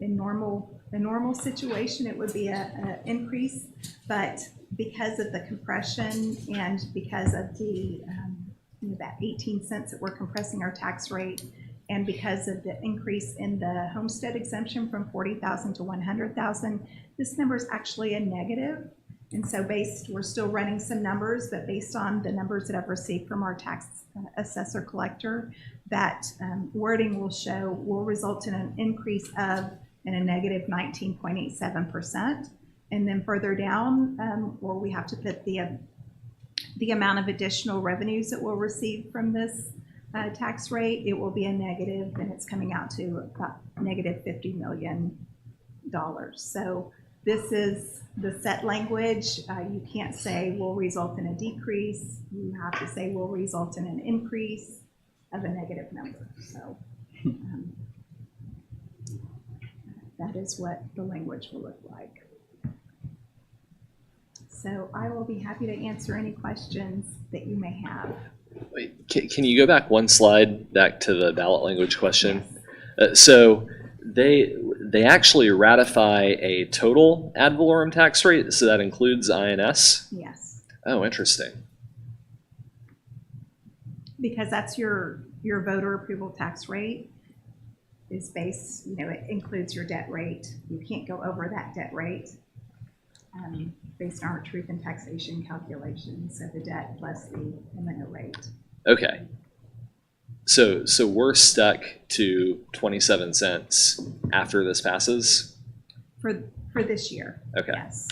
Speaker 10: In a normal situation, it would be an increase, but because of the compression and because of the that 18 cents that we're compressing our tax rate, and because of the increase in the homestead exemption from 40,000 to 100,000, this number is actually a negative. And so we're still running some numbers, but based on the numbers that I've received from our tax assessor collector, that wording will result in an increase of a negative 19.87%. And then further down, where we have to put the amount of additional revenues that we'll receive from this tax rate, it will be a negative, and it's coming out to about negative $50 million. So this is the set language. You can't say will result in a decrease. You have to say will result in an increase of a negative number. So that is what the language will look like. So I will be happy to answer any questions that you may have.
Speaker 6: Wait, can you go back one slide back to the ballot language question? So they actually ratify a total ad valorem tax rate, so that includes INS?
Speaker 10: Yes.
Speaker 6: Oh, interesting.
Speaker 10: Because that's your voter approval tax rate is based, it includes your debt rate. You can't go over that debt rate based on our truth and taxation calculations. So the debt plus the M&O rate.
Speaker 6: Okay. So we're stuck to 27 cents after this passes?
Speaker 10: For this year.
Speaker 6: Okay.
Speaker 10: Yes.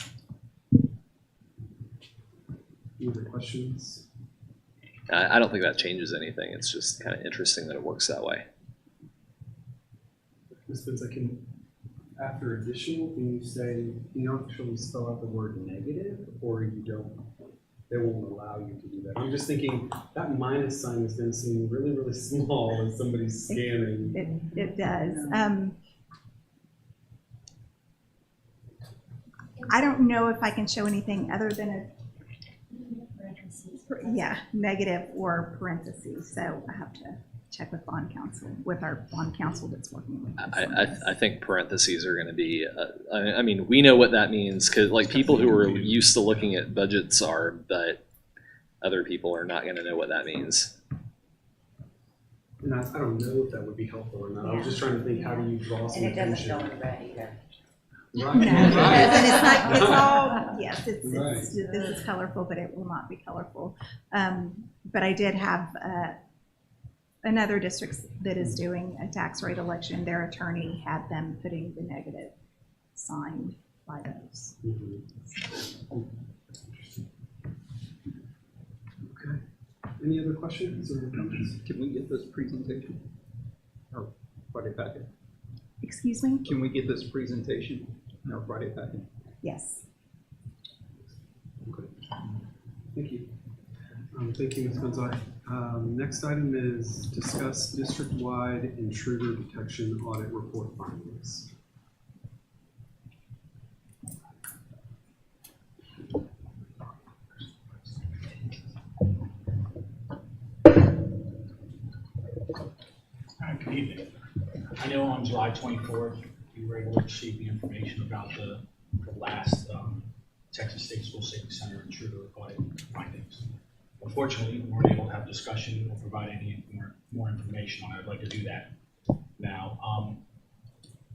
Speaker 1: Any other questions?
Speaker 6: I don't think that changes anything. It's just kind of interesting that it works that way.
Speaker 1: Ms. Spence, after additional, can you actually spell out the word negative, or you don't? They won't allow you to do that. I'm just thinking that minus sign is going to seem really, really small as somebody's scanning.
Speaker 10: It does. I don't know if I can show anything other than negative or parentheses. So I have to check with bond counsel, with our bond counsel that's working with us.
Speaker 6: I think parentheses are going to be, I mean, we know what that means because like people who are used to looking at budgets are, but other people are not going to know what that means.
Speaker 1: And I don't know if that would be helpful or not. I was just trying to think, how do you draw some
Speaker 4: And it doesn't
Speaker 1: attention?
Speaker 4: show in red either.
Speaker 1: Right.
Speaker 10: No,
Speaker 1: Right.
Speaker 10: and it's all, yes, it's,
Speaker 1: Right.
Speaker 10: this is colorful, but it will not be colorful. But I did have another district that is doing a tax rate election. Their attorney had them putting the negative signed by those.
Speaker 1: Okay. Any other questions or comments?
Speaker 12: Can we get this presentation? Or Friday packet?
Speaker 10: Excuse me?
Speaker 12: Can we get this presentation in our Friday packet?
Speaker 10: Yes.
Speaker 1: Okay. Thank you. Thank you, Ms. Benzai. Next item is discuss district-wide intruder detection audit report findings.
Speaker 17: Good evening. I know on July 24th, you were able to receive the information about the last Texas State School Safety Center intruder audit findings. Unfortunately, we weren't able to have discussion or provide any more information on it. I'd like to do that now.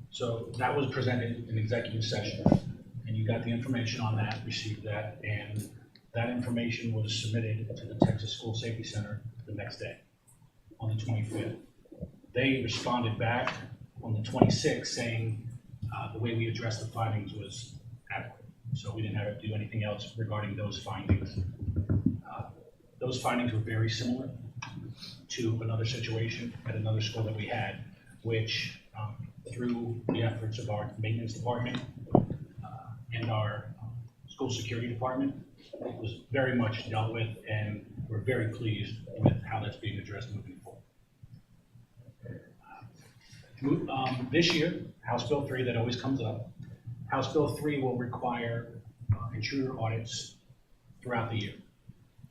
Speaker 17: So that was presented in executive session, and you got the information on that, received that, and that information was submitted to the Texas School Safety Center the next day, on the 25th. They responded back on the 26th saying the way we addressed the findings was adequate. So we didn't have to do anything else regarding those findings. Those findings were very similar to another situation at another school that we had, which through the efforts of our maintenance department and our school security department, it was very much dealt with, and we're very pleased with how that's being addressed moving forward. This year, House Bill 3, that always comes up, House Bill 3 will require intruder audits throughout the year.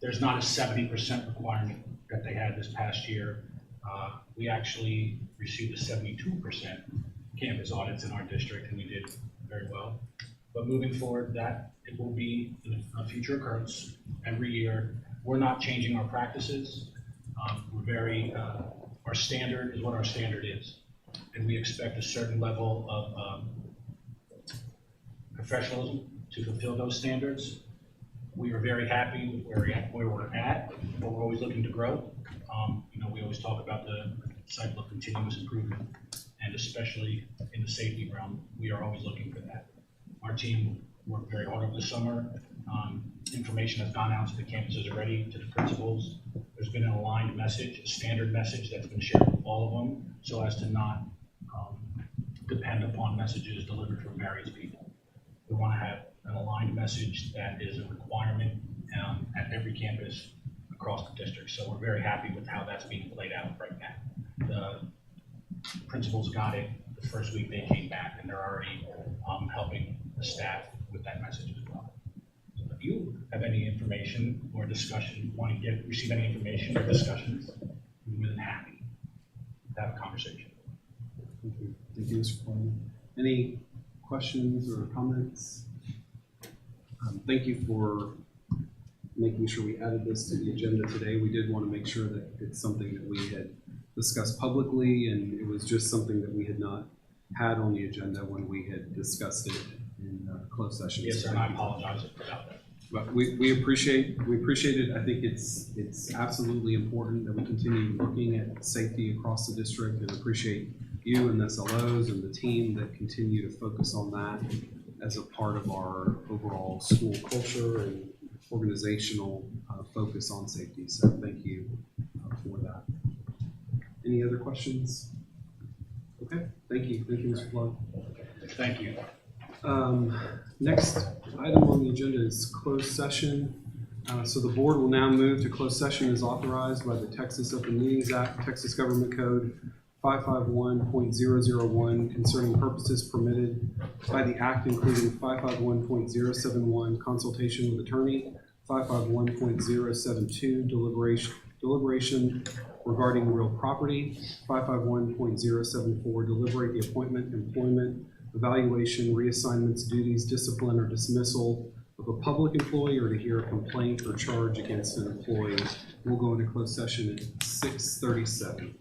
Speaker 17: There's not a 70% requirement that they had this past year. We actually received a 72% campus audits in our district, and we did very well. But moving forward, that it will be a future occurrence every year. We're not changing our practices. We're very, our standard is what our standard is. And we expect a certain level of professionalism to fulfill those standards. We are very happy with where we're at, but we're always looking to grow. We always talk about the cycle of continuous improvement, and especially in the safety realm, we are always looking for that. Our team worked very hard over the summer. Information has gone out to the campuses already, to the principals. There's been an aligned message, a standard message that's been shared with all of them, so as to not depend upon messages delivered from various people. We want to have an aligned message that is a requirement at every campus across the district. So we're very happy with how that's being played out right now. The principals got it the first week they came back, and they're already helping the staff with that message as well. So if you have any information or discussion, want to receive any information or discussions, we're more than happy to have a conversation.
Speaker 1: Thank you. Thank you, Mr. Foreman. Any questions or comments? Thank you for making sure we added this to the agenda today. We did want to make sure that it's something that we had discussed publicly, and it was just something that we had not had on the agenda when we had discussed it in closed session.
Speaker 17: Yes, sir, and I apologize about that.
Speaker 1: But we appreciate it. I think it's absolutely important that we continue looking at safety across the district, and appreciate you and the SLOs and the team that continue to focus on that as a part of our overall school culture and organizational focus on safety. So thank you for that. Any other questions? Okay, thank you. Thank you, Mr. Flood.
Speaker 17: Thank you.
Speaker 1: Next item on the agenda is closed session. So the board will now move to closed session as authorized by the Texas Open Meetings Act, Texas Government Code 551.001 concerning purposes permitted by the act, including 551.071 consultation with attorney, 551.072 deliberation regarding real property, 551.074 deliberate the appointment, employment, evaluation, reassignments, duties, discipline, or dismissal of a public employee, or to hear a complaint or charge against an employee. We'll go into closed session at 6:37.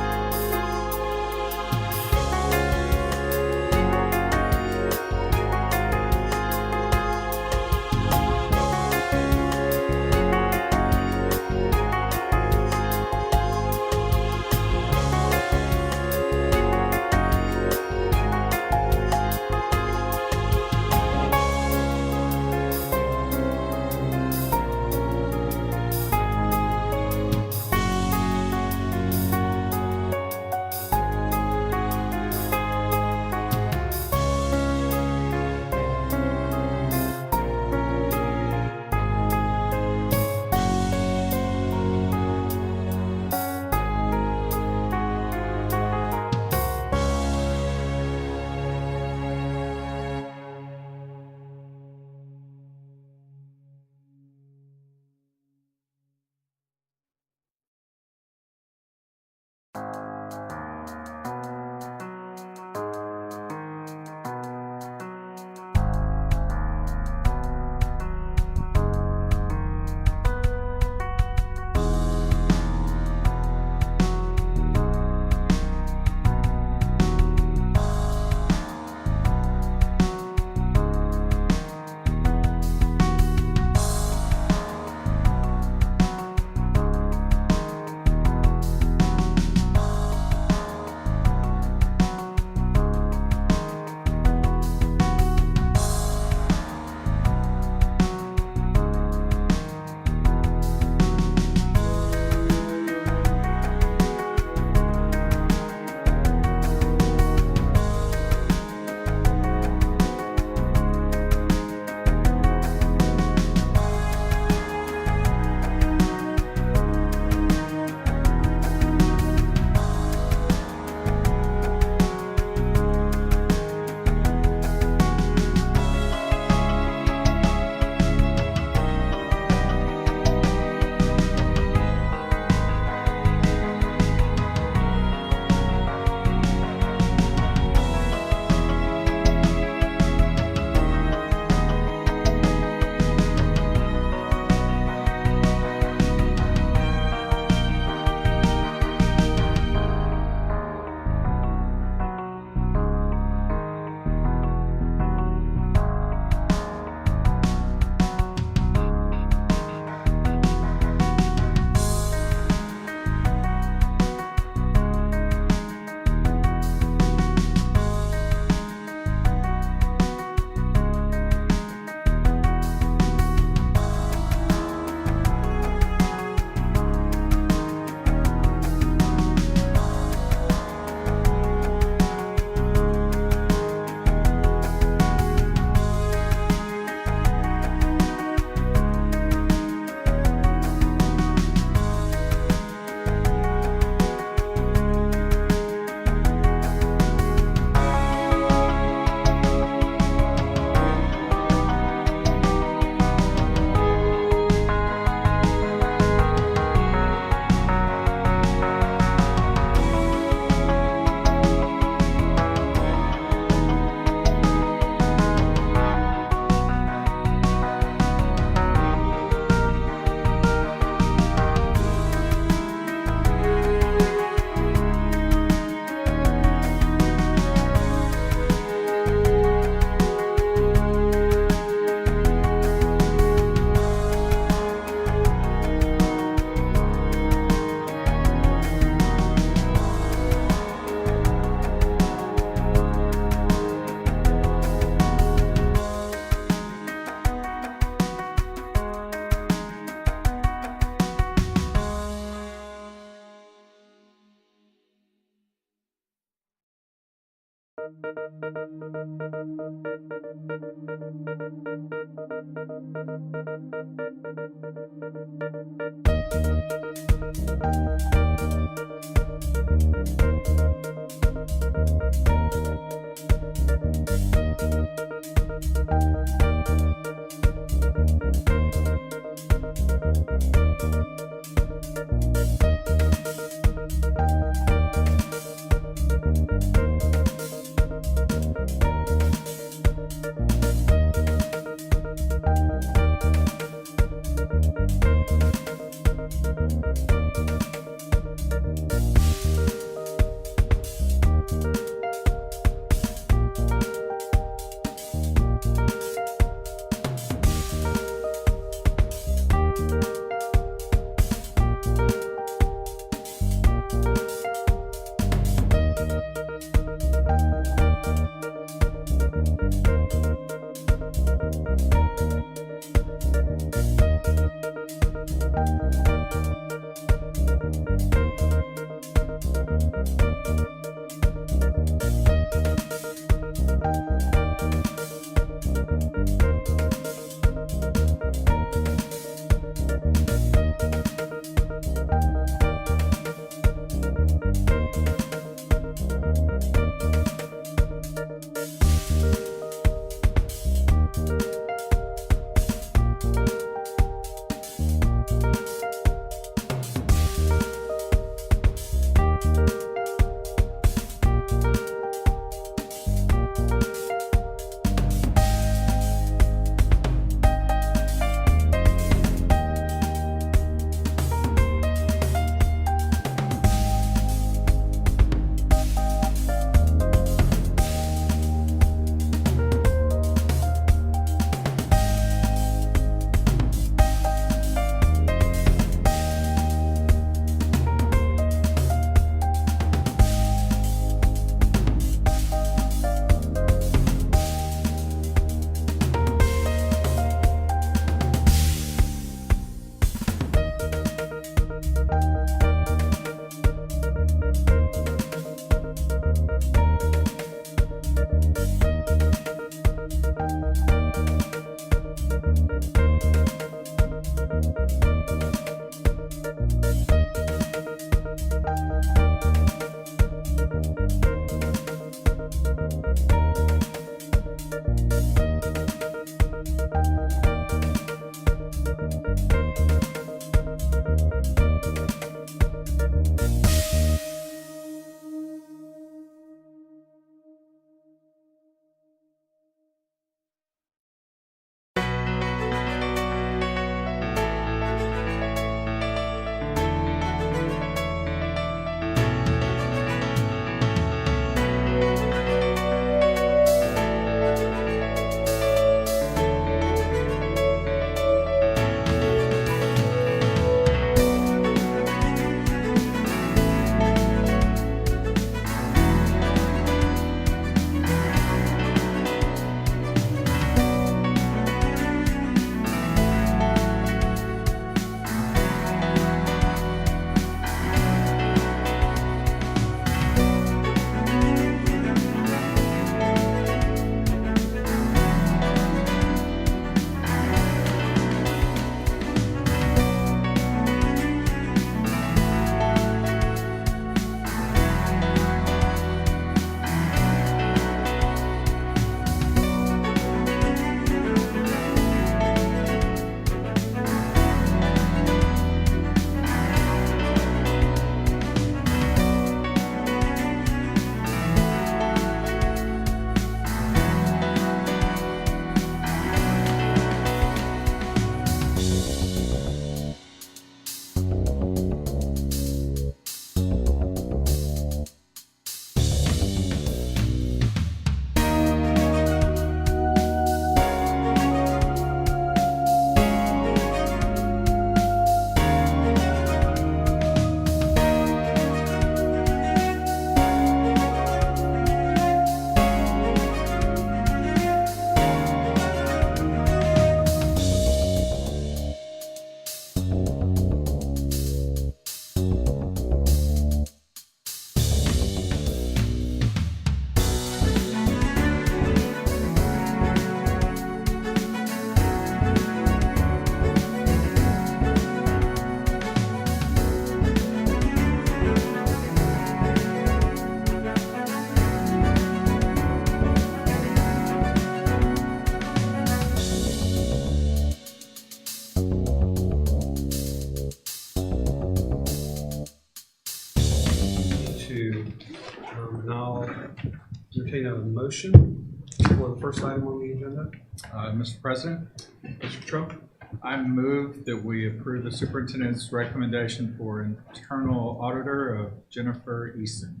Speaker 1: motion for the first item on the agenda?
Speaker 5: Mr. President,
Speaker 1: Mr. Trump?
Speaker 5: I move that we approve the superintendent's recommendation for internal auditor of Jennifer Easton.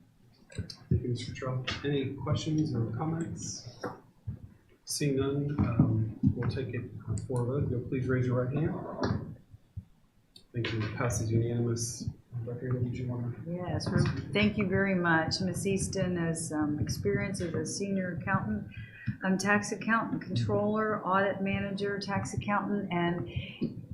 Speaker 1: Thank you, Mr. Trump. Any questions or comments? Seeing none, we'll take it for a vote. If you'll please raise your right hand. Thank you. It passes unanimous. Rebecca, did you want to?
Speaker 14: Yes, thank you very much. Ms. Easton has experience as a senior accountant, tax accountant, controller, audit manager, tax accountant, and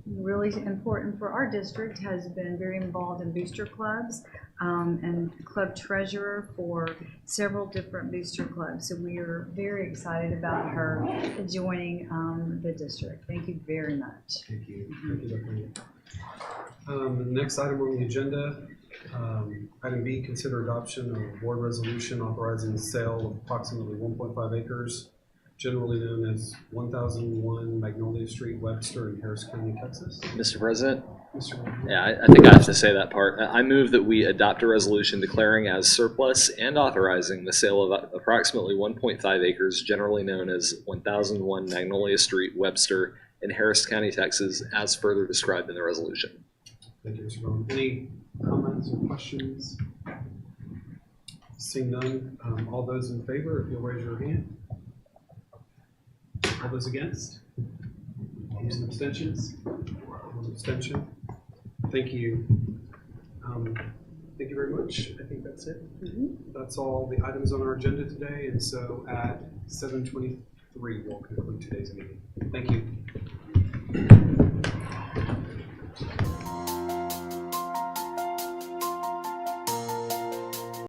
Speaker 14: really important for our district, has been very involved in booster clubs and club treasurer for several different booster clubs. So we are very excited about her joining the district. Thank you very much.
Speaker 1: Thank you. Thank you, Dr. The next item on the agenda, item B, consider adoption of board resolution authorizing the sale of approximately 1.5 acres, generally known as 1001 Magnolia Street, Webster, in Harris County, Texas.
Speaker 6: Mr. President?
Speaker 1: Mr. Rogers?
Speaker 6: Yeah, I think I have to say that part. I move that we adopt a resolution declaring as surplus and authorizing the sale of approximately 1.5 acres, generally known as 1001 Magnolia Street, Webster, in Harris County, Texas, as further described in the resolution.
Speaker 1: Thank you, Mr. Bowman. Any comments or questions? Seeing none, all those in favor, if you'll raise your hand. All those against? Any abstentions? One abstention. Thank you. Thank you very much. I think that's it. That's all the items on our agenda today, and so at 7:23, we'll conclude today's meeting. Thank you.